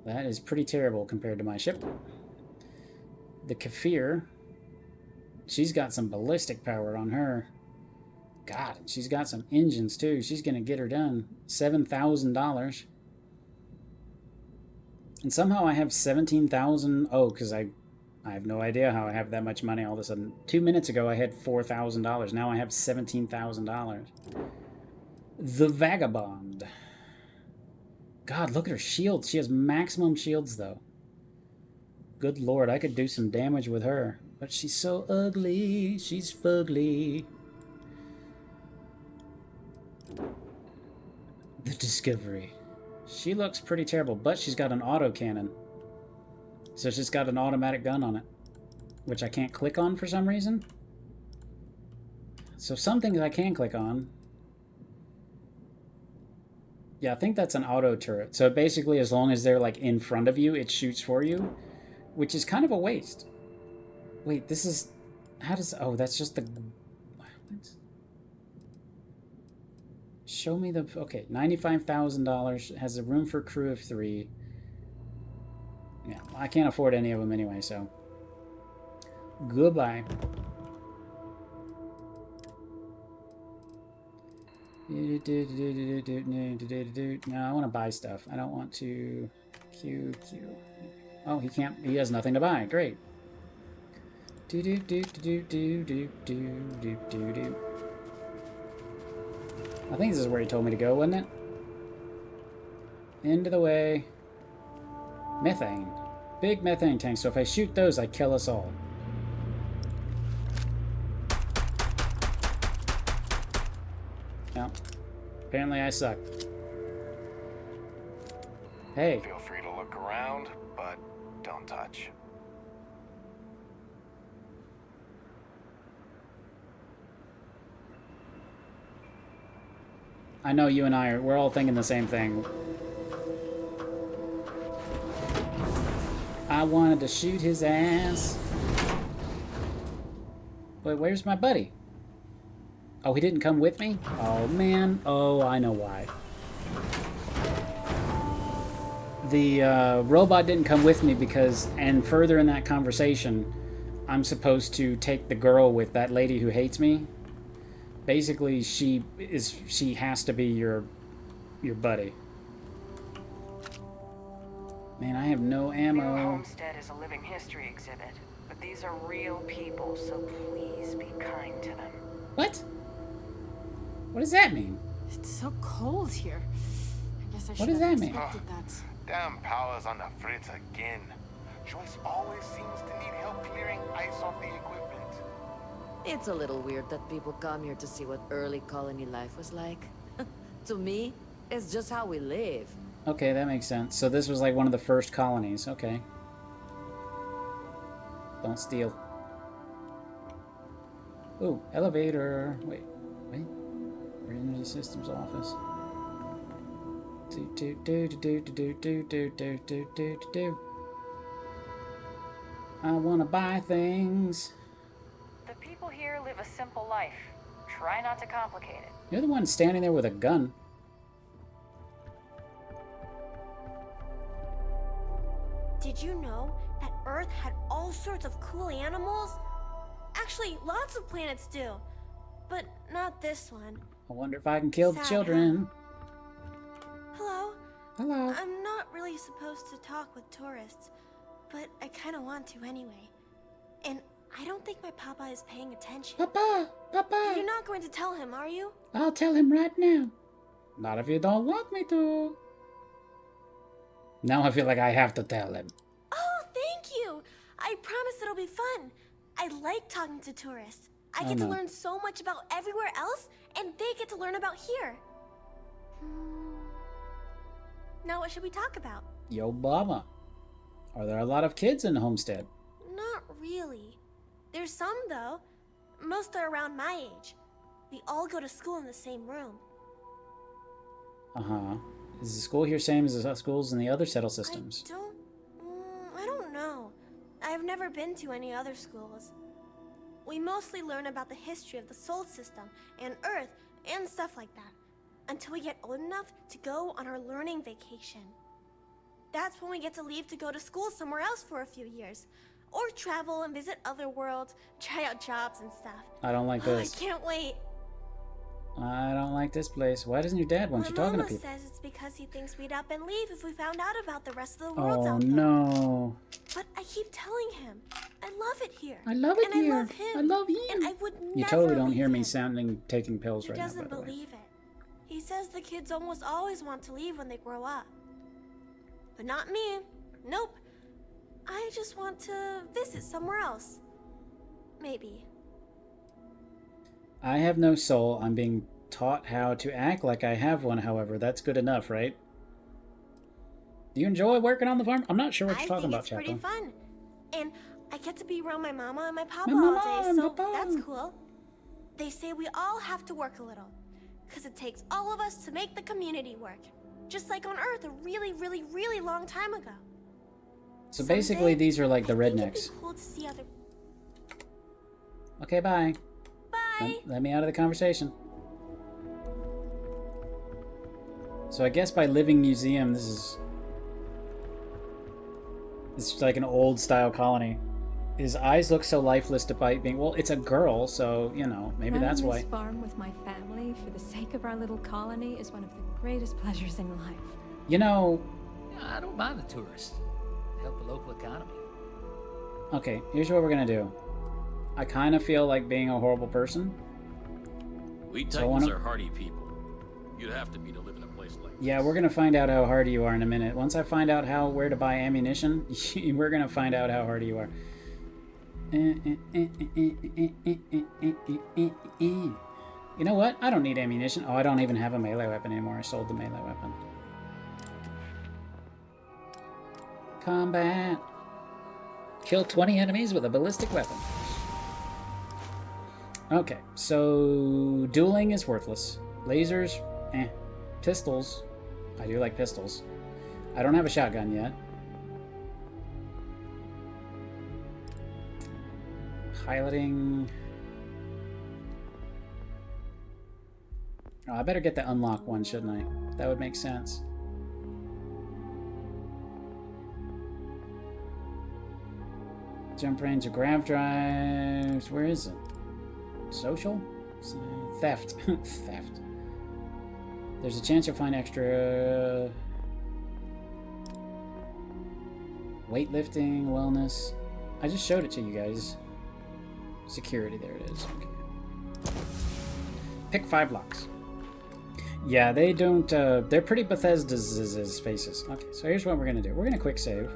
That is pretty terrible compared to my ship. The Kafir. She's got some ballistic power on her. God, she's got some engines too. She's going to get her done. $7,000. And somehow I have 17,000. Oh, because I have no idea how I have that much money all of a sudden. 2 minutes ago I had $4,000. Now I have $17,000. The Vagabond. God, look at her shield. She has maximum shields, though. Good lord, I could do some damage with her. But she's so ugly. She's fugly. The Discovery. She looks pretty terrible, but she's got an autocannon. So she's got an automatic gun on it, which I can't click on for some reason. So some things I can click on. Yeah, I think that's an auto turret. So basically, as long as they're like in front of you, it shoots for you, which is kind of a waste. Wait, this is... How does... Oh, that's just the... What? Show me the... Okay, $95,000. Has a room for a crew of 3. Yeah, I can't afford any of them anyway, so... Goodbye. No, I want to buy stuff. I don't want to... Q. Oh, he can't... He has nothing to buy. Great. I think this is where he told me to go, wasn't it? Into the way. Methane. Big methane tank. So if I shoot those, I kill us all. No. Apparently I suck. Hey. Feel free to look around, but don't touch. I know you and we're all thinking the same thing. I wanted to shoot his ass. Wait, where's my buddy? Oh, he didn't come with me? Oh, man. Oh, I know why. The robot didn't come with me because, and further in that conversation, I'm supposed to take the girl with that lady who hates me. Basically, she has to be your buddy. Man, I have no ammo. New Homestead is a living history exhibit, but these are real people, so please be kind to them. What? What does that mean? It's so cold here. I guess I What should does have that mean? expected that. Damn power's on the fritz again. Joyce always seems to need help clearing ice off the equipment. It's a little weird that people come here to see what early colony life was like. To me, it's just how we live. Okay, that makes sense. So this was like one of the first colonies. Okay. Don't steal. Ooh, elevator. Wait. Energy systems office. I wanna buy things. The people here live a simple life. Try not to complicate it. You're the one standing there with a gun. Did you know that Earth had all sorts of cool animals? Actually, lots of planets do. But not this one. I wonder if I can kill the Sad, children. Hello? Hello. I'm not really supposed to talk with tourists, but I kind of want to anyway. And I don't think my papa is paying attention. Papa! Papa! You're not going to tell him, are you? I'll tell him right now. Not if you don't want me to. Now I feel like I have to tell him. Oh, thank you! I promise it'll be fun. I like talking to tourists. I get to learn so much about everywhere else, and they get to learn about here. Now what should we talk about? Yo, Baba. Are there a lot of kids in Homestead? Not really. There's some, though. Most are around my age. We all go to school in the same room. Uh-huh. Is the school here same as the schools in the other settle systems? I don't know. I've never been to any other schools. We mostly learn about the history of the Sol system and Earth and stuff like that until we get old enough to go on our learning vacation. That's when we get to leave to go to school somewhere else for a few years. Or travel and visit other worlds, try out jobs and stuff. I don't like this. I can't wait. I don't like this place. Why doesn't your dad want you talking to people? Mama says it's because he thinks we'd up and leave if we found out about the rest of the world Oh, out there. no. But I keep telling him, I love it here. I love it and here. I love him. I love you. And I would You never totally don't leave hear me him. sounding taking pills He right now, doesn't by the way. believe it. He says the kids almost always want to leave when they grow up. But not me. Nope. I just want to visit somewhere else. Maybe. I have no soul. I'm being taught how to act like I have one, however. That's good enough, right? Do you enjoy working on the farm? I'm not sure what you're talking about, I think it's pretty fun. And I get to be around my mama and my papa My mama all day, and so papa. that's cool. They say we all have to work a little. Because it takes all of us to make the community work. Just like on Earth a really, really, really long time ago. So basically, these are like the rednecks. Cool to see other... Okay, bye. Bye. Let me out of the conversation. So I guess by living museum, this is like an old style colony. His eyes look so lifeless despite being, well, it's a girl, so, you know, maybe that's Running why. this farm with my family for the sake of our little colony is one of the greatest pleasures in life. You know, I don't mind the tourists. Help the local economy. okay, here's what we're gonna do. I kind of feel like being a horrible person. We So I Titans wanna- are hardy people. You'd have to be to live in a place like Yeah, we're gonna find out how hardy you are in a minute. Once I find out where to buy ammunition, we're gonna find out how hardy you are. You know what? I don't need ammunition. Oh, I don't even have a melee weapon anymore. I sold the melee weapon. Combat. Kill 20 enemies with a ballistic weapon. Okay, so dueling is worthless. Lasers, eh. Pistols, I do like pistols. I don't have a shotgun yet. Piloting. Oh, I better get the unlock one, shouldn't I? That would make sense. Jump range of grav drives. Where is it? Social? Theft. Theft. There's a chance you'll find extra weightlifting, wellness. I just showed it to you guys. Security, there it is. Okay. Pick 5 locks. Yeah, they don't, they're pretty Bethesda's faces. Okay, so here's what we're gonna do. We're gonna quick save.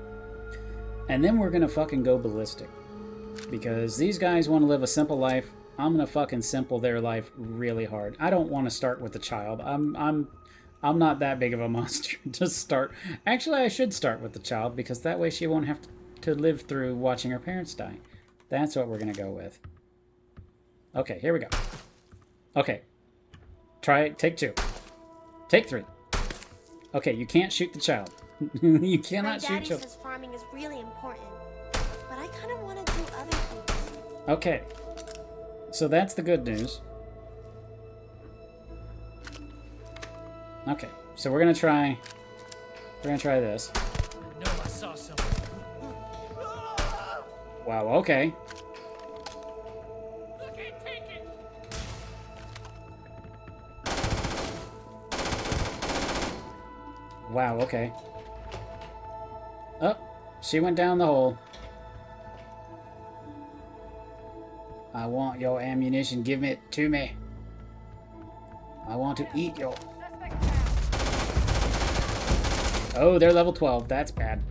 And then we're gonna fucking go ballistic. Because these guys want to live a simple life. I'm gonna fucking simple their life really hard. I don't want to start with the child. I'm not that big of a monster to start. Actually, I should start with the child because that way she won't have to live through watching her parents die. That's what we're gonna go with. Okay, here we go. Okay, try it. Take 2. Take 3. Okay, you can't shoot the child. You cannot shoot children. My daddy says farming is really important, but I kind of want to do other things. Okay. So that's the good news. Okay, so we're gonna try this. I know I saw something. Wow, okay. I can't take it. Wow, okay. Oh, she went down the hole. I want your ammunition. Give it to me. I want to eat your... Oh, they're level 12. That's bad.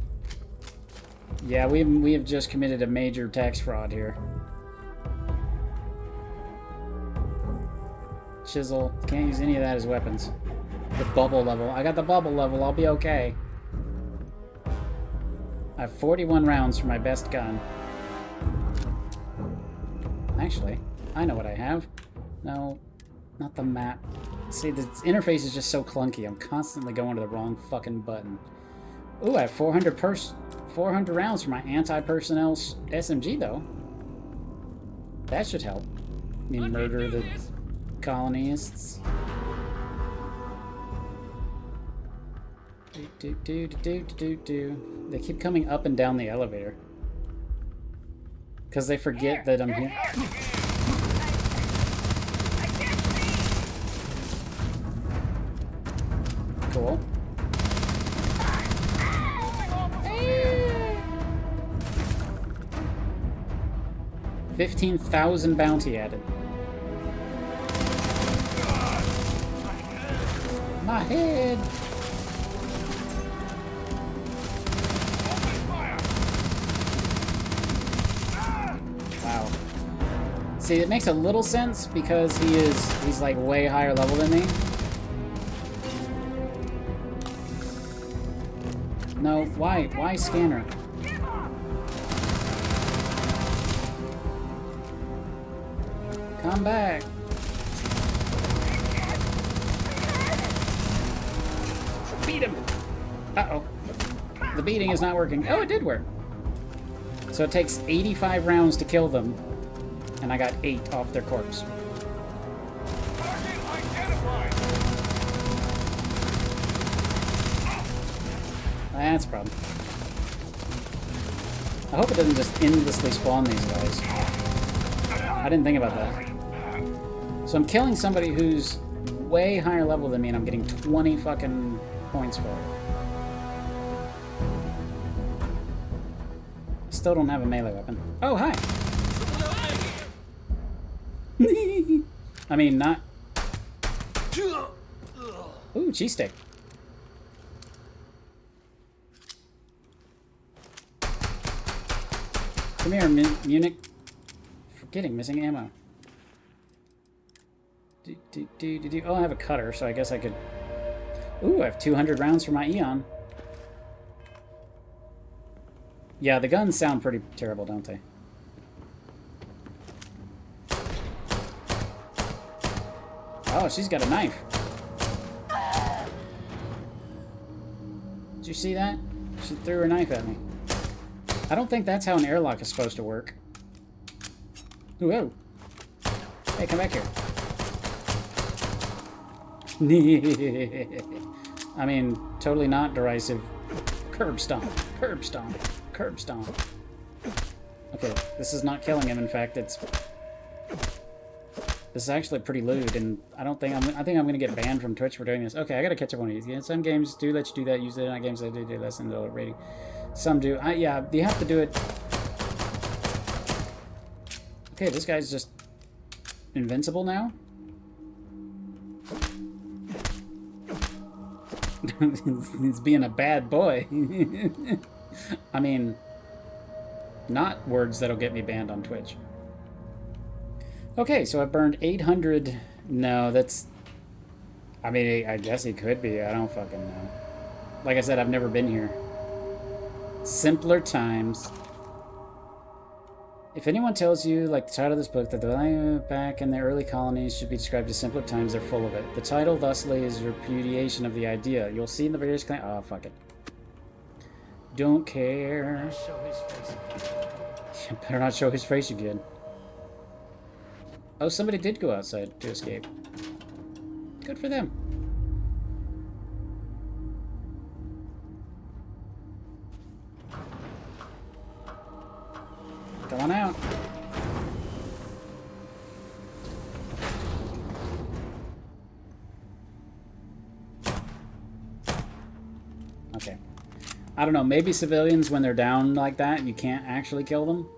Yeah, we have just committed a major tax fraud here. Chisel. Can't use any of that as weapons. The bubble level. I got the bubble level. I'll be okay. I have 41 rounds for my best gun. Actually, I know what I have. No, not the map. See, the interface is just so clunky. I'm constantly going to the wrong fucking button. Ooh, I have 400 rounds for my anti-personnel SMG, though. That should help me murder the colonists. They keep coming up and down the elevator. Because they forget that I'm here. Cool. 15,000 bounty added. My head! Wow. See, it makes a little sense because he's like way higher level than me. No, why? Why scanner? Come back. Beat him. Uh-oh. The beating is not working. Oh, it did work. So it takes 85 rounds to kill them, and I got 8 off their corpse. That's a problem. I hope it doesn't just endlessly spawn these guys. I didn't think about that. So I'm killing somebody who's way higher level than me, and I'm getting 20 fucking points for it. Still don't have a melee weapon. Oh, hi! I mean, not... Ooh, cheesesteak. Come here, Munich. Forgetting missing ammo. Oh, I have a cutter, so I guess I could... Ooh, I have 200 rounds for my Eon. Yeah, the guns sound pretty terrible, don't they? Oh, she's got a knife. Did you see that? She threw her knife at me. I don't think that's how an airlock is supposed to work. Ooh, whoa. Hey, come back here. I mean, totally not derisive. Curb stomp, curb stomp, curb stomp. Okay, this is not killing him. In fact, this is actually pretty lewd, and I think I'm gonna get banned from Twitch for doing this. Okay, I gotta catch up on these. Yeah, some games do let you do that. Usually not games that do less than the rating. Some do. Yeah, you have to do it. Okay, this guy's just invincible now. He's being a bad boy. I mean, not words that'll get me banned on Twitch. Okay, so I burned 800. No, that's... I mean, I guess he could be. I don't fucking know. Like I said, I've never been here. Simpler times. If anyone tells you, like the title of this book, that the life back in the early colonies should be described as simpler times, they're full of it. The title thusly is repudiation of the idea. You'll see in the various claims... Oh, fuck it. Don't care. Better not show his face again. Oh, somebody did go outside to escape. Good for them. Come on out. Okay. I don't know, maybe civilians, when they're down like that, you can't actually kill them.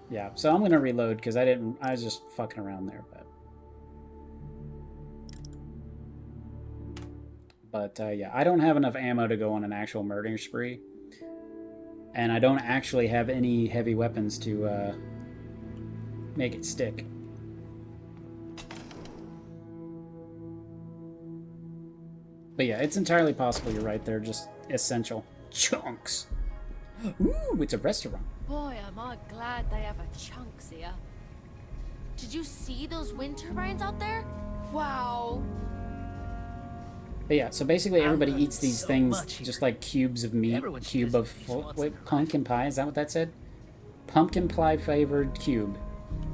Yeah, so I'm gonna reload because I was just fucking around there, but yeah, I don't have enough ammo to go on an actual murdering spree. And I don't actually have any heavy weapons to make it stick. But yeah, it's entirely possible you're right. They're just essential chunks. Ooh, it's a restaurant. Boy, am I glad they have a chunks here. Did you see those wind turbines out there? Wow. But yeah, so basically everybody eats these things just like cubes of meat, wait, pumpkin pie, is that what that said? Pumpkin pie flavored cube.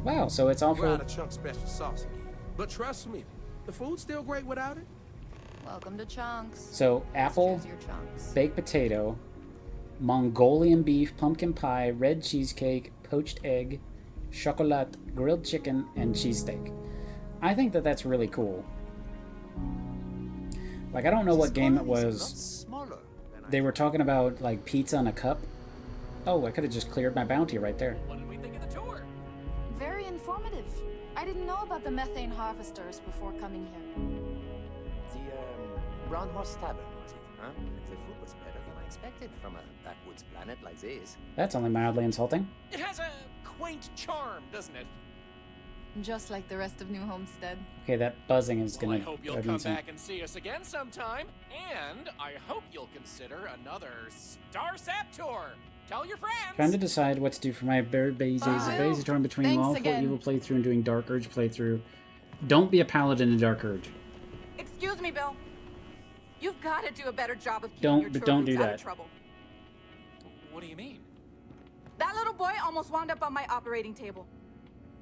Wow, so it's all We're full. out of Chunk special sauce again. But trust me, the food's still great without it. Welcome to Chunks. So apple, baked potato, Mongolian beef, pumpkin pie, red cheesecake, poached egg, chocolate, grilled chicken, and cheesesteak. I think that that's really cool. Like, I don't know what game it was. They were talking about, like, pizza in a cup. Oh, I could have just cleared my bounty right there. What did we think of the tour? Very informative. I didn't know about the methane harvesters before coming here. The Brown Horse Tavern, was it? Huh? The food was better than I expected from a backwoods planet like this. That's only mildly insulting. It has a quaint charm, doesn't it? Just like the rest of New Homestead. Okay, that buzzing is gonna... I hope you'll come back and see us again sometime. And I hope you'll consider another Star Sap tour. Tell your friends. Trying to decide what to do for my very basic torn between Lawful Evil playthrough and doing Dark Urge playthrough. Don't be a paladin in Dark Urge. Excuse me, Bill. You've got to do a better job of keeping your Don't do out that. of trouble. What do you mean? That little boy almost wound up on my operating table.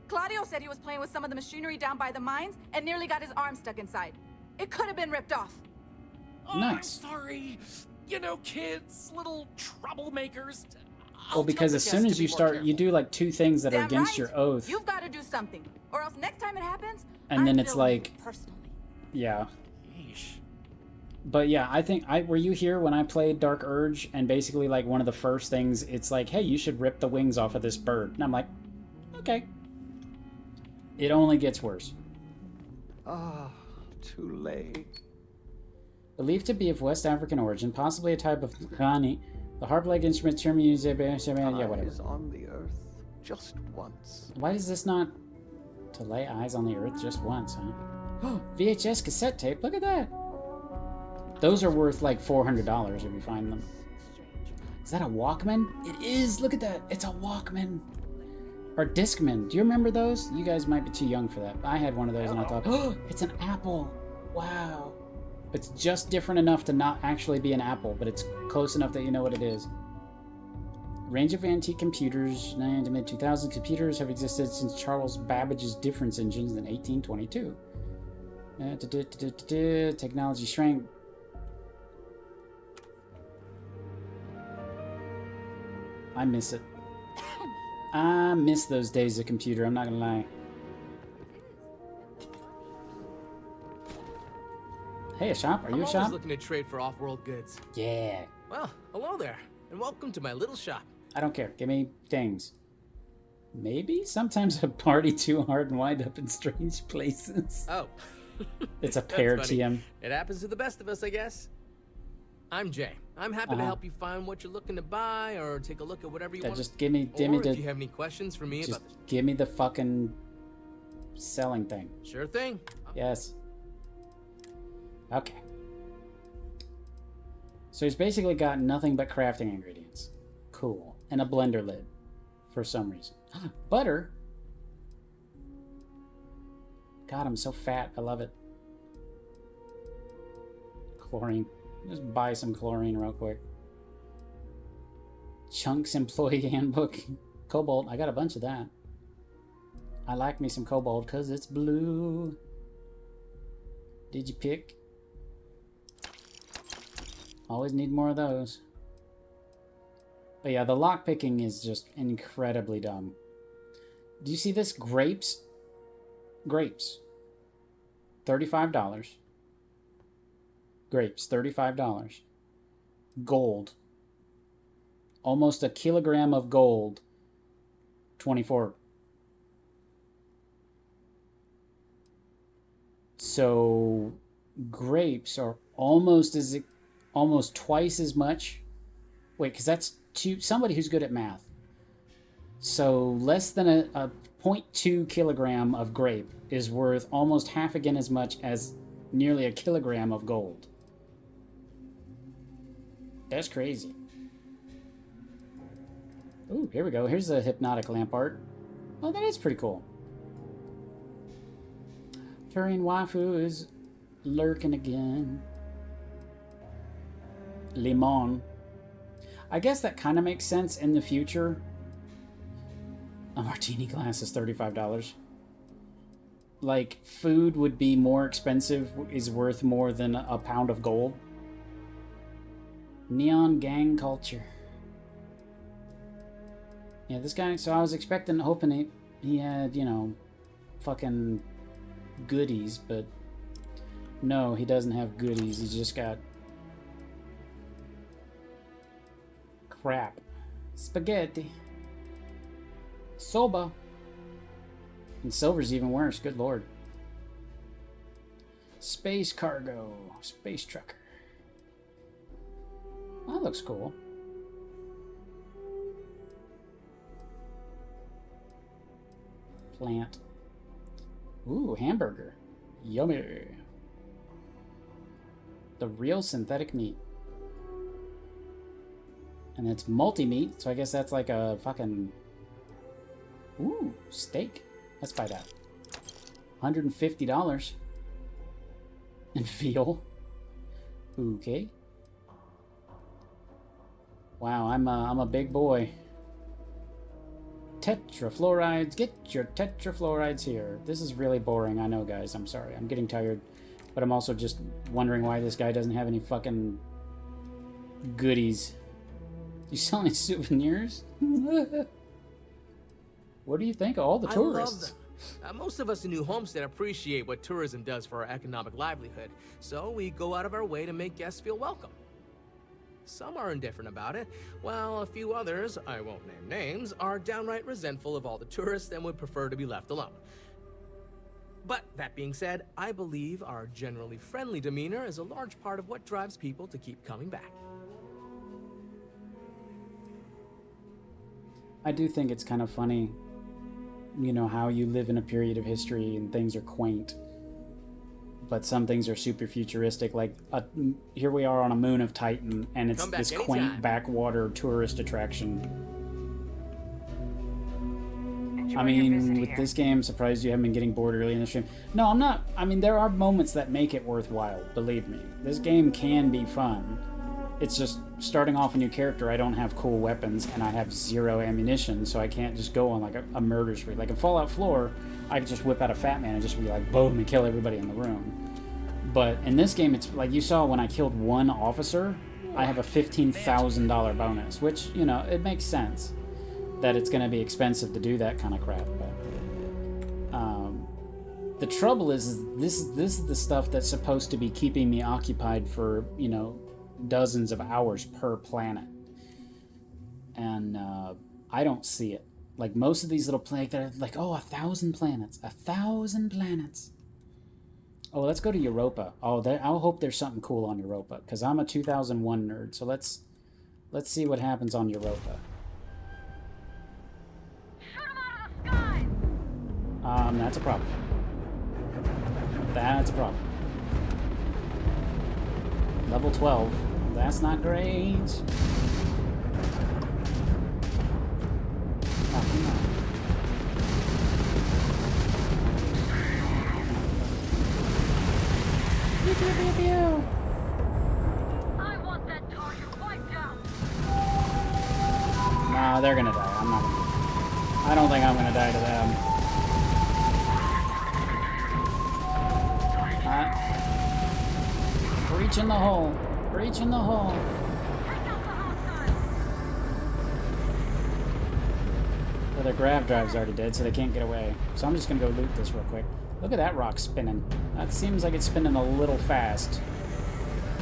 Claudio said he was playing with some of the machinery down by the mines and nearly got his arm stuck inside. It could have been ripped off. Oh, nice. I'm sorry. You know, kids, little troublemakers. Well, because as soon as you start, you do like 2 things that are against your oath. You've got to do something, or else next time it happens, And then it's billing you like... personally. Yeah. But yeah, I think were you here when I played Dark Urge, and basically like one of the first things, it's like, hey, you should rip the wings off of this bird. And I'm like, okay. It only gets worse. Ah, too late. Believed to be of West African origin, possibly a type of Khani, the harp-like instrument term used, yeah, whatever. Eyes on the earth just once. Why is this not to lay eyes on the earth just once, huh? VHS cassette tape. Look at that. Those are worth like $400 if you find them. Is that a Walkman? It is. Look at that. It's a Walkman. Or Discman. Do you remember those? You guys might be too young for that. I had one of those and I thought, oh, it's an Apple. Wow. It's just different enough to not actually be an Apple, but it's close enough that you know what it is. Range of antique computers, 9 to mid-2000s. Computers have existed since Charles Babbage's difference engines in 1822. Technology shrank. I miss it. I miss those days of computer, I'm not gonna lie. Hey, a shop? Are you a shop? I'm always looking to trade for off-world goods. Yeah. Well, hello there, and welcome to my little shop. I don't care. Give me things. Maybe? Sometimes I party too hard and wind up in strange places. Oh. It's a pair That's funny. TM. It happens to the best of us, I guess. I'm Jay. I'm happy to help you find what you're looking to buy or take a look at whatever you want. Just give me or the... if you have any questions for me Just about this. give me the fucking selling thing. Sure thing. Yes. Okay. So he's basically got nothing but crafting ingredients. Cool. And a blender lid. For some reason. Butter? God, I'm so fat. I love it. Chlorine. Just buy some chlorine real quick. Chunks Employee Handbook. Cobalt. I got a bunch of that. I like me some cobalt because it's blue. Did you pick? Always need more of those. But yeah, the lock picking is just incredibly dumb. Do you see this? Grapes? Grapes. $35. Grapes, $35. Gold. Almost a kilogram of gold. 24. So grapes are almost twice as much. Wait, because that's somebody who's good at math. So less than a 0.2 kilogram of grape is worth almost half again as much as nearly a kilogram of gold. That's crazy. Ooh, here we go. Here's the hypnotic lamp art. Oh, that is pretty cool. Turian waifu is lurking again. Limon. I guess that kind of makes sense in the future. A martini glass is $35. Like, food would be more expensive, is worth more than a pound of gold. Neon gang culture. Yeah, this guy, so I was hoping he had, you know, fucking goodies, but no, he doesn't have goodies. He's just got crap. Spaghetti. Soba. And silver's even worse, good lord. Space cargo. Space trucker. That looks cool. Plant. Ooh, hamburger. Yummy. The real synthetic meat. And it's multi-meat, so I guess that's like a fucking... Ooh, steak. Let's buy that. $150. And veal. Okay. Wow, I'm a big boy. Tetrafluorides. Get your tetrafluorides here. This is really boring. I know, guys. I'm sorry. I'm getting tired. But I'm also just wondering why this guy doesn't have any fucking goodies. You sell any souvenirs? What do you think of all the tourists? I love them. Most of us in New Homestead appreciate what tourism does for our economic livelihood, so we go out of our way to make guests feel welcome. Some are indifferent about it, while a few others, I won't name names, are downright resentful of all the tourists and would prefer to be left alone. But that being said, I believe our generally friendly demeanor is a large part of what drives people to keep coming back. I do think it's kind of funny, you know, how you live in a period of history and things are quaint. but some things are super futuristic. Like here we are on a moon of Titan, and it's this quaint backwater tourist attraction. I mean, with this game, surprised you haven't been getting bored early in the stream. No, I'm not. I mean, there are moments that make it worthwhile, believe me. This game can be fun. It's just, starting off a new character, I don't have cool weapons, and I have 0 ammunition, so I can't just go on, like, a murder spree. Like, in Fallout 4, I could just whip out a Fat Man and just be like, boom, and kill everybody in the room. But in this game, it's, like you saw when I killed one officer, I have a $15,000 bonus, which, you know, it makes sense that it's going to be expensive to do that kind of crap. But the trouble is this is the stuff that's supposed to be keeping me occupied for, you know, dozens of hours per planet. And I don't see it. Like, most of these little planets, they're like, oh, 1,000 planets. 1,000 planets. Oh, let's go to Europa. Oh, I'll hope there's something cool on Europa, because I'm a 2001 nerd. So let's see what happens on Europa. That's a problem. That's a problem. Level 12. That's not great. Oh, come on. Pew, pew, pew, pew. I want that target wiped out. Nah, they're gonna die. I'm not gonna. I don't think I'm gonna die to them. Breach in the hole. Breach in the hole. Well, their grav drive's already dead, so they can't get away. So I'm just gonna go loot this real quick. Look at that rock spinning. That seems like it's spinning a little fast.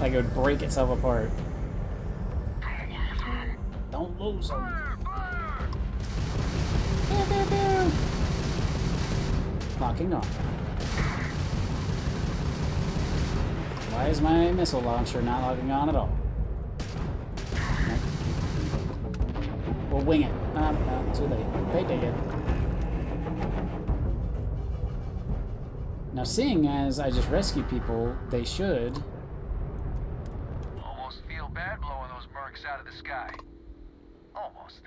Like it would break itself apart. Don't lose them. Pew, pew, pew. Locking on. Why is my missile launcher not locking on at all? We'll wing it. No, too late. They dig it. Now, seeing as I just rescued people, they should... Almost feel bad blowing those mercs out of the sky. Almost.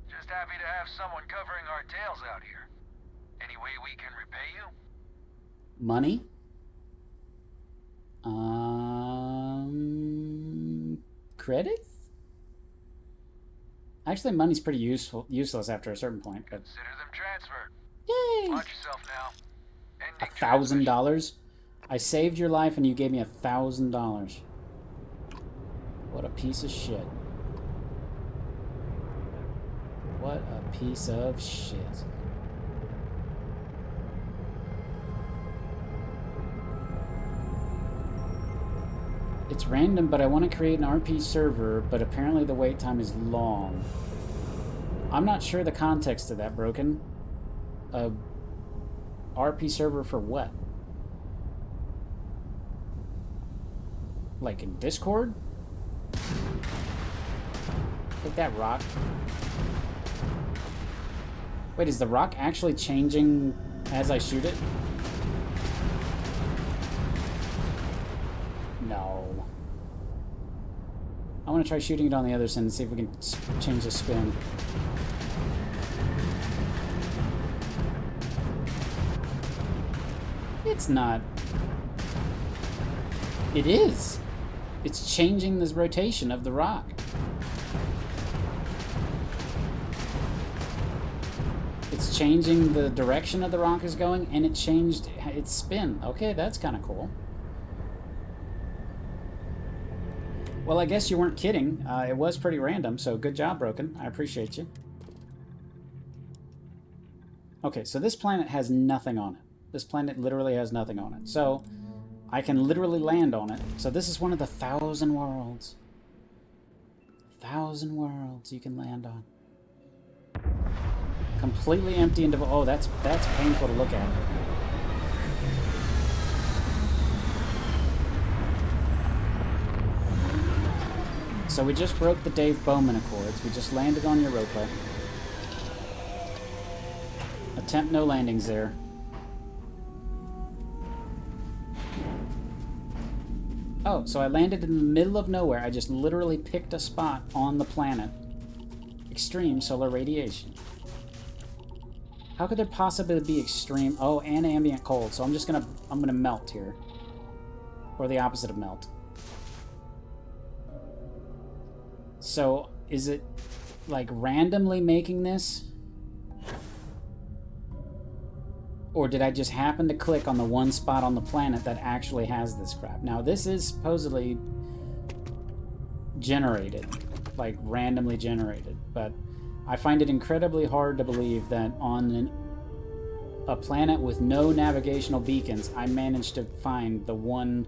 Just happy to have someone covering our tails out here. Any way we can repay you? Money? Credits? Actually, money's pretty useless after a certain point. But... Consider them transferred. Yay! Watch yourself now. $1,000? I saved your life and you gave me $1,000. What a piece of shit. What a piece of shit. It's random, but I want to create an RP server, but apparently the wait time is long. I'm not sure the context of that, Broken. RP server for what? Like in Discord? Take that rock. Wait, is the rock actually changing as I shoot it? No. I want to try shooting it on the other side and see if we can change the spin. It's not. It is. It's changing this rotation of the rock. It's changing the direction of the rock is going, and it changed its spin. Okay, that's kind of cool. Well, I guess you weren't kidding. It was pretty random, so good job, Broken. I appreciate you. Okay, so this planet has nothing on it. This planet literally has nothing on it. So, I can literally land on it. So this is one of the 1,000 worlds. 1,000 worlds you can land on. Completely empty and oh, that's painful to look at. So we just broke the Dave Bowman Accords. We just landed on Europa. Attempt no landings there. Oh, so I landed in the middle of nowhere. I just literally picked a spot on the planet. Extreme solar radiation. How could there possibly be extreme... Oh, and ambient cold. So I'm gonna melt here. Or the opposite of melt. So, is it, like, randomly making this? Or did I just happen to click on the one spot on the planet that actually has this crap? Now, this is supposedly generated. Like, randomly generated. But I find it incredibly hard to believe that on a planet with no navigational beacons, I managed to find the one...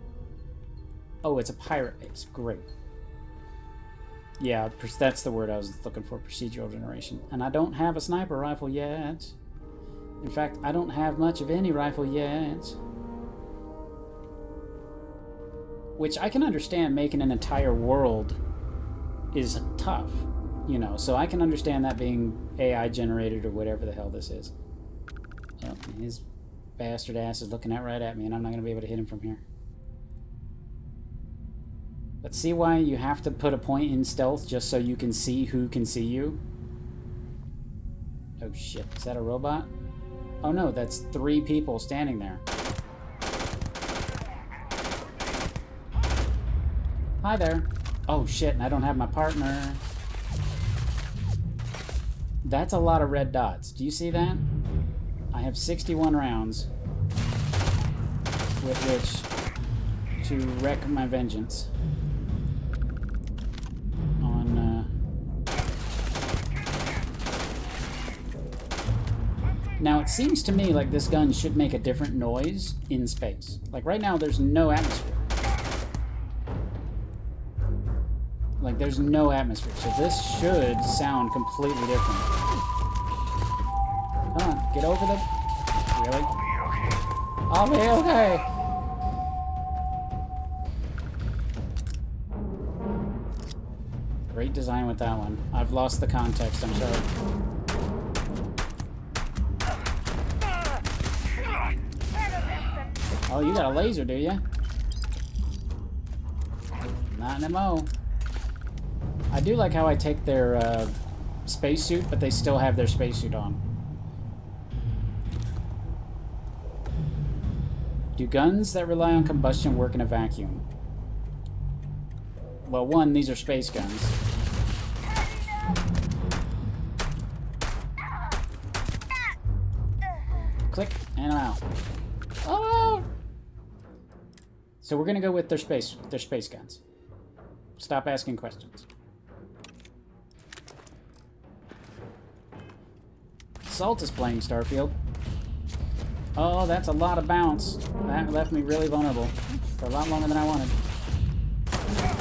Oh, it's a pirate base. Great. Yeah, that's the word I was looking for, procedural generation. And I don't have a sniper rifle yet. In fact, I don't have much of any rifle yet. Which I can understand making an entire world is tough. You know, so I can understand that being AI generated or whatever the hell this is. Oh, his bastard ass is looking right at me and I'm not going to be able to hit him from here. But see why you have to put a point in stealth just so you can see who can see you? Oh shit, is that a robot? Oh no, that's 3 people standing there. Hi there. Oh shit, and I don't have my partner. That's a lot of red dots. Do you see that? I have 61 rounds with which to wreak my vengeance. Now, it seems to me like this gun should make a different noise in space. Like, right now, there's no atmosphere. Like, there's no atmosphere, so this should sound completely different. Come on, get over the... Really? I'll be okay! Great design with that one. I've lost the context, I'm sorry. Oh, you got a laser, do you? Not an MO. I do like how I take their spacesuit, but they still have their spacesuit on. Do guns that rely on combustion work in a vacuum? Well, one, these are space guns. Click, and I'm out. Oh! So we're gonna go with their space guns. Stop asking questions. Salt is playing Starfield. Oh, that's a lot of bounce. That left me really vulnerable for a lot longer than I wanted.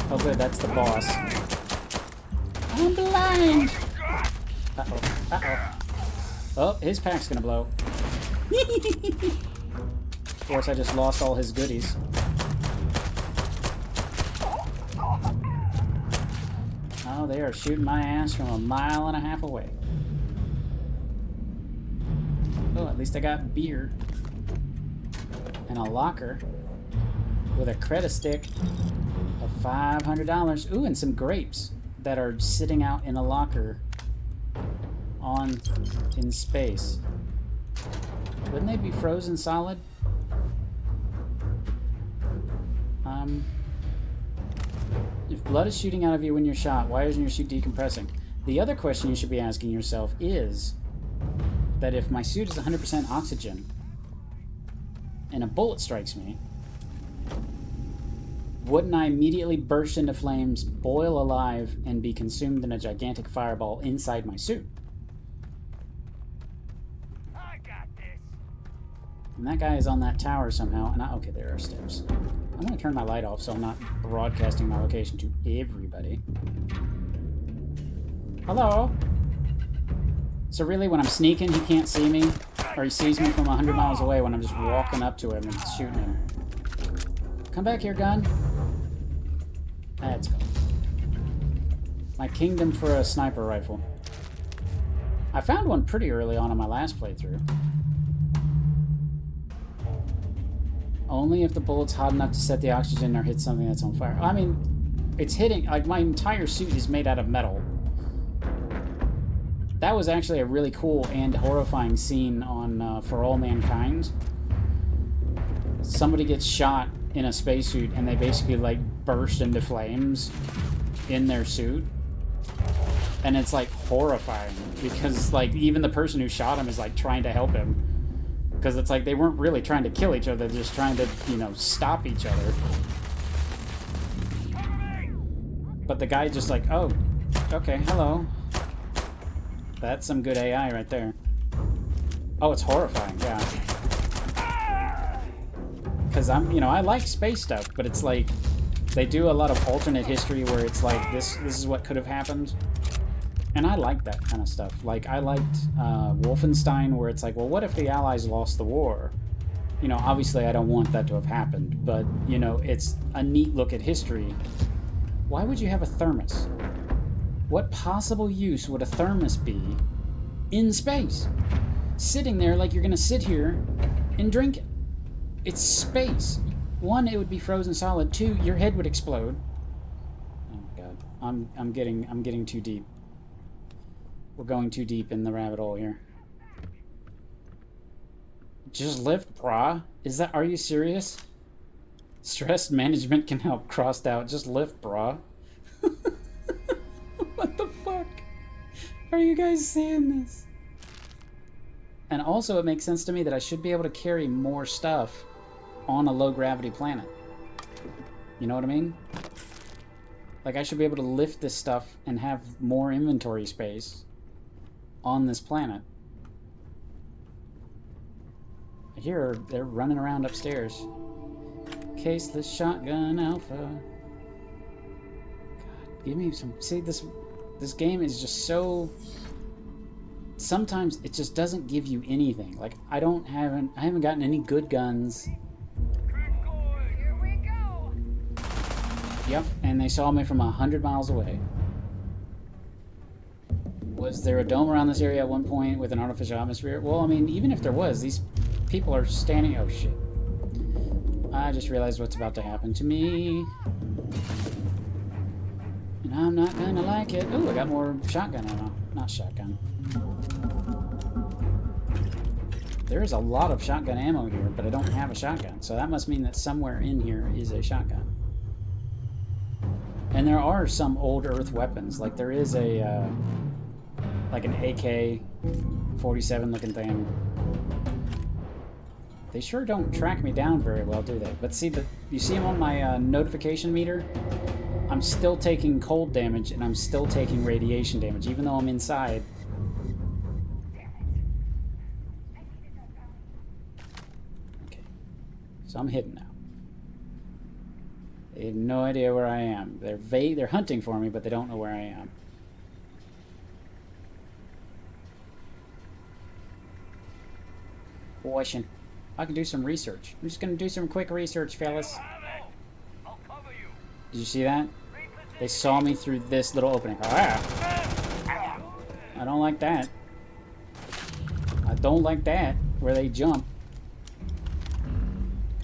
Oh good, that's the boss. I'm blind! Uh-oh, uh-oh. Oh, his pack's gonna blow. Of course, I just lost all his goodies. Oh, they are shooting my ass from 1.5 miles away. Oh, at least I got beer. And a locker with a credit stick of $500. Ooh, and some grapes that are sitting out in a locker in space. Wouldn't they be frozen solid? If blood is shooting out of you when you're shot, why isn't your suit decompressing? The other question you should be asking yourself is that if my suit is 100% oxygen and a bullet strikes me, wouldn't I immediately burst into flames, boil alive, and be consumed in a gigantic fireball inside my suit? I got this. And that guy is on that tower somehow, and okay, there are stairs. I'm gonna turn my light off so I'm not broadcasting my location to everybody. Hello? So really, when I'm sneaking, he can't see me? Or he sees me from 100 miles away when I'm just walking up to him and shooting him. Come back here, gun. Let's go. My kingdom for a sniper rifle. I found one pretty early on in my last playthrough. Only if the bullet's hot enough to set the oxygen or hit something that's on fire. I mean, it's hitting... Like, my entire suit is made out of metal. That was actually a really cool and horrifying scene on For All Mankind. Somebody gets shot in a spacesuit and they basically, like, burst into flames in their suit. And it's, like, horrifying. Because, like, even the person who shot him is, like, trying to help him. Because it's like they weren't really trying to kill each other, they're just trying to, you know, stop each other. But the guy's just like, oh, okay, hello. That's some good AI right there. Oh, it's horrifying, yeah. Because I'm, you know, I like space stuff, but it's like, they do a lot of alternate history where it's like, this is what could have happened. And I like that kind of stuff. Like, I liked Wolfenstein, where it's like, well, what if the Allies lost the war? You know, obviously I don't want that to have happened, but, you know, it's a neat look at history. Why would you have a thermos? What possible use would a thermos be in space? Sitting there like you're gonna sit here and drink it. It's space. One, it would be frozen solid. Two, your head would explode. Oh my god. I'm getting too deep. We're going too deep in the rabbit hole here. Just lift, brah. Are you serious? Stress management can help. Crossed out. Just lift, brah. What the fuck? Are you guys seeing this? And also it makes sense to me that I should be able to carry more stuff on a low gravity planet. You know what I mean? Like, I should be able to lift this stuff and have more inventory space on this planet. I hear they're running around upstairs. Caseless shotgun alpha. God, give me some... See, this game is just so... Sometimes it just doesn't give you anything. Like, I haven't gotten any good guns. Yep, and they saw me from 100 miles away. Was there a dome around this area at one point with an artificial atmosphere? Well, I mean, even if there was, these people are standing... Oh, shit. I just realized what's about to happen to me. And I'm not gonna like it. Ooh, I got more shotgun ammo. Not shotgun. There is a lot of shotgun ammo here, but I don't have a shotgun. So that must mean that somewhere in here is a shotgun. And there are some old Earth weapons. Like, there is a... like an AK-47 looking thing. They sure don't track me down very well, do they? But see, you see them on my notification meter? I'm still taking cold damage, and I'm still taking radiation damage, even though I'm inside. Okay. So I'm hidden now. They have no idea where I am. They're hunting for me, but they don't know where I am. Washing. I can do some research. I'm just gonna do some quick research, fellas. Did you see that? They saw me through this little opening. Ah! I don't like that. I don't like that, where they jump.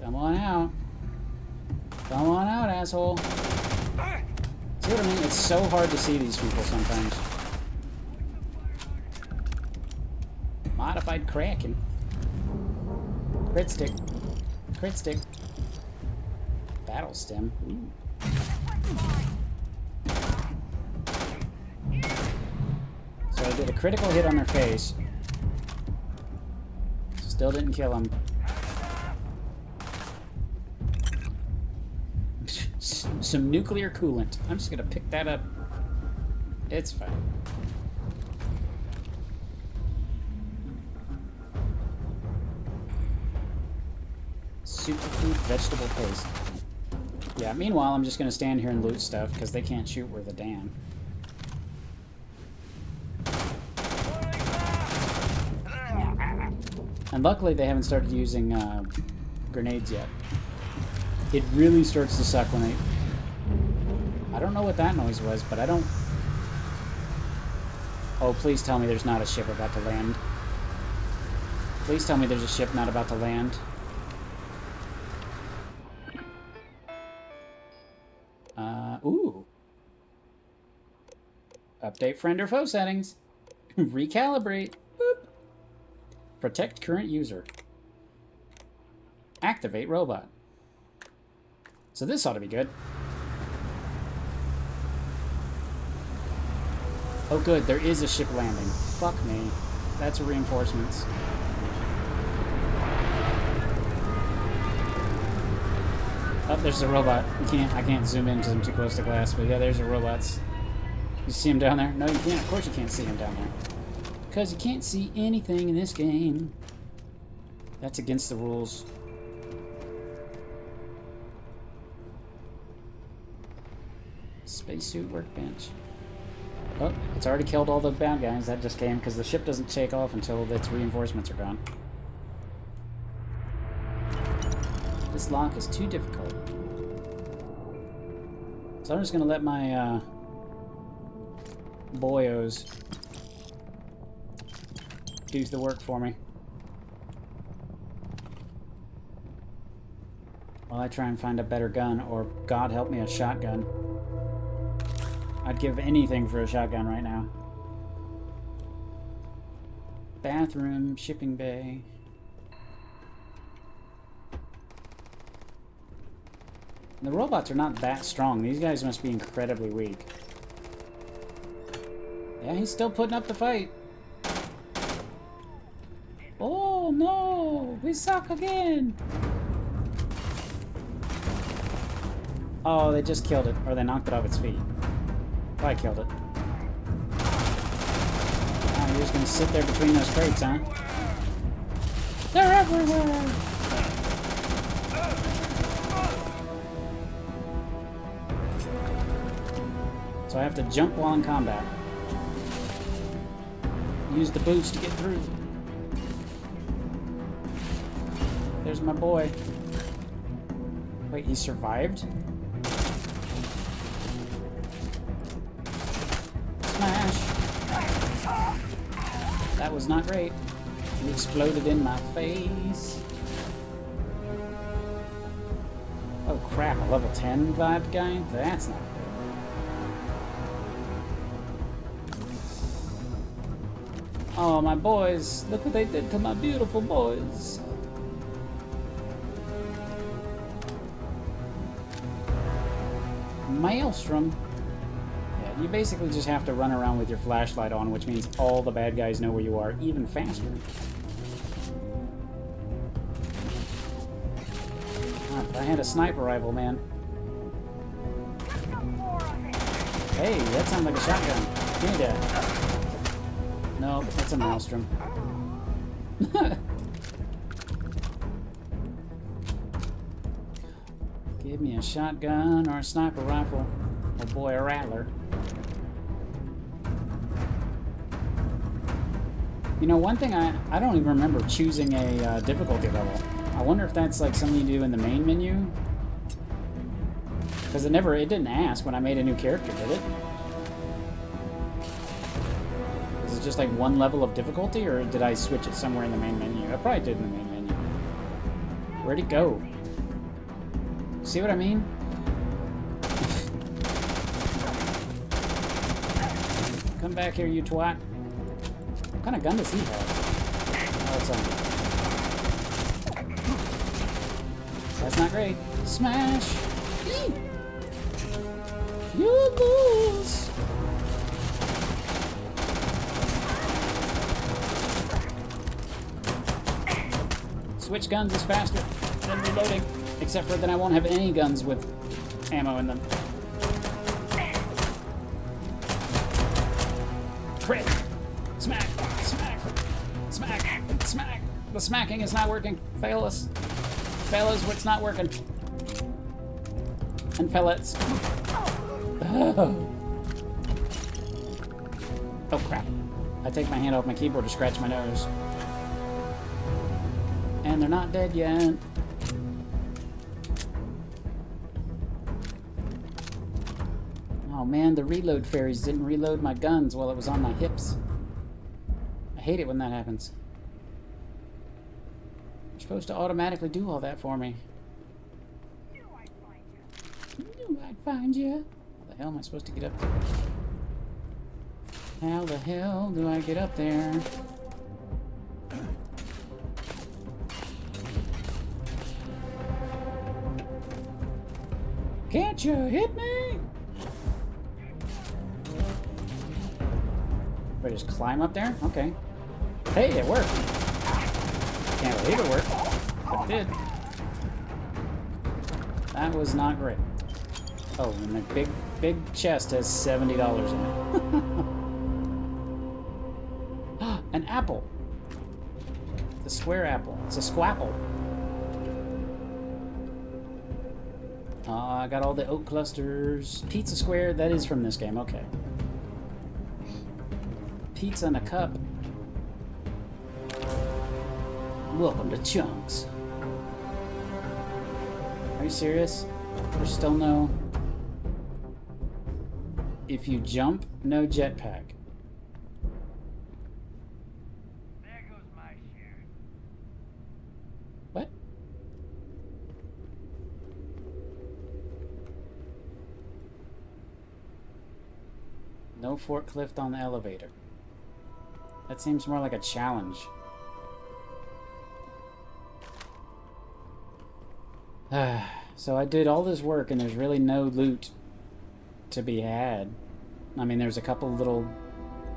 Come on out. Come on out, asshole. See what I mean? It's so hard to see these people sometimes. Modified Kraken. Crit stick. Crit stick. Battle stem. Ooh. So I did a critical hit on their face. Still didn't kill him. Some nuclear coolant. I'm just gonna pick that up. It's fine. Superfood vegetable paste. Yeah, meanwhile, I'm just gonna stand here and loot stuff, because they can't shoot worth a damn. And luckily, they haven't started using grenades yet. It really starts to suck when I don't know what that noise was, but I don't... Oh, please tell me there's not a ship about to land. Please tell me there's a ship not about to land. Ooh. Update friend or foe settings. Recalibrate. Boop. Protect current user. Activate robot. So this ought to be good. Oh good, there is a ship landing. Fuck me. That's reinforcements. Oh, there's a robot. I can't zoom in because I'm too close to glass, but yeah, there's a robot. You see him down there? No, you can't. Of course you can't see him down there. Because you can't see anything in this game. That's against the rules. Spacesuit workbench. Oh, it's already killed all the bad guys. That just came because the ship doesn't take off until its reinforcements are gone. This lock is too difficult. So I'm just going to let my boyos do the work for me. While I try and find a better gun, or God help me, a shotgun. I'd give anything for a shotgun right now. Bathroom, shipping bay. The robots are not that strong. These guys must be incredibly weak. Yeah, he's still putting up the fight. Oh no! We suck again! Oh, they just killed it. Or they knocked it off its feet. Probably killed it. Oh, you're just gonna sit there between those crates, huh? They're everywhere! So I have to jump while in combat. Use the boost to get through. There's my boy. Wait, he survived? Smash! That was not great. He exploded in my face. Oh crap, a level 10 vibe guy? That's not good. Oh, my boys. Look what they did to my beautiful boys. Maelstrom. Yeah, you basically just have to run around with your flashlight on, which means all the bad guys know where you are, even faster. Ah, if I had a sniper rifle, man. Hey, that sounds like a shotgun. Give me that. No, that's a Maelstrom. Give me a shotgun or a sniper rifle. Oh boy, a rattler. You know, one thing I don't even remember choosing a difficulty level. I wonder if that's like something you do in the main menu. Because it didn't ask when I made a new character, did it? Is it just like one level of difficulty, or did I switch it somewhere in the main menu? I probably did in the main menu. Where'd it go? See what I mean? Come back here, you twat. What kind of gun does he have? Oh, it's that's not great. Smash! You lose! Switch guns is faster than reloading. Except for that I won't have any guns with ammo in them. Crit! Smack! Smack! Smack! Smack! The smacking is not working. Fail us. Fail us, it's not working. And pellets. Oh. Oh crap. I take my hand off my keyboard to scratch my nose. And they're not dead yet. Oh man, the reload fairies didn't reload my guns while it was on my hips. I hate it when that happens. You're supposed to automatically do all that for me. I'd find you. How the hell am I supposed to get up there? How the hell do I get up there? Can't you hit me? I just climb up there? Okay. Hey, it worked. Can't believe it worked. But it did. That was not great. Oh, and the big chest has $70 in it. An apple. It's a square apple. It's a squapple. I got all the oak clusters. Pizza square, that is from this game, okay. Pizza in a cup. Welcome to Chunks. Are you serious? There's still no... If you jump, no jetpack. There goes my share. What? No forklift on the elevator. That seems more like a challenge. So I did all this work and there's really no loot to be had. I mean, there's a couple little,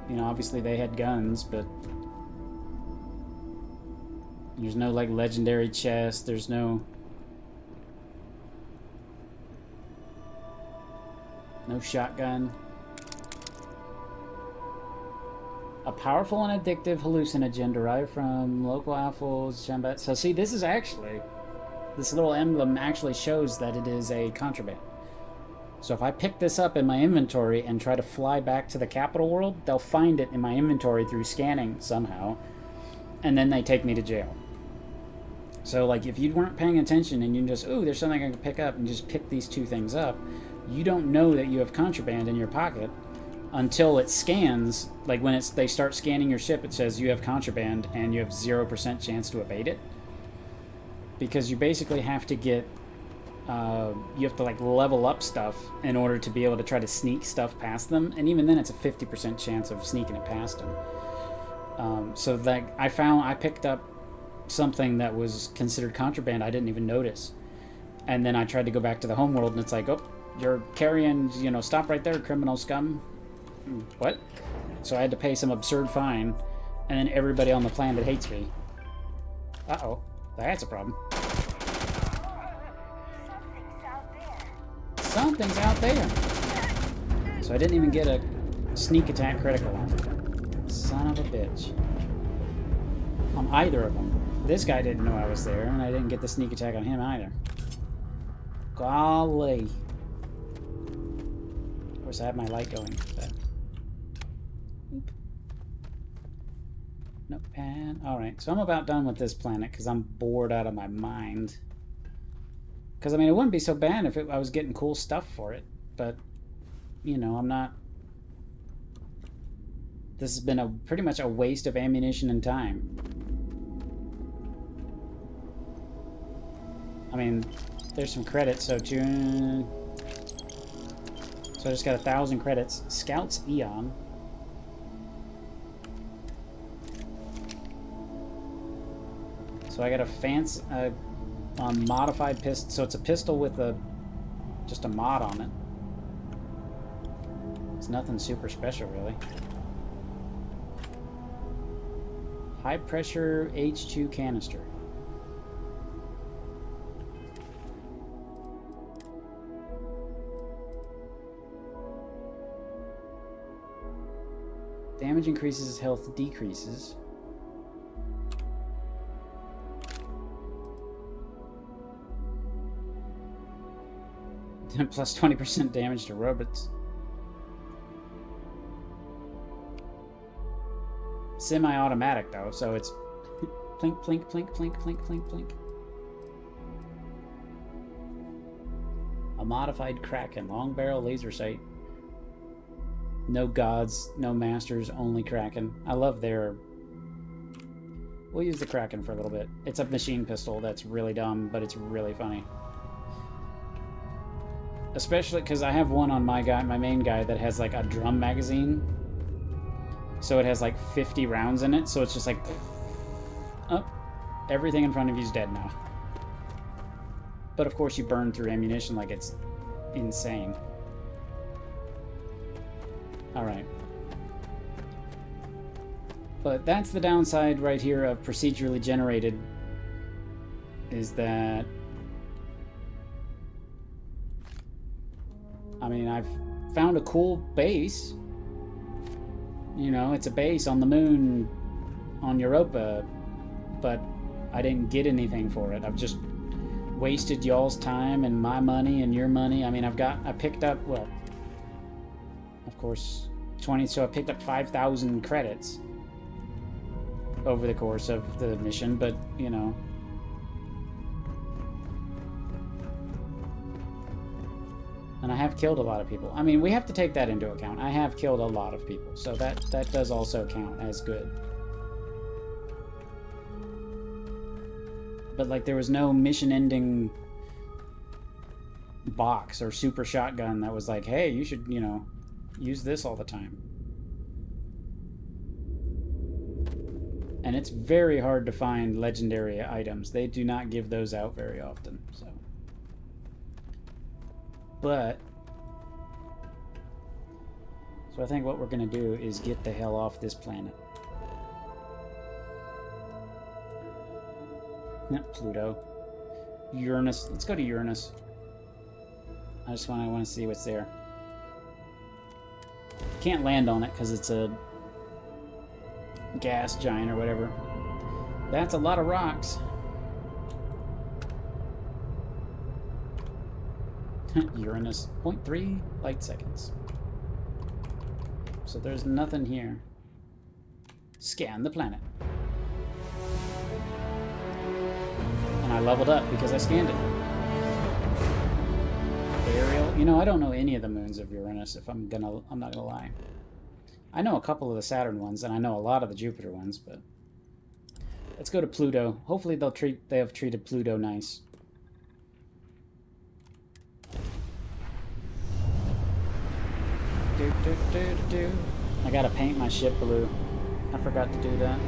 you know, obviously they had guns, but there's no like legendary chest, there's no shotgun. A powerful and addictive hallucinogen derived from local apples. So see, this is actually, this little emblem actually shows that it is a contraband. So if I pick this up in my inventory and try to fly back to the capital world, they'll find it in my inventory through scanning somehow, and then they take me to jail. So like if you weren't paying attention and you just, ooh, there's something I can pick up, and just pick these two things up, you don't know that you have contraband in your pocket until it scans. Like when they start scanning your ship, it says you have contraband and you have 0% chance to evade it. Because you basically have to get, you have to like level up stuff in order to be able to try to sneak stuff past them. And even then it's a 50% chance of sneaking it past them. So that I picked up something that was considered contraband I didn't even notice. And then I tried to go back to the homeworld and it's like, oh, you're carrying, you know, stop right there, criminal scum. What? So I had to pay some absurd fine, and then everybody on the planet hates me. Uh-oh. That's a problem. Something's out there. So I didn't even get a sneak attack critical on it. Son of a bitch. On either of them. This guy didn't know I was there, and I didn't get the sneak attack on him either. Golly. Of course, I have my light going. So. Oop. Notepad. Alright, so I'm about done with this planet because I'm bored out of my mind. Because, I mean, it wouldn't be so bad if I was getting cool stuff for it. But, you know, I'm not... This has been pretty much a waste of ammunition and time. I mean, there's some credits, so tune... So I just got 1,000 credits. Scouts Eon. So I got a fancy, modified pistol. So it's a pistol with just a mod on it. It's nothing super special, really. High pressure H2 canister. Damage increases, health decreases. Plus 20% damage to robots. Semi-automatic though, so it's plink, plink, plink, plink, plink, plink, plink. A modified Kraken, long barrel laser sight. No gods, no masters, only Kraken. I love their... We'll use the Kraken for a little bit. It's a machine pistol that's really dumb, but it's really funny. Especially because I have one on my main guy that has like a drum magazine. So it has like 50 rounds in it, so it's just like, oh, everything in front of you is dead now. But of course you burn through ammunition like it's insane. Alright. But that's the downside right here of procedurally generated, is that, I mean, I've found a cool base. You know, it's a base on the moon on Europa, but I didn't get anything for it. I've just wasted y'all's time and my money and your money. I mean, I picked up, well, of course, 20, so I picked up 5,000 credits over the course of the mission, but, you know, and I have killed a lot of people. I mean, we have to take that into account. I have killed a lot of people, so that does also count as good. But, like, there was no mission-ending box or super shotgun that was like, hey, you should, you know, use this all the time. And it's very hard to find legendary items. They do not give those out very often, so. But, so I think what we're going to do is get the hell off this planet. Yep, Pluto. Uranus. Let's go to Uranus. I just want to see what's there. Can't land on it because it's a gas giant or whatever. That's a lot of rocks. Uranus, 0.3 light seconds. So there's nothing here. Scan the planet. And I leveled up because I scanned it. Ariel, you know, I don't know any of the moons of Uranus, if I'm not gonna lie. I know a couple of the Saturn ones, and I know a lot of the Jupiter ones, but let's go to Pluto. Hopefully they have treated Pluto nice. I gotta paint my ship blue. I forgot to do that.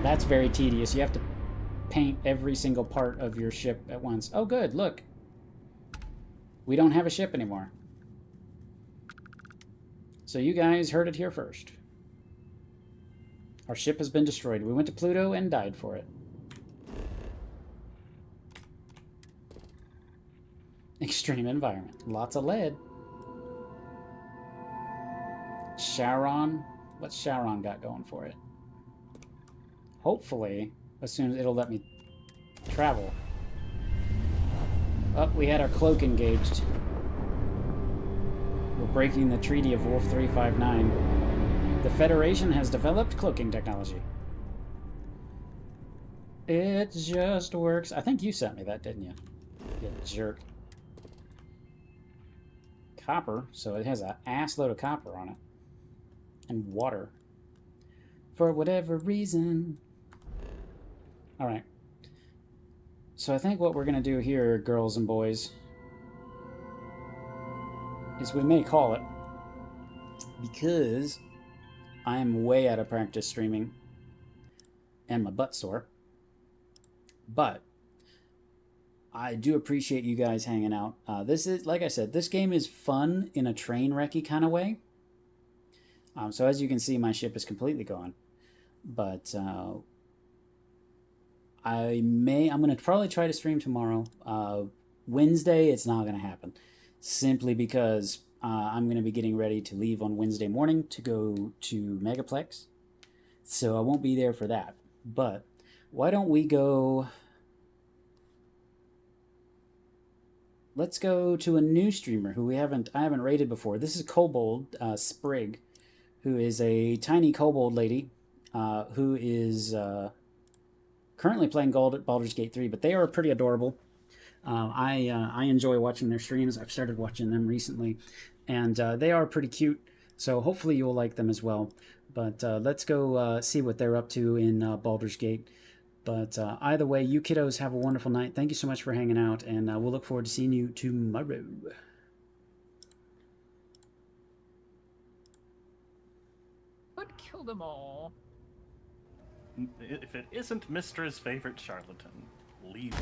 That's very tedious. You have to paint every single part of your ship at once. Oh good, look. We don't have a ship anymore. So you guys heard it here first. Our ship has been destroyed. We went to Pluto and died for it. Extreme environment. Lots of lead. Charon? What's Charon got going for it? Hopefully, as soon as it'll let me travel. Oh, we had our cloak engaged. We're breaking the Treaty of Wolf 359. The Federation has developed cloaking technology. It just works. I think you sent me that, didn't you? You jerk. Copper, so it has an ass load of copper on it. And water. For whatever reason. Alright. So I think what we're going to do here, girls and boys, is we may call it, because I am way out of practice streaming and my butt sore. But I do appreciate you guys hanging out. This is, like I said, this game is fun in a train wrecky kind of way. So as you can see, my ship is completely gone. But I'm going to probably try to stream tomorrow. Wednesday, it's not going to happen. Simply because I'm going to be getting ready to leave on Wednesday morning to go to Megaplex. So I won't be there for that. But why don't we go... Let's go to a new streamer who I haven't rated before. This is Kobold Sprig, who is a tiny kobold lady who is currently playing Baldur's Gate 3, but they are pretty adorable. I enjoy watching their streams. I've started watching them recently, and they are pretty cute, so hopefully you'll like them as well. But let's go see what they're up to in Baldur's Gate. But either way, you kiddos have a wonderful night. Thank you so much for hanging out, and we'll look forward to seeing you tomorrow. But kill them all. If it isn't Mister's favorite charlatan, leave.